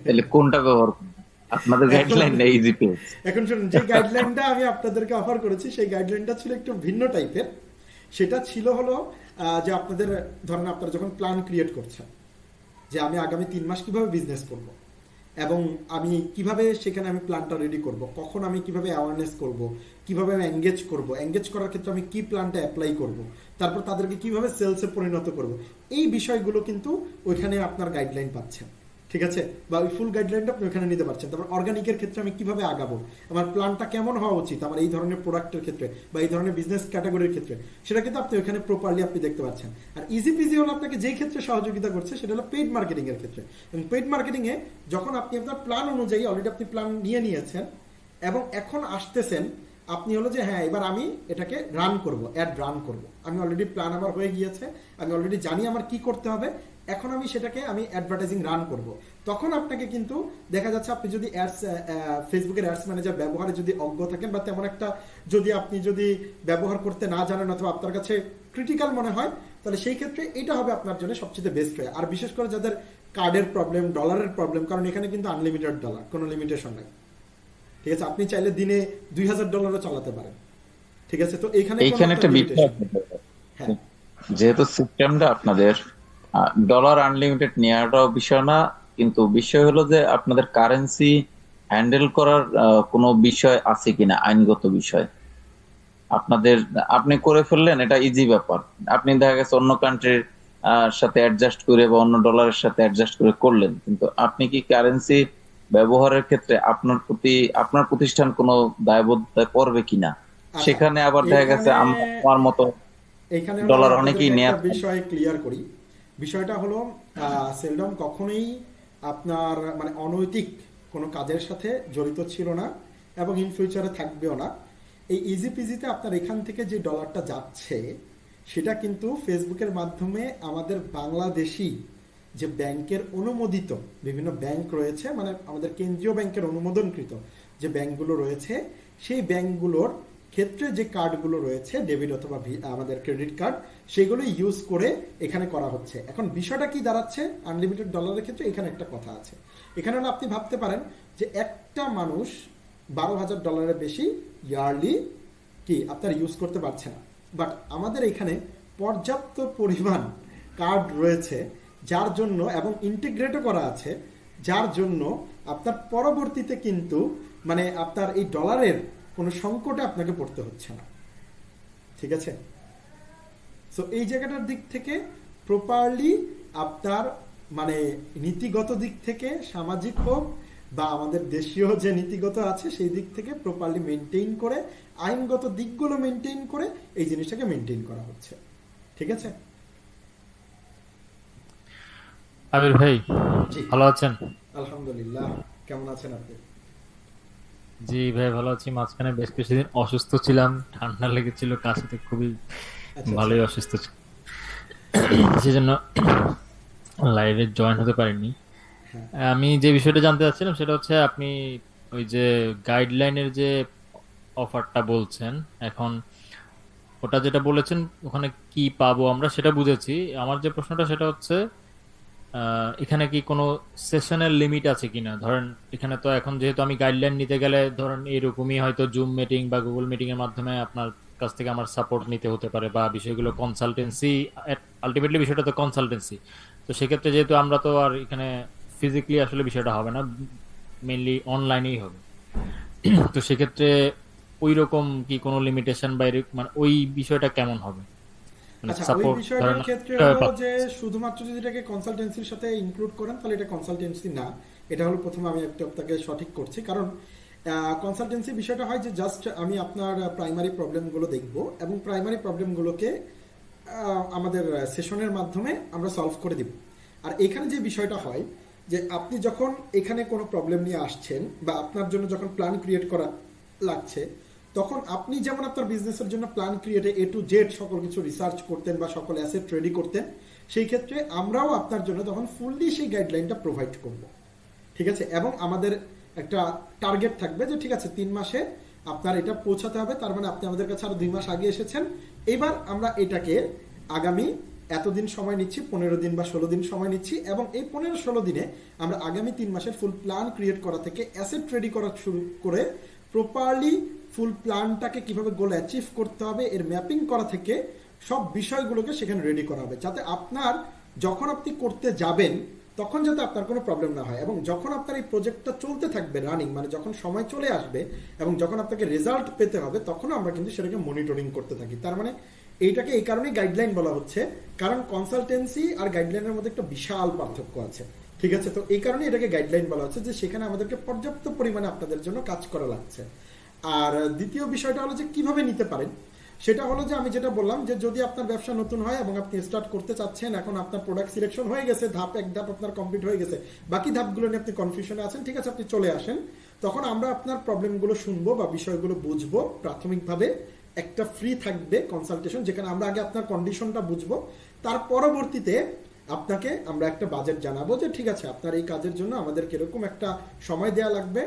তাহলে কোনটা ব্যবহার করবেন? আপনাদের এখন গাইডলাইন না ইজি পেজ? এখন শুনুন, যে গাইডলাইনটা আমি আপনাদেরকে অফার করেছি সেই গাইডলাইনটা ছিল একটু ভিন্ন টাইপের। সেটা ছিল হলো যে আপনাদের, ধরেন আপনারা যখন প্ল্যান ক্রিয়েট করছেন যে আমি আগামী 3 মাস কিভাবে বিজনেস করব, এবং আমি কিভাবে সেখানে আমি প্ল্যানটা রেডি করব, কখন আমি কিভাবে অ্যাওয়ারনেস করব, কিভাবে আমি এঙ্গেজ করব, এঙ্গেজ করার ক্ষেত্রে আমি কি প্ল্যানটা অ্যাপ্লাই করব, তারপর তাদেরকে কিভাবে সেলসে পরিণত করব, এই বিষয়গুলো কিন্তু ওইখানে আপনার গাইডলাইন পাচ্ছেন। ঠিক আছে? বা ওই ফুল গাইডলাইনটা আপনি ওখানে নিতে পারছেন। তারপর অর্গানিকের ক্ষেত্রে আমি কিভাবে আগাবো, আমার প্ল্যানটা কেমন হওয়া উচিত আমার এই ধরনের প্রোডাক্টের ক্ষেত্রে বা এই ধরনের বিজনেস ক্যাটাগরির ক্ষেত্রে, সেটা কিন্তু আপনি ওখানে প্রপারলি আপনি দেখতে পাচ্ছেন। আর ইজি পিজি হলো আপনাকে যেই ক্ষেত্রে সহযোগিতা করছে সেটা হলো পেইড মার্কেটিং এর ক্ষেত্রে। এবং পেইড মার্কেটিং এ যখন আপনি আপনার প্ল্যান অনুযায়ী অলরেডি আপনি প্ল্যান নিয়েছেন এবং এখন আসতেছেন, আপনি হলো যে হ্যাঁ এবার আমি এটাকে রান করব, অ্যাড রান করব, আমি অলরেডি প্ল্যান আমার হয়ে গিয়েছে, আমি অলরেডি জানি আমার কি করতে হবে, এখন আমি সেটাকে আমি অ্যাডভার্টাইজিং রান করব। তখন আপনাকে কিন্তু দেখা যাচ্ছে, আপনি যদি অ্যাডস, ফেসবুকের অ্যাডস ম্যানেজার ব্যবহারে যদি অজ্ঞ থাকেন বা তেমন একটা যদি আপনি যদি ব্যবহার করতে না জানেন অথবা আপনার কাছে ক্রিটিক্যাল মনে হয়, তাহলে সেই ক্ষেত্রে এটা হবে আপনার জন্য সবচেয়ে বেস্ট হয়। আর বিশেষ করে যাদের কার্ডের প্রবলেম, ডলারের প্রবলেম, কারণ এখানে কিন্তু আনলিমিটেড ডলার, কোনো লিমিটেশন নাই। ঠিক আছে? আপনি চাইলে দিনে $2000 চালাতে পারেন। ঠিক আছে? তো এখানে কোনো এইখানে একটা একটা বিষয় লিমিটেশন। হ্যাঁ, যেহেতু সিস্টেমটা আপনাদের ডলার আনলিমিটেড নেওয়াটাও বিষয় না, কিন্তু বিষয় হলো যে আপনাদের কারেন্সি হ্যান্ডেল করার কোনো বিষয় আছে কিনা, আইনগত বিষয় আপনাদের, আপনি করে ফেললেন এটা ইজি ব্যাপার, আপনি দেখা গেছে অন্য কান্ট্রির সাথে অ্যাডজাস্ট করে বা অন্য ডলারের সাথে অ্যাডজাস্ট করে করলেন, কিন্তু আপনি কি কারেন্সি ব্যবহারের ক্ষেত্রে আপনার প্রতি আপনার প্রতিষ্ঠান কোনো দায়বদ্ধতায় পড়বে কিনা, আচ্ছা, সেখানে আবার দেখা গেছে এখানে আমার মতো এখানে ডলার আমি অনেকেই আপনাদেরকে নেয়া একটা বিষয় ক্লিয়ার করি। বিষয়টা হলো সেলডম কখনোই আপনার মানে অনৈতিক কোনো কাজের সাথে জড়িত ছিল না এবং ইন ফিউচারে থাকবেও না। এই ইজি পিজিতে আপনার এখান থেকে যে ডলারটা যাচ্ছে সেটা কিন্তু ফেসবুকের মাধ্যমে আমাদের বাংলাদেশি যে ব্যাংকের অনুমোদিত বিভিন্ন ব্যাংক রয়েছে, মানে আমাদের কেন্দ্রীয় ব্যাংকের অনুমোদনকৃত যে ব্যাংকগুলো রয়েছে, সেই ব্যাংকগুলোর ক্ষেত্রে যে কার্ডগুলো রয়েছে ডেবিট অথবা আমাদের ক্রেডিট কার্ড, সেগুলো ইউজ করে এখানে করা হচ্ছে। এখন বিষয়টা কি দাঁড়াচ্ছে আনলিমিটেড ডলারের ক্ষেত্রে, এখানে একটা কথা আছে। এখানে হলো আপনি ভাবতে পারেন যে একটা মানুষ $12,000 বেশি ইয়ারলি কি আপনার ইউজ করতে পারছে না, বাট আমাদের এখানে পর্যাপ্ত পরিমাণ কার্ড রয়েছে যার জন্য, এবং ইন্টিগ্রেটও করা আছে, যার জন্য আপনার পরবর্তীতে কিন্তু মানে আপনার এই ডলারের কোনো সংকটে আপনাকে পড়তে হচ্ছে না। ঠিক আছে? সো এই জায়গাটার দিক থেকে প্রপারলি আপনার মানে নীতিগত দিক থেকে, সামাজিক হোক বা আমাদের দেশীয় যে নীতিগত আছে সেই দিক থেকে প্রপারলি মেনটেইন করে, আইনগত দিকগুলো মেনটেইন করে এই জিনিসটাকে মেনটেইন করা হচ্ছে। ঠিক আছে? আবির ভাই, জি, ভালো আছেন? আলহামদুলিল্লাহ। কেমন আছেন আপনি? জি ভাই, ভালো আছি। মাঝখানে বেশ কিছুদিন অসুস্থ ছিলাম, ঠান্ডা লেগেছিল, কাশিতে খুবই আচ্ছা আচ্ছা। ভালোই অসুস্থ ছিলাম, সেজন্য লাইভে জয়েন হতে পারিনি। হ্যাঁ আমি যে বিষয়টা জানতে চাচ্ছিলাম সেটা হচ্ছে, আপনি ওই যে গাইডলাইনের যে অফারটা বলছেন এখন, ওটা যেটা বলেছেন ওখানে কি পাবো আমরা সেটা বুঝেছি। আমার যে প্রশ্নটা সেটা হচ্ছে, এখানে কি কোনো সেশনের লিমিট আছে কিনা? ধরেন এখানে তো এখন যেহেতু আমি গাইডলাইন নিতে গেলে ধরেন এরকমই হয়তো জুম মিটিং বা গুগল মিটিং এর মাধ্যমে আপনার কাছ থেকে আমার সাপোর্ট নিতে হতে পারে, বা বিষয়গুলো কনসালটেন্সি, আলটিমেটলি বিষয়টা তো কনসালটেন্সি। তো সেক্ষেত্রে যেহেতু আমরা তো আর এখানে ফিজিক্যালি আসলে বিষয়টা হবে না, মেইনলি অনলাইনেই হবে। তো সেক্ষেত্রে ওই রকম কি কোনো লিমিটেশন বা মানে ওই বিষয়টা কেমন হবে, মানে আচ্ছা, ওই সাপোর্ট ধরেন বিষয়টার ক্ষেত্রে হলো যে শুধুমাত্র যদি এটাকে কনসালটেন্সির সাথে ইনক্লুড করেন তাহলে এটা কনসালটেন্সি না। এটা হলো প্রথম আমি একটু আপনাকে সঠিক করছি, কারণ কনসালটেন্সি বিষয়টা হয় যে জাস্ট আমি আপনার প্রাইমারি প্রবলেমগুলো দেখব এবং প্রাইমারি প্রবলেমগুলোকে আমাদের সেশনের মাধ্যমে আমরা সলভ করে দিব। আর এখানে যে বিষয়টা হয় যে আপনি যখন এখানে কোনো প্রবলেম নিয়ে আসছেন বা আপনার জন্য যখন প্ল্যান ক্রিয়েট করা লাগছে, তখন আপনি যেমন আপনার বিজনেসের জন্য প্ল্যান ক্রিয়েটে A to Z সকল কিছু রিসার্চ করতেন বা সকল অ্যাসেট রেডি করতেন, সেই ক্ষেত্রে আমরাও আপনার জন্য তখন ফুললি সেই গাইডলাইনটা প্রোভাইড করব। ঠিক আছে, এবং আমাদের একটা টার্গেট থাকবে যে ঠিক আছে 3 মাসে আপনার এটা পৌঁছাতে হবে, তার মানে আপনি আমাদের কাছে আরো 2 মাস আগে এসেছেন, এবার আমরা এটাকে আগামী এতদিন সময় নিচ্ছি, 15 দিন বা 16 দিন সময় নিচ্ছি, এবং এই 15-16 দিনে আমরা আগামী 3 মাসের ফুল প্ল্যান ক্রিয়েট করা থেকে অ্যাসেট রেডি করা শুরু করে প্রপারলি ফুল প্ল্যানটাকে কিভাবে গোল অ্যাচিভ করতে হবে এর ম্যাপিং করা থেকে সব বিষয়গুলোকে সেখানে রেডি করা হবে, যাতে আপনার যখন আপনি করতে যাবেন তখন যাতে আপনার কোনো প্রবলেম না হয়, এবং যখন আপনার এই প্রজেক্টটা চলতে থাকবে রানিং, মানে যখন সময় চলে আসবে এবং যখন আপনাকে রেজাল্ট পেতে হবে, তখন আমরা কিন্তু সেটাকে মনিটরিং করতে থাকি। তার মানে এইটাকে এই কারণেই গাইডলাইন বলা হচ্ছে, কারণ কনসালটেন্সি আর গাইডলাইনের মধ্যে একটা বিশাল পার্থক্য আছে। ঠিক আছে, তো এই কারণে এটাকে গাইডলাইন বলা হচ্ছে যে সেখানে আমাদেরকে পর্যাপ্ত পরিমাণে আপনাদের জন্য কাজ করা লাগছে। আর দ্বিতীয় বিষয়টা হলো যে কিভাবে নিতে পারেন, সেটা হলো যে আমি যেটা বললাম যে যদি আপনার ব্যবসা নতুন হয় এবং আপনি স্টার্ট করতে চাচ্ছেন, এখন আপনার প্রোডাক্ট সিলেকশন হয়ে গেছে, এক ধাপ আপনার কমপ্লিট হয়ে গেছে, বাকি ধাপগুলো নিয়ে আপনি কনফিউশনে আছেন, ঠিক আছে আপনি চলে আসেন, তখন আমরা আপনার প্রবলেমগুলো শুনবো বা বিষয়গুলো বুঝবো। প্রাথমিকভাবে একটা ফ্রি থাকবে কনসালটেশন, যেখানে আমরা আগে আপনার কন্ডিশনটা বুঝবো, তার পরবর্তীতে আপনাকে আমরা একটা বাজেট জানাবো যে ঠিক আছে আপনার এই কাজের জন্য আমাদের কিরকম একটা সময় দেওয়া লাগবে,